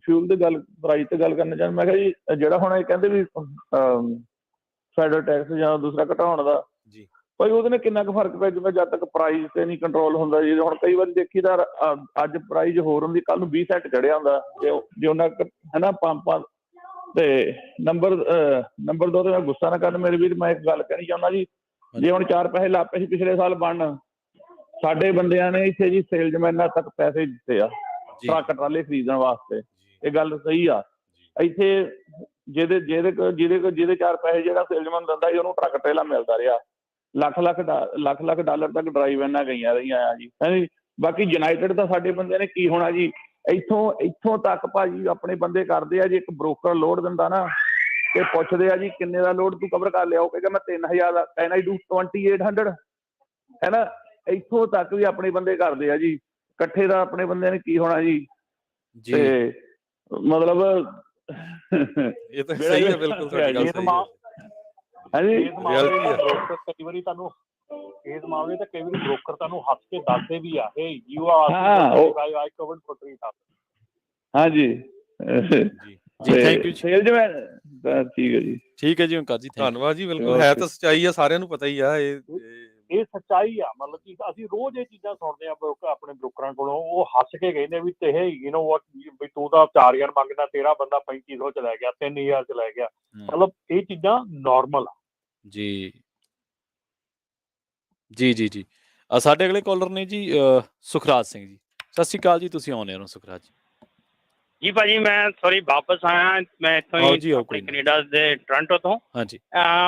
Speaker 8: ਫਿਊਲ ਦੀ ਗੱਲ, ਪ੍ਰਾਈਸ ਤੇ ਗੱਲ ਕਰਨਾ ਚਾਹੁੰਦਾ। ਮੈਂ ਕਿਹਾ ਜੀ ਜਿਹੜਾ ਹੁਣ ਇਹ ਕਹਿੰਦੇ ਵੀ ਫੈਡਰਲ ਟੈਕਸ ਜਾਂ ਦੂਸਰਾ ਘਟਾਉਣ ਦਾ,
Speaker 1: ਜੀ
Speaker 8: ਭਾਈ ਉਹਦੇ ਨਾਲ ਕਿੰਨਾ ਕੁ ਫਰਕ ਪੈ ਜਾਊਗਾ ਜਦ ਤੱਕ ਪ੍ਰਾਈਸ ਤੇ ਨਹੀਂ ਕੰਟਰੋਲ ਹੁੰਦਾ ਜੀ। ਹੁਣ ਕਈ ਵਾਰੀ ਦੇਖੀ ਤਾਂ ਅੱਜ ਪ੍ਰਾਈਸ ਹੋਰ ਹੁੰਦੀ, ਕੱਲ ਨੂੰ 20 ਸੈਂਟ ਚੜਿਆ ਹੁੰਦਾ ਜੇ ਉਹਨਾਂ ਹੈ ਨਾ ਪੰਪਾਂ ਤੇ। ਨੰਬਰ 2 ਤੇ ਮੈਂ ਗੁੱਸਾ ਨਾ ਕਰਨ ਮੇਰੇ ਵੀਰ, ਮੈਂ ਇੱਕ ਗੱਲ ਕਹਿਣੀ ਚਾਹੁੰਦਾ ਜੀ। ਜੇ ਹੁਣ 4 ਪੈਸੇ ਲਾ ਪਏ ਸੀ ਪਿਛਲੇ ਸਾਲ ਬਣਨ, ਸਾਡੇ ਬੰਦਿਆਂ ਨੇ ਇੱਥੇ ਜੀ ਸੇਲਜ਼ਮੈਨਾਂ ਤੱਕ ਪੈਸੇ ਦਿੱਤੇ ਆ ਟਰੱਕ ਟਰਾਲੇ ਖਰੀਦਣ ਵਾਸਤੇ। ਇਹ ਗੱਲ ਸਹੀ ਆ। ਇੱਥੇ ਜਿਹਦੇ 4 ਪੈਸੇ ਜਿਹੜਾ ਸੇਲਜ਼ਮੈਨ ਦਿੰਦਾ ਸੀ ਉਹਨੂੰ ਟਰੱਕ ਟਰੇਲਾ ਮਿਲਦਾ ਰਿਹਾ। ਲੱਖ ਡਾਲਰ ਤੱਕ ਡਰਾਈ ਵੈਨਾਂ ਗਈਆਂ ਰਹੀਆਂ ਆ ਜੀ, ਹੈ ਜੀ। ਬਾਕੀ ਯੂਨਾਈਟਿਡ ਤਾਂ ਸਾਡੇ ਬੰਦਿਆਂ ਨੇ ਕੀ ਹੋਣਾ ਜੀ। ਇੱਥੋਂ ਤੱਕ ਭਾਜੀ ਆਪਣੇ ਬੰਦੇ ਕਰਦੇ ਆ ਜੀ। ਇੱਕ ਬ੍ਰੋਕਰ ਲੋਡ ਦਿੰਦਾ ਨਾ ਤੇ ਪੁੱਛਦੇ ਆ ਜੀ ਕਿੰਨੇ ਦਾ ਲੋਡ ਤੂੰ ਕਵਰ ਕਰ ਲਿਆ, ਉਹ ਕਹੇਗਾ ਮੈਂ 3000 ਦਾ। ਕੈਨ ਆਈ ਡੂ 2800, ਹੈ ਨਾ। ਇੱਥੋਂ ਤੱਕ ਵੀ ਆਪਣੇ ਬੰਦੇ ਕਰਦੇ ਆ ਜੀ। ਇਕੱਠੇ ਦਾ ਆਪਣੇ ਬੰਦਿਆਂ ਨੇ ਕੀ ਹੋਣਾ ਜੀ। ਤੇ ਮਤਲਬ
Speaker 1: ਇਹ ਤਾਂ ਸਹੀ ਹੈ, ਬਿਲਕੁਲ ਤੁਹਾਡੀ ਗੱਲ ਸਹੀ ਹੈ।
Speaker 3: ਇਸ ਮਾਮਲੇ ਤੁਹਾਨੂੰ ਇਸ ਮਾਮਲੇ ਤਾਂ ਕਈ ਵਾਰੀ ਬ੍ਰੋਕਰ ਤੁਹਾਨੂੰ ਹੱਸ ਕੇ ਦੱਸਦੇ ਵੀ ਆ, ਇਹ you are I covered for 3000। ਹਾਂਜੀ
Speaker 2: ਜੀ ਥੈਂਕ ਯੂ ਜੀ।
Speaker 8: ਸੇਲਜ਼ਮੈਨ ਠੀਕ ਹੈ ਜੀ।
Speaker 2: ਠੀਕ ਹੈ ਜੀ ਓਂਕਾਰ ਜੀ,
Speaker 1: ਧੰਨਵਾਦ ਜੀ। ਬਿਲਕੁਲ ਹੈ ਤਾਂ ਸੱਚਾਈ ਆ, ਸਾਰਿਆਂ ਨੂੰ ਪਤਾ ਹੀ ਆ
Speaker 3: ਇਹ ਸੱਚਾਈ ਆ। ਮਤਲਬ ਕਿ ਅਸੀਂ ਰੋਜ਼ ਇਹ ਚੀਜ਼ਾਂ ਸੁਣਦੇ ਆ ਆਪਣੇ ਬ੍ਰੋਕਰਾਂ ਕੋਲੋਂ। ਉਹ ਹੱਸ ਕੇ ਕਹਿੰਦੇ ਵੀ ਤੇ ਯੂ ਨੋ ਵਾਟ ਵੀ ਤੂੰ ਤਾਂ 4000 ਮੰਗਦਾ, ਤੇਰਾ ਬੰਦਾ 3500 ਚ ਲੈ ਗਿਆ, 3000 ਚ ਲੈ ਗਿਆ। ਮਤਲਬ ਇਹ ਚੀਜ਼ਾਂ ਨਾਰਮਲ ਆ
Speaker 2: ਜੀ ਜੀ ਜੀ ਜੀ। ਸਾਡੇ ਅਗਲੇ ਕਾਲਰ ਨੇ ਜੀ ਸੁਖਰਾਜ ਸਿੰਘ ਜੀ। ਸਤਿ ਸ਼੍ਰੀ ਅਕਾਲ ਜੀ, ਤੁਸੀਂ ਆਉਂਦੇ ਹੋ ਸੁਖਰਾਜ
Speaker 5: ਜੀ। ਭਾਜੀ ਮੈਂ ਸੌਰੀ ਵਾਪਸ ਆਇਆ, ਮੈਂ ਇੱਥੋਂ ਹੀ ਆਪਣੇ ਕੈਨੇਡਾ ਦੇ ਟੋਰਾਂਟੋ ਤੋਂ।
Speaker 2: ਹਾਂਜੀ।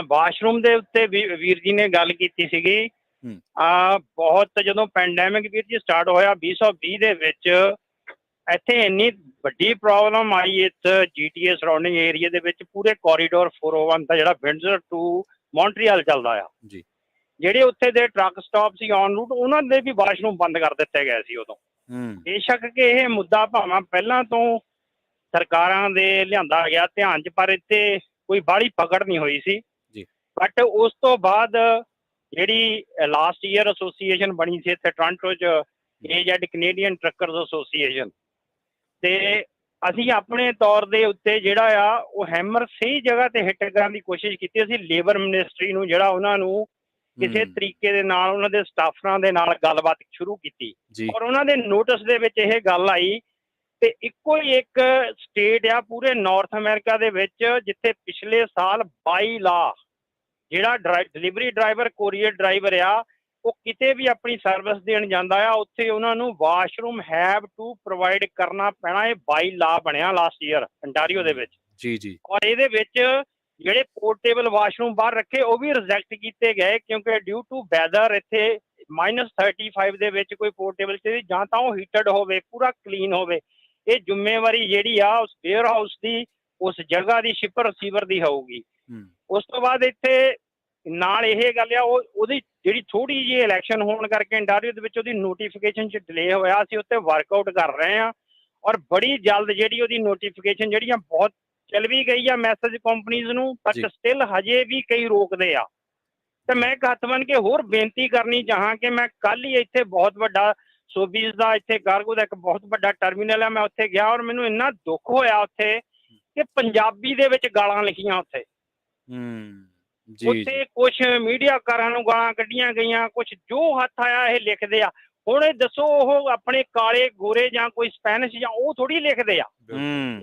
Speaker 5: ਵਾਸ਼ਰੂਮ ਦੇ ਉੱਤੇ ਵੀਰ ਜੀ ਨੇ ਗੱਲ ਕੀਤੀ ਸੀਗੀ। ਬਹੁਤ ਜਦੋਂ ਪੈਂਡੈਮਿਕ ਵੀਰ ਜੀ ਸਟਾਰਟ ਹੋਇਆ 2020 ਦੇ ਵਿੱਚ, ਇੱਥੇ ਇੰਨੀ ਵੱਡੀ ਪ੍ਰੋਬਲਮ ਆਈ ਇਸ GTA ਸਰਾਊਂਡਿੰਗ ਏਰੀਆ ਦੇ ਵਿੱਚ। ਪੂਰੇ ਕੋਰੀਡੋਰ 401 ਦਾ ਜਿਹੜਾ ਵਿੰਡਜ਼ਰ ਟੂ ਮੌਂਟਰੀਅਲ ਚੱਲਦਾ ਆ ਜੀ, ਜਿਹੜੇ ਉੱਥੇ ਦੇ ਟਰੱਕ ਸਟਾਪ ਸੀ ਔਨ ਰੂਟ, ਉਹਨਾਂ ਦੇ ਵੀ ਵਾਸ਼ਰੂਮ ਬੰਦ ਕਰ ਦਿੱਤੇ ਗਏ ਸੀ ਉਦੋਂ। ਬੇਸ਼ੱਕ ਕਿ ਇਹ ਮੁੱਦਾ ਭਾਵੇਂ ਪਹਿਲਾਂ ਤੋਂ ਸਰਕਾਰਾਂ ਦੇ ਲਿਆਂਦਾ ਗਿਆ ਧਿਆਨ 'ਚ, ਪਰ ਇੱਥੇ ਕੋਈ ਬਾਹਲੀ ਪਕੜ ਨਹੀਂ ਹੋਈ ਸੀ। ਬਟ ਉਸ ਤੋਂ ਬਾਅਦ ਜਿਹੜੀ ਲਾਸਟ ਈਅਰ ਐਸੋਸੀਏਸ਼ਨ ਬਣੀ ਸੀ ਇੱਥੇ ਟੋਰਾਂਟੋ 'ਚ, AZ ਕੈਨੇਡੀਅਨ ਟਰੱਕਰਜ਼ ਐਸੋਸੀਏਸ਼ਨ, ਤੇ ਅਸੀਂ ਆਪਣੇ ਤੌਰ ਦੇ ਉੱਤੇ ਜਿਹੜਾ ਆ ਉਹ ਹੈਮਰ ਸਹੀ ਜਗ੍ਹਾ ਤੇ ਹਿੱਟ ਕਰਨ ਦੀ ਕੋਸ਼ਿਸ਼ ਕੀਤੀ। ਅਸੀਂ ਲੇਬਰ ਮਿਨਿਸਟਰੀ ਨੂੰ ਜਿਹੜਾ ਉਹਨਾਂ ਨੂੰ ਕਿਸੇ ਤਰੀਕੇ ਦੇ ਨਾਲ ਉਹਨਾਂ ਦੇ ਸਟਾਫਰਾਂ ਦੇ ਨਾਲ ਗੱਲਬਾਤ ਸ਼ੁਰੂ ਕੀਤੀ, ਔਰ ਉਹਨਾਂ ਦੇ ਨੋਟਿਸ ਦੇ ਵਿੱਚ ਇਹ ਗੱਲ ਆਈ ਤੇ ਇੱਕੋ ਹੀ ਇੱਕ ਸਟੇਟ ਆ ਪੂਰੇ ਨਾਰਥ ਅਮਰੀਕਾ ਦੇ ਵਿੱਚ ਜਿੱਥੇ ਪਿਛਲੇ ਸਾਲ ਬਾਈ ਲਾ ਜਿਹੜਾ ਡਿਲੀਵਰੀ ਡਰਾਈਵਰ, ਕੋਰੀਅਰ ਡਰਾਈਵਰ ਆ, ਉਹ ਕਿਤੇ ਵੀ ਆਪਣੀ ਸਰਵਿਸ ਦੇਣ ਜਾਂਦਾ ਆ, ਉੱਥੇ ਉਹਨਾਂ ਨੂੰ ਵਾਸ਼ਰੂਮ ਹੈਵ ਟੂ ਪ੍ਰੋਵਾਈਡ ਕਰਨਾ ਪੈਣਾ। ਇਹ ਬਾਈ ਲਾ ਬਣਿਆ ਲਾਸਟ ਈਅਰ ਅੰਟਾਰੀਓ ਦੇ ਵਿੱਚ
Speaker 2: ਜੀ ਜੀ।
Speaker 5: ਔਰ ਇਹਦੇ ਵਿੱਚ ਜਿਹੜੇ ਪੋਰਟੇਬਲ ਵਾਸ਼ਰੂਮ ਬਾਹਰ ਰੱਖੇ ਉਹ ਵੀ ਰਿਜੈਕਟ ਕੀਤੇ ਗਏ, ਕਿਉਂਕਿ ਡਿਊ ਟੂ ਵੈਦਰ ਇੱਥੇ -35 ਦੇ ਵਿੱਚ ਕੋਈ ਪੋਰਟੇਬਲ ਚਾਹੀਦੀ, ਜਾਂ ਤਾਂ ਉਹ ਹੀਟਡ ਹੋਵੇ, ਪੂਰਾ ਕਲੀਨ ਹੋਵੇ। ਇਹ ਜ਼ਿੰਮੇਵਾਰੀ ਜਿਹੜੀ ਆ ਉਸ ਵੇਅਰ ਹਾਊਸ ਦੀ, ਉਸ ਜਗ੍ਹਾ ਦੀ, ਸ਼ਿਪਰ ਰਿਸੀਵਰ ਦੀ ਹੋਊਗੀ। ਉਸ ਤੋਂ ਬਾਅਦ ਇੱਥੇ ਨਾਲ ਇਹ ਗੱਲ ਆ, ਉਹਦੀ ਜਿਹੜੀ ਥੋੜੀ ਜਿਹੀ ਇਲੈਕਸ਼ਨ ਹੋਣ ਕਰਕੇ ਅੰਟਾਰੀਓ ਦੇ ਵਿੱਚ ਉਹਦੀ ਨੋਟੀਫਿਕੇਸ਼ਨ 'ਚ ਡਿਲੇ ਹੋਇਆ। ਅਸੀਂ ਉੱਤੇ ਵਰਕਆਊਟ ਕਰ ਰਹੇ ਹਾਂ ਔਰ ਬੜੀ ਜਲਦ ਜਿਹੜੀ ਉਹਦੀ ਨੋਟੀਫਿਕੇਸ਼ਨ ਜਿਹੜੀਆਂ ਬਹੁਤ ਚੱਲ ਵੀ ਗਈ ਆ ਮੈਸੇਜ ਕੰਪਨੀਜ਼ ਨੂੰ, ਬਟ ਸਟਿਲ ਹਜੇ ਵੀ ਕਈ ਰੋਕਦੇ ਆ। ਤੇ ਮੈਂ ਇੱਕ ਹੱਥ ਬੰਨ੍ਹ ਕੇ ਹੋਰ ਬੇਨਤੀ ਕਰਨੀ ਚਾਹਾਂ ਕਿ ਮੈਂ ਕੱਲ ਹੀ ਇੱਥੇ ਬਹੁਤ ਵੱਡਾ ਸੋਬੀਜ਼ ਦਾ ਇੱਥੇ ਕਾਰਗੋ ਦਾ ਇੱਕ ਬਹੁਤ ਵੱਡਾ ਟਰਮੀਨਲ ਆ, ਮੈਂ ਉੱਥੇ ਗਿਆ ਔਰ ਮੈਨੂੰ ਇੰਨਾ ਦੁੱਖ ਹੋਇਆ ਉੱਥੇ ਕਿ ਪੰਜਾਬੀ ਦੇ ਵਿੱਚ ਗਾਲਾਂ ਲਿਖੀਆਂ ਉੱਥੇ। ਉੱਥੇ ਕੁਛ ਮੀਡੀਆਕਾਰਾਂ ਨੂੰ ਗਾਲਾਂ ਕੱਢੀਆਂ ਗਈਆਂ, ਕੁਛ ਜੋ ਹੱਥ ਆਇਆ ਇਹ ਲਿਖਦੇ ਆ। ਹੁਣ ਇਹ ਦੱਸੋ ਉਹ ਆਪਣੇ ਕਾਲੇ ਗੋਰੇ ਜਾਂ ਕੋਈ ਸਪੈਨਿਸ਼ ਜਾਂ ਉਹ ਥੋੜੀ ਲਿਖਦੇ ਆ।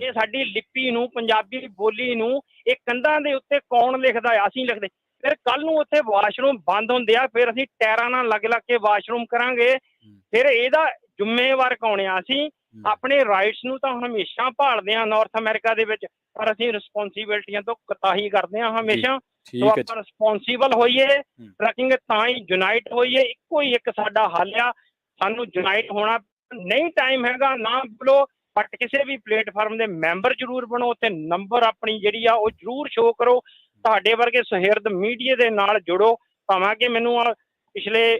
Speaker 5: ਇਹ ਸਾਡੀ ਲਿਪੀ ਨੂੰ, ਪੰਜਾਬੀ ਬੋਲੀ ਨੂੰ, ਇਹ ਕੰਧਾਂ ਦੇ ਉੱਤੇ ਕੌਣ ਲਿਖਦਾ ਆ? ਅਸੀਂ ਲਿਖਦੇ। ਫਿਰ ਕੱਲ ਨੂੰ ਉੱਥੇ ਵਾਸ਼ਰੂਮ ਬੰਦ ਹੁੰਦੇ ਆ, ਫਿਰ ਅਸੀਂ ਟਾਇਰਾਂ ਨਾਲ ਲੱਗ ਕੇ ਵਾਸ਼ਰੂਮ ਕਰਾਂਗੇ, ਫਿਰ ਇਹਦਾ ਜ਼ਿੰਮੇਵਾਰ ਕੌਣ ਆ? ਅਸੀਂ ਆਪਣੇ ਰਾਈਟਸ ਨੂੰ ਤਾਂ ਹਮੇਸ਼ਾ ਭਾਲਦੇ ਹਾਂ ਨਾਰਥ ਅਮਰੀਕਾ ਦੇ ਵਿੱਚ, ਪਰ ਅਸੀਂ ਰਿਸਪੋਂਸੀਬਿਲਟੀਆਂ ਤੋਂ ਕੁਤਾਹੀ ਕਰਦੇ ਹਾਂ ਹਮੇਸ਼ਾ। ਸੋ ਆਪਾਂ ਰਿਸਪੋਂਸੀਬਲ ਹੋਈਏ, ਟਰੱਕਿੰਗ ਤਾਂ ਹੀ ਯੂਨਾਈਟ ਹੋਈਏ। ਇੱਕੋ ਹੀ ਇੱਕ ਸਾਡਾ ਹੱਲ ਆ, ਸਾਨੂੰ ਜੁਨਾਈਟ ਹੋਣਾ ਨਹੀਂ ਟਾਈਮ ਹੈਗਾ, ਨਾ ਬੋਲੋ, ਬਟ ਕਿਸੇ ਵੀ ਪਲੇਟਫਾਰਮ ਦੇ ਮੈਂਬਰ ਜ਼ਰੂਰ ਬਣੋ, ਉੱਥੇ ਨੰਬਰ ਆਪਣੀ ਜਿਹੜੀ ਆ ਉਹ ਜ਼ਰੂਰ ਸ਼ੋਅ ਕਰੋ। ਤੁਹਾਡੇ ਵਰਗੇ ਸੁਹਿਰਦ ਮੀਡੀਆ ਦੇ ਨਾਲ ਜੁੜੋ। ਭਾਵੇਂ ਕਿ ਮੈਨੂੰ ਪਿਛਲੇ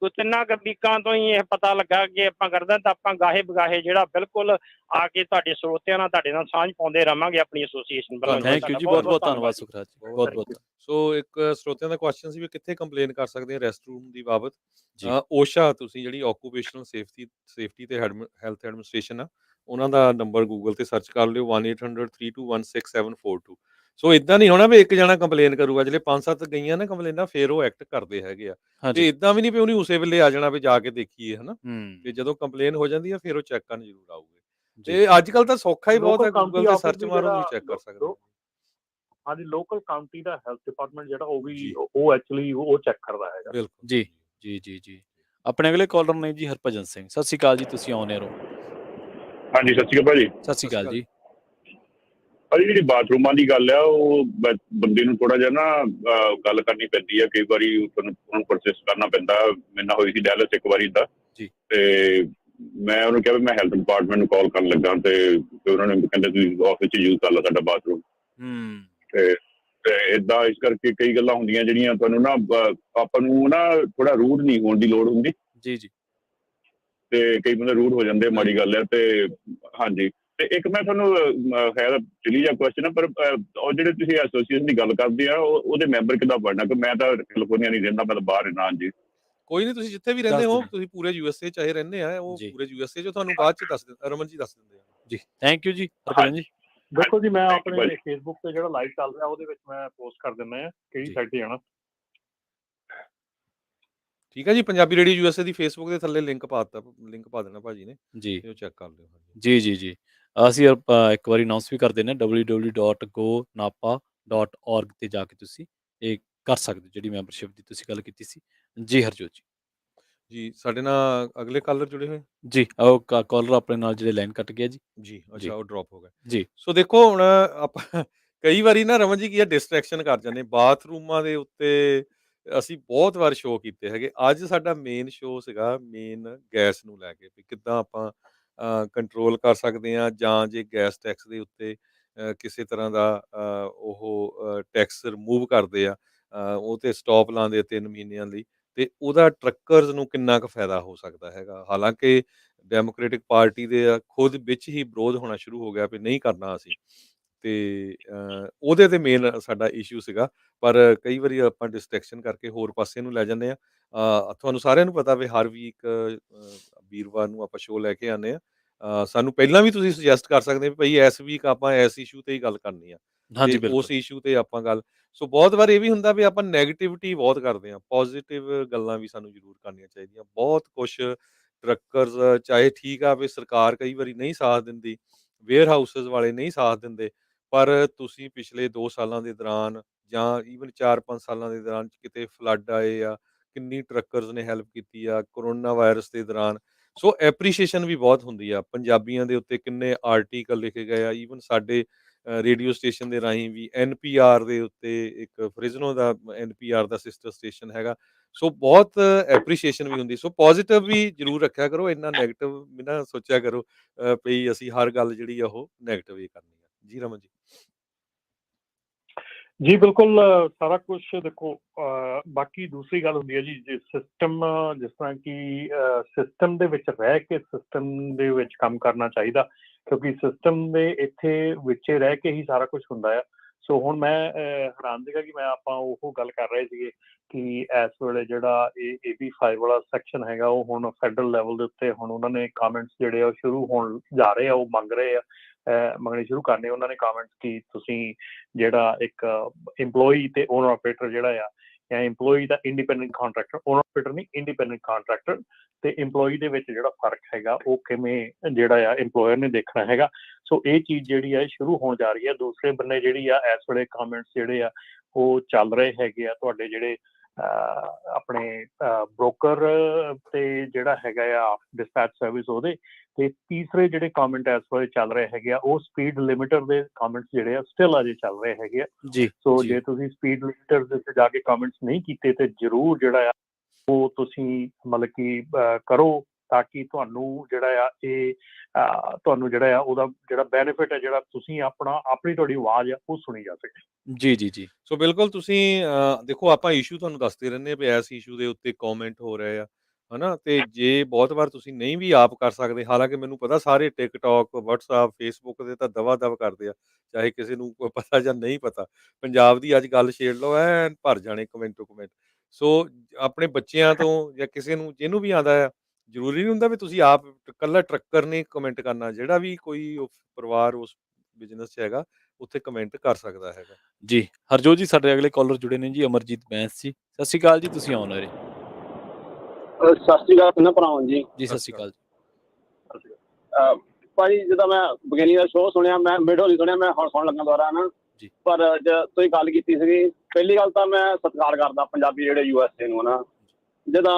Speaker 5: 2-3 ਵੀਕਾਂ ਤੋਂ ਹੀ ਇਹ ਪਤਾ ਲੱਗਾ ਕਿ ਆਪਾਂ ਕਰਦੇ ਤਾਂ ਆਪਾਂ ਗਾਹੇ ਬਗਾਹੇ ਜਿਹੜਾ ਬਿਲਕੁਲ ਆ ਕੇ ਤੁਹਾਡੇ ਸਰੋਤਿਆਂ ਨਾਲ ਤੁਹਾਡੇ ਨਾਲ ਸਾਂਝ ਪਾਉਂਦੇ ਰਵਾਂਗੇ ਆਪਣੀ ਐਸੋਸੀਏਸ਼ਨ ਵੱਲੋਂ।
Speaker 2: ਥੈਂਕ ਯੂ ਜੀ, ਬਹੁਤ ਬਹੁਤ ਧੰਨਵਾਦ ਸੁਖਰਾਜ ਜੀ, ਬਹੁਤ ਬਹੁਤ।
Speaker 1: ਸੋ ਇੱਕ ਸਰੋਤਿਆਂ ਦਾ ਕੁਐਸਚਨ ਸੀ ਵੀ ਕਿੱਥੇ ਕੰਪਲੇਨ ਕਰ ਸਕਦੇ ਆ ਰੈਸਟ ਰੂਮ ਦੀ ਬਾਬਤ। ਓਸ਼ਾ ਤੁਸੀਂ ਜਿਹੜੀ ਆਕੂਪੇਸ਼ਨਲ ਸੇਫਟੀ ਤੇ ਹੈਲਥ ਐਡਮਿਨਿਸਟ੍ਰੇਸ਼ਨ ਆ, ਉਹਨਾਂ ਦਾ ਨੰਬਰ ਗੂਗਲ ਤੇ ਸਰਚ ਕਰ ਲਿਓ 1800-321-6742। ਸੋ ਇਦਾਂ ਨਹੀਂ ਹੋਣਾ ਵੀ ਇੱਕ ਜਣਾ ਕੰਪਲੇਨ ਕਰੂਗਾ, ਜਿਹੜੇ 5-7 ਗਈਆਂ ਨਾ ਕੰਪਲੇਨਾਂ ਫਿਰ ਉਹ ਐਕਟ ਕਰਦੇ ਹੈਗੇ ਆ। ਤੇ ਇਦਾਂ ਵੀ ਨਹੀਂ ਵੀ ਉਹਨੇ ਉਸੇ ਵੇਲੇ ਆ ਜਾਣਾ ਵੀ ਜਾ ਕੇ ਦੇਖੀਏ, ਹਨਾ। ਤੇ ਜਦੋਂ ਕੰਪਲੇਨ ਹੋ ਜਾਂਦੀ ਆ ਫਿਰ ਉਹ ਚੈੱਕ ਕਰਨ ਜ਼ਰੂਰ ਆਊਗੇ। ਤੇ ਅੱਜ ਕੱਲ ਤਾਂ ਸੌਖਾ ਹੀ ਬਹੁਤ ਹੈ, ਗੂਗਲ ਤੇ ਸਰਚ ਮਾਰੋ ਤੁਸੀਂ ਚੈੱਕ ਕਰ ਸਕਦੇ ਹੋ।
Speaker 3: ਹਾਂਜੀ, ਲੋਕਲ ਕਾਉਂਟੀ ਦਾ ਹੈਲਥ ਡਿਪਾਰਟਮੈਂਟ ਜਿਹੜਾ ਉਹ ਐਕਚੁਅਲੀ ਉਹ ਚੈੱਕ ਕਰਦਾ ਹੈਗਾ।
Speaker 1: ਬਿਲਕੁਲ
Speaker 2: ਜੀ ਜੀ ਜੀ ਜੀ। ਆਪਣੇ ਅਗਲੇ ਕਾਲਰ ਨੇ ਜੀ ਹਰਭਜਨ ਸਿੰਘ। ਸਤਿ ਸ਼੍ਰੀ ਅਕਾਲ ਜੀ, ਤੁਸੀਂ ਆਉਣੇ ਰਹੋ।
Speaker 9: ਹਾਂਜੀ, ਸਤਿ ਸ਼੍ਰੀ ਅਕਾਲ ਭਾਜੀ।
Speaker 2: ਸਤਿ ਸ਼੍ਰੀ ਅਕਾਲ ਜੀ।
Speaker 9: ਭਾਜੀ ਜਿਹੜੀ ਬਾਥਰੂਮਾਂ ਦੀ ਗੱਲ ਆ, ਉਹ ਬੰਦੇ ਨੂੰ ਥੋੜਾ ਜਿਹਾ ਨਾ ਗੱਲ ਕਰਨੀ ਪੈਂਦੀ ਆ, ਕਈ ਵਾਰੀ ਉਹਨੂੰ ਪ੍ਰੋਸੈਸ ਕਰਨਾ ਪੈਂਦਾ। ਮੇਰੇ ਨਾਲ ਹੋਈ ਸੀ ਡੈਲਸ ਇੱਕ ਵਾਰੀ ਦਾ, ਤੇ ਮੈਂ ਉਹਨੂੰ ਕਿਹਾ ਵੀ ਮੈਂ ਹੈਲਥ ਡਿਪਾਰਟਮੈਂਟ ਨੂੰ ਕਾਲ ਕਰਨ ਲੱਗਾ, ਤੇ ਉਹਨਾਂ ਨੇ ਕਹਿੰਦੇ ਤੁਸੀਂ ਆਫਿਸ 'ਚ ਯੂਜ਼ ਕਰ ਲਓ ਸਾਡਾ ਬਾਥਰੂਮ। ਤੇ ਏਦਾਂ ਇਸ ਕਰਕੇ ਕਈ ਗੱਲਾਂ ਹੁੰਦੀਆਂ ਜਿਹੜੀਆਂ ਤੁਹਾਨੂੰ ਨਾ ਆਪਾਂ ਨੂੰ ਨਾ ਥੋੜਾ ਰੂਡ ਨਹੀਂ ਹੋਣ ਦੀ ਲੋੜ ਹੁੰਦੀ।
Speaker 2: ਜੀ ਜੀ।
Speaker 9: ਤੇ ਕਈ ਬੰਦੇ ਰੂਡ ਹੋ ਜਾਂਦੇ, ਮਾੜੀ ਗੱਲ ਹੈ। ਤੇ ਹਾਂਜੀ, ਤੇ ਇੱਕ ਮੈਂ ਤੁਹਾਨੂੰ ਖੈਰ ਚਲੀ ਜਾ ਕੁਐਸਚਨ ਆ, ਪਰ ਉਹ ਜਿਹੜੇ ਤੁਸੀਂ ਐਸੋਸੀਏਸ਼ਨ ਦੀ ਗੱਲ ਕਰਦੇ ਆ, ਉਹਦੇ ਮੈਂਬਰ ਕਿੱਦਾਂ ਬਣਨਾ? ਕਿ ਮੈਂ ਤਾਂ ਕੈਲੀਫੋਰਨੀਆ ਨਹੀਂ ਰਹਿੰਦਾ, ਮੈਂ ਤਾਂ ਬਾਹਰ ਰਹਿਣਾ। ਹਾਂਜੀ,
Speaker 1: ਕੋਈ ਨਹੀਂ, ਤੁਸੀਂ ਜਿੱਥੇ ਵੀ ਰਹਿੰਦੇ ਹੋ, ਤੁਸੀਂ ਪੂਰੇ USA ਚਾਹੇ ਰਹਿੰਦੇ ਆ, ਉਹ ਪੂਰੇ USA 'ਚ ਤੁਹਾਨੂੰ ਬਾਅਦ 'ਚ ਦੱਸ ਦਿੰਦੇ, ਰਮਨ ਜੀ ਦੱਸ ਦਿੰਦੇ ਆ ਜੀ।
Speaker 2: ਥੈਂਕ ਯੂ ਜੀ ਹਰਭਜਨ ਜੀ।
Speaker 3: ਦੇਖੋ ਜੀ, ਮੈਂ ਆਪਣੇ ਫੇਸਬੁੱਕ ਤੇ ਜਿਹੜਾ ਲਾਈਵ ਚੱਲ ਰਿਹਾ ਉਹਦੇ ਵਿੱਚ ਮੈਂ ਪੋਸਟ ਕਰ ਦਿੰਦਾ ਆ ਕਿਹੜੀ ਸਾਈਡ ਤੇ ਜਾਣਾ।
Speaker 1: ਠੀਕ ਹੈ ਜੀ, ਪੰਜਾਬੀ ਰੇਡੀਓ USA ਦੀ ਫੇਸਬੁੱਕ ਦੇ ਥੱਲੇ ਲਿੰਕ ਪਾ ਦੇਣਾ ਭਾਜੀ ਨੇ ਜੀ, ਉਹ ਚੈੱਕ ਕਰ ਲਿਓ।
Speaker 2: ਜੀ ਜੀ ਜੀ। ਅਸੀਂ ਇੱਕ ਵਾਰੀ ਅਨਾਉਂਸ ਵੀ ਕਰ ਦਿੰਦੇ ਹਾਂ, www.gonapa.org ਤੇ ਜਾ ਕੇ ਤੁਸੀਂ ਇਹ ਕਰ ਸਕਦੇ ਹੋ, ਜਿਹੜੀ ਮੈਂਬਰਸ਼ਿਪ ਦੀ ਤੁਸੀਂ ਗੱਲ ਕੀਤੀ ਸੀ। ਜੀ ਹਰਜੋਤ ਜੀ।
Speaker 1: ਜੀ, ਸਾਡੇ ਨਾਲ ਅਗਲੇ ਕਾਲਰ ਜੁੜੇ ਹੋਏ
Speaker 2: ਜੀ। ਉਹ ਕਾਲਰ ਆਪਣੇ ਨਾਲ ਜਿਹੜੇ ਲਾਈਨ ਕੱਟ ਗਿਆ ਜੀ।
Speaker 1: ਜੀ, ਅੱਛਾ, ਉਹ ਡ੍ਰੌਪ ਹੋ ਗਿਆ
Speaker 2: ਜੀ।
Speaker 1: ਸੋ ਦੇਖੋ ਹੁਣ ਆਪਾਂ ਕਈ ਵਾਰੀ ਨਾ ਰਮਨ ਜੀ ਕੀ ਆ, ਡਿਸਟਰੈਕਸ਼ਨ ਕਰ ਜਾਂਦੇ ਬਾਥਰੂਮਾਂ ਦੇ ਉੱਤੇ। ਅਸੀਂ ਬਹੁਤ ਵਾਰ ਸ਼ੋਅ ਕੀਤੇ ਹੈਗੇ। ਅੱਜ ਸਾਡਾ ਮੇਨ ਸ਼ੋਅ ਸੀਗਾ ਗੈਸ ਨੂੰ ਲੈ ਕੇ, ਵੀ ਕਿੱਦਾਂ ਆਪਾਂ ਕੰਟਰੋਲ ਕਰ ਸਕਦੇ ਹਾਂ, ਜਾਂ ਜੇ ਗੈਸ ਟੈਕਸ ਦੇ ਉੱਤੇ ਕਿਸੇ ਤਰ੍ਹਾਂ ਦਾ ਉਹ ਟੈਕਸ ਰਿਮੂਵ ਕਰਦੇ ਆ, ਉਹ 'ਤੇ ਸਟੋਪ ਲਾਉਂਦੇ 3 ਮਹੀਨਿਆਂ ਲਈ, ਤੇ ਉਹਦਾ ਟਰੱਕਰਸ ਨੂੰ ਕਿੰਨਾ ਕੁ ਫਾਇਦਾ ਹੋ ਸਕਦਾ ਹੈਗਾ। ਹਾਲਾਂਕਿ ਡੈਮੋਕ੍ਰੇਟਿਕ ਪਾਰਟੀ ਦੇ ਖੁਦ ਵਿੱਚ ਹੀ ਵਿਰੋਧ ਹੋਣਾ ਸ਼ੁਰੂ ਹੋ ਗਿਆ ਵੀ ਨਹੀਂ ਕਰਨਾ ਅਸੀਂ, ਤੇ ਉਹਦੇ 'ਤੇ ਮੇਨ ਸਾਡਾ ਇਸ਼ੂ ਸੀਗਾ। ਪਰ ਕਈ ਵਾਰੀ ਆਪਾਂ ਡਿਸਟਰੈਕਸ਼ਨ ਕਰਕੇ ਹੋਰ ਪਾਸੇ ਨੂੰ ਲੈ ਜਾਂਦੇ ਹਾਂ। ਤੁਹਾਨੂੰ ਸਾਰਿਆਂ ਨੂੰ ਪਤਾ ਵੀ ਹਰ ਵੀਕ ਵੀਰਵਾਰ ਨੂੰ ਆਪਾਂ ਸ਼ੋਅ ਲੈ ਕੇ ਆਉਂਦੇ ਹਾਂ। ਸਾਨੂੰ ਪਹਿਲਾਂ ਵੀ ਤੁਸੀਂ ਸੁਜੈਸਟ ਕਰ ਸਕਦੇ ਵੀ ਭਾਈ ਇਸ ਵੀਕ ਆਪਾਂ ਇਸ ਇਸ਼ੂ 'ਤੇ ਹੀ ਗੱਲ ਕਰਨੀ ਆ, ਤੇ ਉਸ ਇਸ਼ੂ 'ਤੇ ਆਪਾਂ ਗੱਲ। ਸੋ ਬਹੁਤ ਵਾਰ ਇਹ ਵੀ ਹੁੰਦਾ ਵੀ ਆਪਾਂ ਨੈਗੇਟਿਵਿਟੀ ਬਹੁਤ ਕਰਦੇ ਹਾਂ, ਪੋਜ਼ੀਟਿਵ ਗੱਲਾਂ ਵੀ ਸਾਨੂੰ ਜ਼ਰੂਰ ਕਰਨੀਆਂ ਚਾਹੀਦੀਆਂ। ਬਹੁਤ ਕੁਛ ਟਰੱਕਰਸ ਚਾਹੇ ਠੀਕ ਆ ਵੀ ਸਰਕਾਰ ਕਈ ਵਾਰੀ ਨਹੀਂ ਸਾਥ ਦਿੰਦੀ, ਵੇਅਰ ਹਾਊਸਿਸ ਵਾਲੇ ਨਹੀਂ ਸਾਥ ਦਿੰਦੇ, ਪਰ ਤੁਸੀਂ ਪਿਛਲੇ 2 ਸਾਲਾਂ ਦੇ ਦੌਰਾਨ ਜਾਂ ਈਵਨ 4-5 ਸਾਲਾਂ ਦੇ ਦੌਰਾਨ ਕਿਤੇ ਫਲੱਡ ਆਏ ਆ, ਕਿੰਨੀ ਟਰੱਕਰਸ ਨੇ ਹੈਲਪ ਕੀਤੀ ਆ ਕਰੋਨਾ ਵਾਇਰਸ ਦੇ ਦੌਰਾਨ। ਸੋ ਐਪਰੀਸ਼ੀਏਸ਼ਨ ਵੀ ਬਹੁਤ ਹੁੰਦੀ ਆ। ਪੰਜਾਬੀਆਂ ਦੇ ਉੱਤੇ ਕਿੰਨੇ ਆਰਟੀਕਲ ਲਿਖੇ ਗਏ ਆ, ਈਵਨ ਸਾਡੇ ਰੇਡੀਓ ਸਟੇਸ਼ਨ ਦੇ ਰਾਹੀਂ ਵੀ NPR ਦੇ ਉੱਤੇ, ਇੱਕ ਫ੍ਰਿਜ਼ਨੋ ਦਾ NPR ਦਾ ਸਿਸਟਰ ਸਟੇਸ਼ਨ ਹੈਗਾ। ਸੋ ਬਹੁਤ ਐਪਰੀਸ਼ੀਏਸ਼ਨ ਵੀ ਹੁੰਦੀ। ਸੋ ਪੋਜ਼ੀਟਿਵ ਵੀ ਜ਼ਰੂਰ ਰੱਖਿਆ ਕਰੋ, ਇੰਨਾ ਨੈਗੇਟਿਵ ਵੀ ਨਾ ਸੋਚਿਆ ਕਰੋ ਵੀ ਅਸੀਂ ਹਰ ਗੱਲ ਜਿਹੜੀ ਆ ਉਹ ਨੈਗੇਟਿਵ ਹੀ ਕਰਨੀ ਆ। ਜੀ ਰਮਨ ਜੀ।
Speaker 3: ਜੀ ਬਿਲਕੁਲ, ਸਾਰਾ ਕੁਛ ਦੇਖੋ। ਬਾਕੀ ਦੂਸਰੀ ਗੱਲ ਹੁੰਦੀ ਹੈ ਜੀ, ਜੇ ਸਿਸਟਮ ਜਿਸ ਤਰ੍ਹਾਂ ਕਿ ਸਿਸਟਮ ਦੇ ਵਿੱਚ ਰਹਿ ਕੇ ਸਿਸਟਮ ਦੇ ਵਿੱਚ ਕੰਮ ਕਰਨਾ ਚਾਹੀਦਾ, ਕਿਉਂਕਿ ਸਿਸਟਮ ਦੇ ਇੱਥੇ ਵਿੱਚ ਰਹਿ ਕੇ ਹੀ ਸਾਰਾ ਕੁਛ ਹੁੰਦਾ ਆ। ਸੋ ਹੁਣ ਮੈਂ ਹੈਰਾਨ ਸੀਗਾ ਕਿ ਆਪਾਂ ਉਹ ਗੱਲ ਕਰ ਰਹੇ ਸੀਗੇ ਕਿ ਇਸ ਵੇਲੇ ਜਿਹੜਾ ਇਹ AB5 ਵਾਲਾ ਸੈਕਸ਼ਨ ਹੈਗਾ, ਉਹ ਹੁਣ ਫੈਡਰਲ ਲੈਵਲ ਦੇ ਉੱਤੇ ਹੁਣ ਉਹਨਾਂ ਨੇ ਕਾਮੈਂਟਸ ਜਿਹੜੇ ਆ ਉਹ ਸ਼ੁਰੂ ਹੋਣ ਜਾ ਰਹੇ ਆ, ਉਹ ਮੰਗਣੇ ਸ਼ੁਰੂ ਕਰਨੇ ਉਹਨਾਂ ਨੇ ਕਾਮੈਂਟਸ ਕਿ ਤੁਸੀਂ ਜਿਹੜਾ ਇੱਕ ਇੰਪਲੋਈ ਤੇ ਓਨਰ ਆਪਰੇਟਰ ਜਿਹੜਾ ਆ, ਜਾਂ ਇੰਪਲੋਈ ਦਾ ਇੰਡੀਪੈਂਡੈਂਟ ਕਾਂਟਰੈਕਟਰ, ਓਨਰ ਆਪਰੇਟਰ ਨਹੀਂ, ਇੰਡੀਪੈਂਡੈਂਟ ਕਾਂਟਰੈਕਟਰ ਤੇ ਇੰਪਲੋਈ ਦੇ ਵਿੱਚ ਜਿਹੜਾ ਫਰਕ ਹੈਗਾ ਉਹ ਕਿਵੇਂ ਜਿਹੜਾ ਆ ਇੰਪਲੋਇਰ ਨੇ ਦੇਖਣਾ ਹੈਗਾ। ਸੋ ਇਹ ਚੀਜ਼ ਜਿਹੜੀ ਆ ਸ਼ੁਰੂ ਹੋਣ ਜਾ ਰਹੀ ਹੈ। ਦੂਸਰੇ ਬੰਨੇ ਜਿਹੜੀ ਆ ਇਸ ਵੇਲੇ ਕਾਮੈਂਟਸ ਜਿਹੜੇ ਆ ਉਹ ਚੱਲ ਰਹੇ ਹੈਗੇ ਆ ਤੁਹਾਡੇ ਜਿਹੜੇ ਆਪਣੇ ਬ੍ਰੋਕਰ ਤੇ ਜਿਹੜਾ ਹੈਗਾ ਆ ਡਿਸਪੈਚ ਸਰਵਿਸ ਉਹਦੇ, ਤੇ ਤੀਸਰੇ ਜਿਹੜੇ ਕਾਮੈਂਟ ਇਸ ਵੇਲੇ ਚੱਲ ਰਹੇ ਹੈਗੇ ਆ ਉਹ ਸਪੀਡ ਲਿਮਿਟਰ ਦੇ ਕਾਮੈਂਟਸ ਜਿਹੜੇ ਆ ਸਟਿਲ ਅਜੇ ਚੱਲ ਰਹੇ ਹੈਗੇ ਆ। ਸੋ ਜੇ ਤੁਸੀਂ ਸਪੀਡ ਲਿਮਿਟਰ ਦੇ ਉੱਤੇ ਜਾ ਕੇ ਕਾਮੈਂਟਸ ਨਹੀਂ ਕੀਤੇ ਤੇ ਜ਼ਰੂਰ ਜਿਹੜਾ ਆ ਉਹ ਤੁਸੀਂ ਮਤਲਬ ਕਿ ਕਰੋ ਤਾਂ ਕਿ ਤੁਹਾਨੂੰ ਜਿਹੜਾ ਆ ਇਹ ਤੁਹਾਨੂੰ ਜਿਹੜਾ ਆ ਉਹਦਾ ਜਿਹੜਾ ਬੈਨੀਫਿਟ ਹੈ ਜਿਹੜਾ ਤੁਸੀਂ ਆਪਣੀ ਤੁਹਾਡੀ ਆਵਾਜ਼ ਆ ਉਹ ਸੁਣੀ ਜਾ ਸਕੇ।
Speaker 2: ਜੀ ਜੀ ਜੀ।
Speaker 1: ਸੋ ਬਿਲਕੁਲ ਤੁਸੀਂ ਦੇਖੋ ਆਪਾਂ ਇਸ਼ੂ ਤੁਹਾਨੂੰ ਦੱਸਦੇ ਰਹਿੰਦੇ ਵੀ ਇਸ ਇਸ਼ੂ ਦੇ ਉੱਤੇ ਕਮੈਂਟ ਹੋ ਰਹੇ ਆ ਹਨਾ, ਤੇ ਜੇ ਬਹੁਤ ਵਾਰ ਤੁਸੀਂ ਨਹੀਂ ਵੀ ਆਪ ਕਰ ਸਕਦੇ, ਹਾਲਾਂਕਿ ਮੈਨੂੰ ਪਤਾ ਸਾਰੇ ਟਿਕਟੌਕ ਵਟਸਐਪ ਫੇਸਬੁੱਕ ਦੇ ਤਾਂ ਦਵਾ ਦਵ ਕਰਦੇ ਆ, ਚਾਹੇ ਕਿਸੇ ਨੂੰ ਪਤਾ ਜਾਂ ਨਹੀਂ ਪਤਾ, ਪੰਜਾਬ ਦੀ ਅੱਜ ਗੱਲ ਛੇੜ ਲਓ ਐਨ ਭਰ ਜਾਣੇ ਕਮੈਂਟੋ ਕਮੈਂਟ। ਸੋ ਆਪਣੇ ਬੱਚਿਆਂ ਤੋਂ ਜਾਂ ਕਿਸੇ ਨੂੰ ਜਿਹਨੂੰ ਵੀ ਆਉਂਦਾ ਆ, ਜ਼ਰੂਰੀ ਨਹੀਂ ਹੁੰਦਾ ਵੀ ਤੁਸੀਂ ਆਪ ਇਕੱਲਾ ਟਰੱਕਰ ਨੇ ਕਮੈਂਟ ਕਰਨਾ, ਜਿਹੜਾ ਵੀ ਕੋਈ ਪਰਿਵਾਰ ਉਸ ਬਿਜ਼ਨਸ 'ਚ ਹੈਗਾ ਉੱਥੇ ਕਮੈਂਟ ਕਰ ਸਕਦਾ ਹੈਗਾ।
Speaker 2: ਜੀ ਹਰਜੋਤ ਜੀ, ਸਾਡੇ ਅਗਲੇ ਕਾਲਰ ਜੁੜੇ ਨੇ ਜੀ, ਅਮਰਜੀਤ ਬੈਂਸ ਜੀ। ਸਤਿ ਸ਼੍ਰੀ ਅਕਾਲ ਜੀ, ਤੁਸੀਂ ਆਉਣ ਰਹੇ
Speaker 10: ਸਤਿ ਸ਼੍ਰੀ ਅਕਾਲ ਕਿੰਨਾ ਭਰਾਵਾਂ ਜੀ।
Speaker 2: ਜੀ। ਸਤਿ ਸ਼੍ਰੀ ਅਕਾਲ ਜੀ।
Speaker 10: ਭਾਜੀ ਜਦੋਂ ਮੈਂ ਬਗੇਨੀ ਦਾ ਸ਼ੋਅ ਸੁਣਿਆ, ਮੈਂ ਮਿਡੋ ਨਹੀਂ ਸੁਣਿਆ, ਮੈਂ ਹੁਣ ਸੁਣਨ ਲੱਗਾ ਦੁਬਾਰਾ ਨਾ
Speaker 2: ਜੀ।
Speaker 10: ਪਰ ਤੁਸੀਂ ਗੱਲ ਕੀਤੀ ਸੀਗੀ, ਪਹਿਲੀ ਗੱਲ ਤਾਂ ਮੈਂ ਸਤਿਕਾਰ ਕਰਦਾ ਪੰਜਾਬੀ ਜਿਹੜੇ USA ਨੂੰ ਨਾ। ਜਿੱਦਾਂ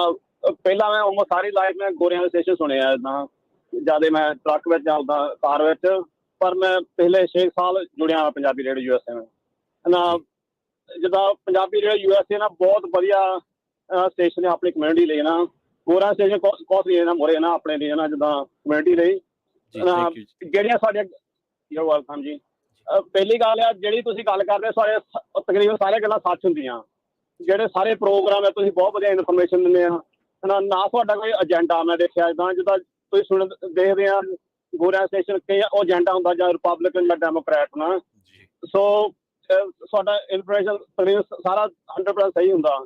Speaker 10: ਪਹਿਲਾਂ ਮੈਂ ਉਮਰ ਸਾਰੀ ਲਾਈਫ ਮੈਂ ਗੋਰਿਆਂ ਦੇ ਸਟੇਸ਼ਨ ਸੁਣਿਆ, ਇੱਦਾਂ ਜਿਆਦਾ ਮੈਂ ਟਰੱਕ ਵਿੱਚ ਚੱਲਦਾ ਕਾਰ ਵਿੱਚ, ਪਰ ਮੈਂ ਪਿਛਲੇ 6 ਸਾਲ ਜੁੜਿਆ ਪੰਜਾਬੀ ਰੇਡੀਓ USA ਨਾਲ। ਜਿੱਦਾਂ ਪੰਜਾਬੀ ਰੇਡੀਓ USA ਨਾ ਬਹੁਤ ਵਧੀਆ ਸਟੇਸ਼ਨ ਹੈ ਆਪਣੀ ਕਮਿਊਨਿਟੀ ਲਈ ਨਾ। ਗੋਰਾ ਸਟੇਸ਼ਨ ਕੋਸਲੀ ਨਾ ਮੋਰੇ ਨਾ ਆਪਣੇ ਲਈ ਨਾ, ਜਿੱਦਾਂ ਕਮਿਊਨਿਟੀ ਲਈ ਜਿਹੜੀਆਂ ਸਾਡੀਆਂ ਯੂ ਵੈਲਕਮ ਜੀ। ਪਹਿਲੀ ਗੱਲ ਆ ਜਿਹੜੀ ਤੁਸੀਂ ਗੱਲ ਕਰਦੇ ਸਾਰੇ ਤਕਰੀਬਨ ਸਾਰੀਆਂ ਗੱਲਾਂ ਸੱਚ ਹੁੰਦੀਆਂ, ਜਿਹੜੇ ਸਾਰੇ ਪ੍ਰੋਗਰਾਮ ਹੈ ਤੁਸੀਂ ਬਹੁਤ ਵਧੀਆ ਇਨਫੋਰਮੇਸ਼ਨ ਦਿੰਦੇ ਆ ਨਾ ਤੁਹਾਡਾ ਕੋਈ ਏਜੰਡਾ ਮੈਂ ਦੇਖਿਆ ਇੱਦਾਂ ਜਿੱਦਾਂ ਤੁਸੀਂ ਦੇਖਦੇ ਆ ਗੋਰਿਆਂ ਸਟੇਸ਼ਨ ਕਈ ਉਹ ਏਜੰਡਾ ਹੁੰਦਾ ਜਾਂ ਰਿਪਬਲਿਕਨ ਜਾਂ ਡੈਮੋਕ੍ਰੈਟ ਨਾ। ਸੋ ਤੁਹਾਡਾ ਇਨਫੋਰਮੇਸ਼ਨ ਤਕਰੀਬਨ ਸਾਰਾ 100% ਸਹੀ ਹੁੰਦਾ।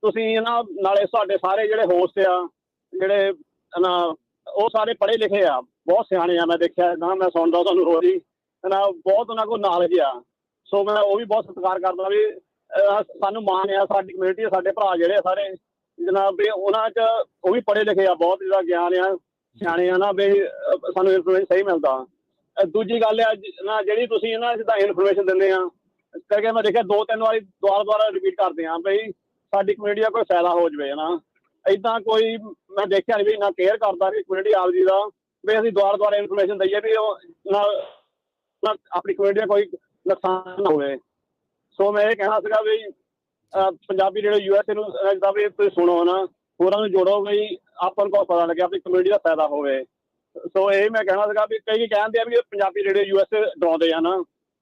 Speaker 10: ਤੁਸੀਂ ਨਾ ਨਾਲੇ ਸਾਡੇ ਸਾਰੇ ਜਿਹੜੇ ਹੋਸਟ ਆ ਜਿਹੜੇ ਨਾ ਉਹ ਸਾਰੇ ਪੜ੍ਹੇ ਲਿਖੇ ਆ, ਬਹੁਤ ਸਿਆਣੇ ਆ, ਮੈਂ ਦੇਖਿਆ ਨਾ, ਮੈਂ ਸੁਣਦਾ ਤੁਹਾਨੂੰ ਰੋਜ਼ ਹੀ ਨਾ, ਬਹੁਤ ਉਹਨਾਂ ਕੋਲ ਨੌਲੇਜ ਆ। ਸੋ ਮੈਂ ਉਹ ਵੀ ਬਹੁਤ ਸਤਿਕਾਰ ਕਰਦਾ ਵੀ ਸਾਨੂੰ ਮਾਣ ਆ, ਸਾਡੀ ਕਮਿਊਨਿਟੀ ਸਾਡੇ ਭਰਾ ਜਿਹੜੇ ਆ ਸਾਰੇ ਜਨਾਬ ਵੀ ਉਹਨਾਂ 'ਚ ਉਹ ਵੀ ਪੜ੍ਹੇ ਲਿਖੇ ਆ, ਬਹੁਤ ਜਿਹੜਾ ਗਿਆਨ ਆ, ਸਿਆਣੇ ਆ ਨਾ ਵੀ ਸਾਨੂੰ ਇਨਫੋਰਮੇਸ਼ਨ ਸਹੀ ਮਿਲਦਾ। ਦੂਜੀ ਗੱਲ ਆ ਨਾ ਜਿਹੜੀ ਤੁਸੀਂ ਨਾ ਜਿੱਦਾਂ ਇਨਫੋਰਮੇਸ਼ਨ ਦਿੰਦੇ ਆ ਕਰਕੇ ਮੈਂ ਦੇਖਿਆ 2-3 ਵਾਰੀ ਦੁਬਾਰਾ ਰਿਪੀਟ ਕਰਦੇ ਆ ਬਈ ਸਾਡੀ ਕਮਿਊਨਿਟੀ ਦਾ ਕੋਈ ਫਾਇਦਾ ਹੋ ਜਾਵੇ ਨਾ। ਏਦਾਂ ਕੋਈ ਮੈਂ ਦੇਖਿਆ ਨਹੀਂ ਵੀ ਇੰਨਾ ਕੇਅਰ ਕਰਦਾ ਵੀ ਕਮਿਊਨਿਟੀ ਆਪਦੀ ਦਾ ਵੀ ਅਸੀਂ ਦੁਬਾਰਾ ਇਨਫੋਰਮੇਸ਼ਨ ਦਈਏ ਵੀ ਉਹ ਨਾ ਆਪਣੀ ਕਮਿਊਨਿਟੀ ਦਾ ਕੋਈ ਨੁਕਸਾਨ ਨਾ ਹੋਵੇ। ਸੋ ਮੈਂ ਇਹ ਕਹਿਣਾ ਸੀਗਾ ਵੀ ਪੰਜਾਬੀ ਜਿਹੜੇ USA ਨੂੰ ਜਿੱਦਾਂ ਵੀ ਤੁਸੀਂ ਸੁਣੋ ਨਾ, ਹੋਰਾਂ ਨੂੰ ਜੋੜੋ ਵੀ ਆਪਾਂ ਨੂੰ ਪਤਾ ਲੱਗਿਆ ਆਪਣੀ ਕਮਿਊਨਿਟੀ ਦਾ ਫਾਇਦਾ ਹੋਵੇ। ਸੋ ਇਹ ਮੈਂ ਕਹਿਣਾ ਸੀਗਾ ਵੀ ਕਈ ਕਹਿੰਦੇ ਆ ਵੀ ਪੰਜਾਬੀ ਰੇਡੀਓ USA ਡਰਾਉਂਦੇ ਆ ਨਾ,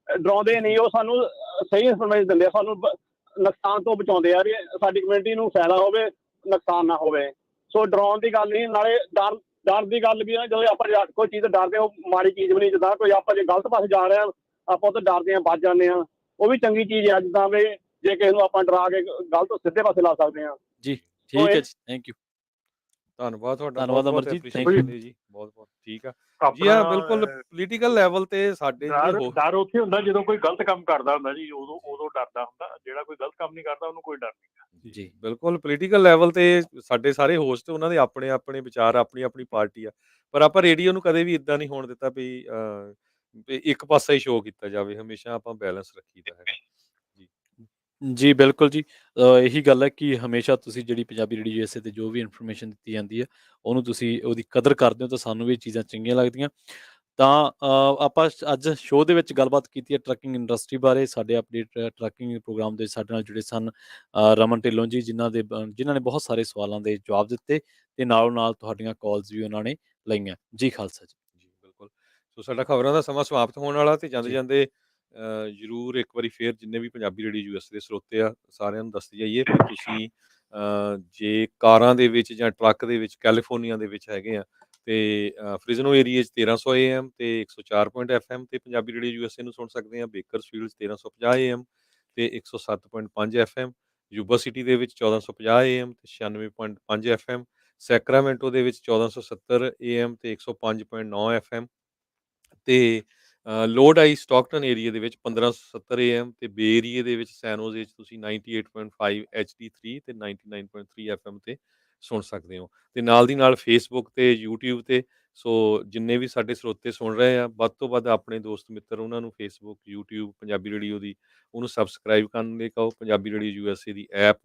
Speaker 10: ਡਰਾਉਂਦੇ ਨਹੀਂ, ਉਹ ਸਾਨੂੰ ਸਹੀ ਇਨਫੋਰਮੇਸ਼ਨ ਦਿੰਦੇ ਆ, ਸਾਨੂੰ ਨੁਕਸਾਨ ਤੋਂ ਬਚਾਉਂਦੇ ਆ ਵੀ ਸਾਡੀ ਕਮਿਊਨਿਟੀ ਨੂੰ ਫਾਇਦਾ ਹੋਵੇ, ਨੁਕਸਾਨ ਨਾ ਹੋਵੇ। ਸੋ ਡਰਾਉਣ ਦੀ ਗੱਲ ਨਹੀਂ, ਨਾਲੇ ਡਰ ਦੀ ਗੱਲ ਵੀ ਨਾ, ਜਦੋਂ ਆਪਾਂ ਕੋਈ ਚੀਜ਼ ਡਰਦੇ ਉਹ ਮਾੜੀ ਚੀਜ਼ ਵੀ ਨਹੀਂ। ਜਿੱਦਾਂ ਕੋਈ ਆਪਾਂ ਜੇ ਗਲਤ ਪਾਸੇ ਜਾ ਰਹੇ ਹਾਂ ਆਪਾਂ ਉਹ ਤੋਂ ਡਰਦੇ ਹਾਂ ਬਚ ਜਾਂਦੇ ਹਾਂ, ਉਹ ਵੀ ਚੰਗੀ ਚੀਜ਼ ਹੈ। ਜਿੱਦਾਂ ਵੀ ਜੇ ਕਿਸੇ ਨੂੰ ਆਪਾਂ ਡਰਾ ਕੇ ਗਲਤ ਸਿੱਧੇ ਪਾਸੇ ਲਾ ਸਕਦੇ ਹਾਂ।
Speaker 2: ਜੀ ਠੀਕ ਹੈ ਜੀ, ਥੈਂਕ ਯੂ,
Speaker 1: ਧੰਨਵਾਦ ਤੁਹਾਡਾ,
Speaker 2: ਧੰਨਵਾਦ ਅਮਰਜੀਤ, ਥੈਂਕ ਯੂ
Speaker 1: ਜੀ, ਬਹੁਤ ਬਹੁਤ ਠੀਕ ਆ ਜੀ। ਹਾਂ ਬਿਲਕੁਲ, ਪੋਲੀਟੀਕਲ ਲੈਵਲ ਤੇ ਸਾਡੇ
Speaker 3: ਡਰ ਉੱਥੇ ਹੁੰਦਾ ਜਦੋਂ ਕੋਈ ਗਲਤ ਕੰਮ ਕਰਦਾ ਹੁੰਦਾ ਜੀ, ਉਦੋਂ ਡਰਦਾ ਹੁੰਦਾ। ਜਿਹੜਾ ਕੋਈ ਗਲਤ ਕੰਮ ਨਹੀਂ ਕਰਦਾ ਉਹਨੂੰ ਕੋਈ ਡਰ ਨਹੀਂ।
Speaker 1: ਜੀ ਬਿਲਕੁਲ, ਪੋਲੀਟੀਕਲ ਲੈਵਲ ਤੇ ਸਾਡੇ ਸਾਰੇ ਹੋਸਟ ਉਹਨਾਂ ਦੇ ਆਪਣੇ ਆਪਣੇ ਵਿਚਾਰ, ਆਪਣੀ ਆਪਣੀ ਪਾਰਟੀ ਆ, ਪਰ ਆਪਾਂ ਰੇਡੀਓ ਨੂੰ ਕਦੇ ਵੀ ਇਦਾਂ ਨਹੀਂ ਹੋਣ ਦਿੱਤਾ ਵੀ ਇੱਕ ਪਾਸਾ ਹੀ ਸ਼ੋਅ ਕੀਤਾ ਜਾਵੇ, ਹਮੇਸ਼ਾ ਆਪਾਂ ਬੈਲੈਂਸ ਰੱਖੀਦਾ ਹੈਗਾ ਜੀ।
Speaker 2: ਜੀ ਬਿਲਕੁਲ ਜੀ, ਇਹੀ ਗੱਲ ਹੈ ਕਿ ਹਮੇਸ਼ਾ ਤੁਸੀਂ ਜਿਹੜੀ ਪੰਜਾਬੀ ਰੇਡੀਓ USA ਤੇ ਜੋ ਵੀ ਇਨਫੋਰਮੇਸ਼ਨ ਦਿੱਤੀ ਜਾਂਦੀ ਹੈ ਉਹਨੂੰ ਤੁਸੀਂ ਉਹਦੀ ਕਦਰ ਕਰਦੇ ਹੋ, ਤਾਂ ਸਾਨੂੰ ਵੀ ਇਹ ਚੀਜ਼ਾਂ ਚੰਗੀਆਂ ਲੱਗਦੀਆਂ। ਤਾਂ ਆਪਾਂ ਅੱਜ ਸ਼ੋਅ ਦੇ ਵਿੱਚ ਗੱਲਬਾਤ ਕੀਤੀ ਹੈ ਟਰੱਕਿੰਗ ਇੰਡਸਟਰੀ ਬਾਰੇ। ਸਾਡੇ ਅਪਡੇਟ ਟਰੱਕਿੰਗ ਪ੍ਰੋਗਰਾਮ ਦੇ ਸਾਡੇ ਨਾਲ ਜੁੜੇ ਸਨ ਰਮਨ ਢਿੱਲੋਂ ਜੀ, ਜਿਨ੍ਹਾਂ ਨੇ ਬਹੁਤ ਸਾਰੇ ਸਵਾਲਾਂ ਦੇ ਜਵਾਬ ਦਿੱਤੇ ਤੇ ਨਾਲੋਂ ਨਾਲ ਤੁਹਾਡੀਆਂ ਕਾਲਸ ਵੀ ਉਹਨਾਂ ਨੇ ਲਈਆਂ। ਜੀ ਖਾਲਸਾ ਜੀ।
Speaker 1: ਜੀ ਬਿਲਕੁਲ। ਸੋ ਸਾਡਾ ਖਬਰਾਂ ਦਾ ਸਮਾਂ ਸਮਾਪਤ ਹੋਣ ਵਾਲਾ, ਤੇ ਜਾਂਦੇ ਜਾਂਦੇ ਜ਼ਰੂਰ ਇੱਕ ਵਾਰੀ ਫੇਰ ਜਿੰਨੇ ਵੀ ਪੰਜਾਬੀ ਰੇਡੀਓ USA ਦੇ ਸਰੋਤੇ ਆ ਸਾਰਿਆਂ ਨੂੰ ਦੱਸਦੀ ਜਾਈਏ ਵੀ ਤੁਸੀਂ ਜੇ ਕਾਰਾਂ ਦੇ ਵਿੱਚ ਜਾਂ ਟਰੱਕ ਦੇ ਵਿੱਚ ਕੈਲੀਫੋਰਨੀਆ ਦੇ ਵਿੱਚ ਹੈਗੇ ਆ ਤੇ ਫ੍ਰਿਜ਼ਨੋ ਏਰੀਏ 'ਚ 1300 AM ਤੇ 104 FM ਤੇ ਪੰਜਾਬੀ ਰੇਡੀਓ USA ਨੂੰ ਸੁਣ ਸਕਦੇ ਆ। ਬੇਕਰਸਫੀਲਡ 1350 AM ਤੇ 107.5 FM, ਯੂਬਾ ਸਿਟੀ ਦੇ ਵਿੱਚ 1450 AM ਤੇ 96.5 FM, ਸੈਕਰਾਮੈਂਟੋ ਦੇ ਵਿੱਚ 1470 AM ਤੇ 105.9 FM ਤੇ ਲੋਡ ਆਈ ਸਟਾਕਟਨ ਏਰੀਏ ਦੇ ਵਿੱਚ 1570 AM ਤੇ ਬੇ ਏਰੀਏ ਦੇ ਵਿੱਚ ਸੈਨੋਜ਼ੇ 'ਚ ਤੁਸੀਂ 98.5 HD3 ਤੇ 99.3 FM ਤੇ ਸੁਣ ਸਕਦੇ ਹੋ। ਤੇ ਨਾਲ ਦੀ ਨਾਲ ਫੇਸਬੁੱਕ ਤੇ YouTube ਤੇ ਸੋ ਜਿੰਨੇ ਵੀ ਸਾਡੇ ਸਰੋਤੇ ਸੁਣ ਰਹੇ ਆ, ਵੱਧ ਤੋਂ ਵੱਧ ਆਪਣੇ ਦੋਸਤ ਮਿੱਤਰ ਉਹਨਾਂ ਨੂੰ ਫੇਸਬੁੱਕ, YouTube ਪੰਜਾਬੀ ਰੇਡੀਓ ਦੀ ਉਹਨੂੰ ਸਬਸਕ੍ਰਾਈਬ ਕਰਨ ਲਈ ਕਹੋ, ਪੰਜਾਬੀ ਰੇਡੀਓ USA ਦੀ ਐਪ,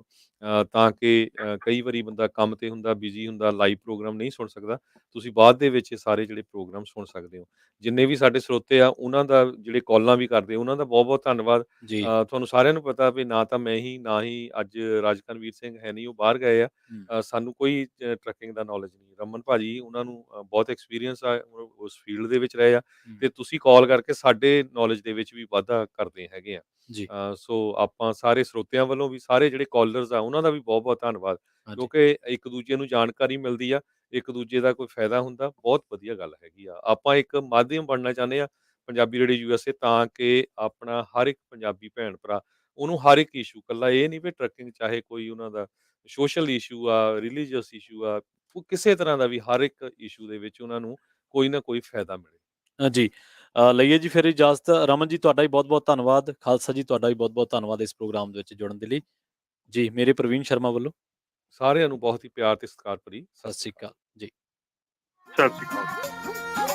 Speaker 1: ਤਾਂ ਕਿ ਕਈ ਵਾਰੀ ਬੰਦਾ ਕੰਮ ਤੇ ਹੁੰਦਾ, ਬਿਜ਼ੀ ਹੁੰਦਾ, ਲਾਈਵ ਪ੍ਰੋਗਰਾਮ ਨਹੀਂ ਸੁਣ ਸਕਦਾ। ਤੁਸੀਂ ਬਾਅਦ ਦੇ ਵਿੱਚ ਇਹ ਸਾਰੇ ਜਿਹੜੇ ਪ੍ਰੋਗਰਾਮ ਸੁਣ ਸਕਦੇ ਹੋ। ਜਿੰਨੇ ਵੀ ਸਾਡੇ ਸਰੋਤੇ ਆ ਉਹਨਾਂ ਦਾ, ਜਿਹੜੇ ਕਾਲਾਂ ਵੀ ਕਰਦੇ ਉਹਨਾਂ ਦਾ ਬਹੁਤ ਬਹੁਤ ਧੰਨਵਾਦ।
Speaker 2: ਜੀ
Speaker 1: ਤੁਹਾਨੂੰ ਸਾਰਿਆਂ ਨੂੰ ਪਤਾ ਵੀ ਨਾ ਤਾਂ ਮੈਂ ਹੀ, ਨਾ ਹੀ ਅੱਜ ਰਾਜਕਰਨਵੀਰ ਸਿੰਘ ਹੈ ਨਹੀਂ, ਉਹ ਬਾਹਰ ਗਏ ਆ। ਸਾਨੂੰ ਕੋਈ ਟਰੱਕਿੰਗ ਦਾ ਨੌਲੇਜ ਨਹੀਂ। ਰਮਨ ਭਾਜੀ ਉਹਨਾਂ ਨੂੰ ਬਹੁਤ ਐਕਸਪੀਰੀਅੰਸ ਆ, ਉਸ ਫੀਲਡ ਦੇ ਵਿੱਚ ਰਹੇ ਆ, ਤੇ ਤੁਸੀਂ ਕਾਲ ਕਰਕੇ ਸਾਡੇ ਨੌਲੇਜ ਦੇ ਵਿੱਚ ਵੀ ਵਾਧਾ ਕਰਦੇ ਹੈਗੇ ਆ।
Speaker 2: ਜੀ
Speaker 1: ਸੋ ਆਪਾਂ ਸਾਰੇ ਸਰੋਤਿਆਂ ਵੱਲੋਂ ਵੀ, ਸਾਰੇ ਜਿਹੜੇ ਕਾਲਰਸ ਆ ਉਹਨਾਂ ਦਾ ਵੀ ਬਹੁਤ ਬਹੁਤ ਧੰਨਵਾਦ,
Speaker 2: ਹਾਂਜੀ
Speaker 1: ਕਿਉਂਕਿ ਇੱਕ ਦੂਜੇ ਨੂੰ ਜਾਣਕਾਰੀ ਮਿਲਦੀ ਆ, ਇੱਕ ਦੂਜੇ ਦਾ ਕੋਈ ਫਾਇਦਾ ਹੁੰਦਾ, ਬਹੁਤ ਵਧੀਆ ਗੱਲ ਹੈਗੀ ਆ। ਆਪਾਂ ਇੱਕ ਮਾਧਿਅਮ ਬਣਨਾ ਚਾਹੁੰਦੇ ਆ ਪੰਜਾਬੀ ਰੇਡੀਓ USA, ਤਾਂ ਕਿ ਆਪਣਾ ਹਰ ਇੱਕ ਪੰਜਾਬੀ ਭੈਣ ਭਰਾ ਉਹਨੂੰ ਹਰ ਇੱਕ ਇਸ਼ੂ, ਕੱਲਾ ਇਹ ਨਹੀਂ ਵੀ ਟਰੱਕਿੰਗ, ਚਾਹੇ ਕੋਈ ਉਹਨਾਂ ਦਾ ਸੋਸ਼ਲ ਇਸ਼ੂ ਆ, ਰਿਲੀਜੀਅਸ ਇਸ਼ੂ ਆ, ਉਹ ਕਿਸੇ ਤਰ੍ਹਾਂ ਦਾ ਵੀ ਹਰ ਇੱਕ ਇਸ਼ੂ ਦੇ ਵਿੱਚ ਉਹਨਾਂ ਨੂੰ ਕੋਈ ਨਾ ਕੋਈ ਫਾਇਦਾ ਮਿਲੇ।
Speaker 2: ਜੀ ਲਈਏ ਜੀ ਫਿਰ ਇਜਾਜ਼ਤ। ਰਮਨ ਜੀ ਤੁਹਾਡਾ ਵੀ ਬਹੁਤ ਬਹੁਤ ਧੰਨਵਾਦ। ਖਾਲਸਾ ਜੀ ਤੁਹਾਡਾ ਵੀ ਬਹੁਤ ਬਹੁਤ ਧੰਨਵਾਦ ਇਸ ਪ੍ਰੋਗਰਾਮ ਦੇ ਵਿੱਚ ਜੁੜਨ ਦੇ ਲਈ। ਜੀ ਮੇਰੇ ਪ੍ਰਵੀਨ ਸ਼ਰਮਾ ਵੱਲੋਂ
Speaker 1: ਸਾਰਿਆਂ ਨੂੰ ਬਹੁਤ ਹੀ ਪਿਆਰ ਤੇ ਸਤਿਕਾਰ ਭਰੀ
Speaker 2: ਸਤਿ ਸ਼੍ਰੀ ਅਕਾਲ ਜੀ।
Speaker 3: ਸਤਿ ਸ਼੍ਰੀ ਅਕਾਲ।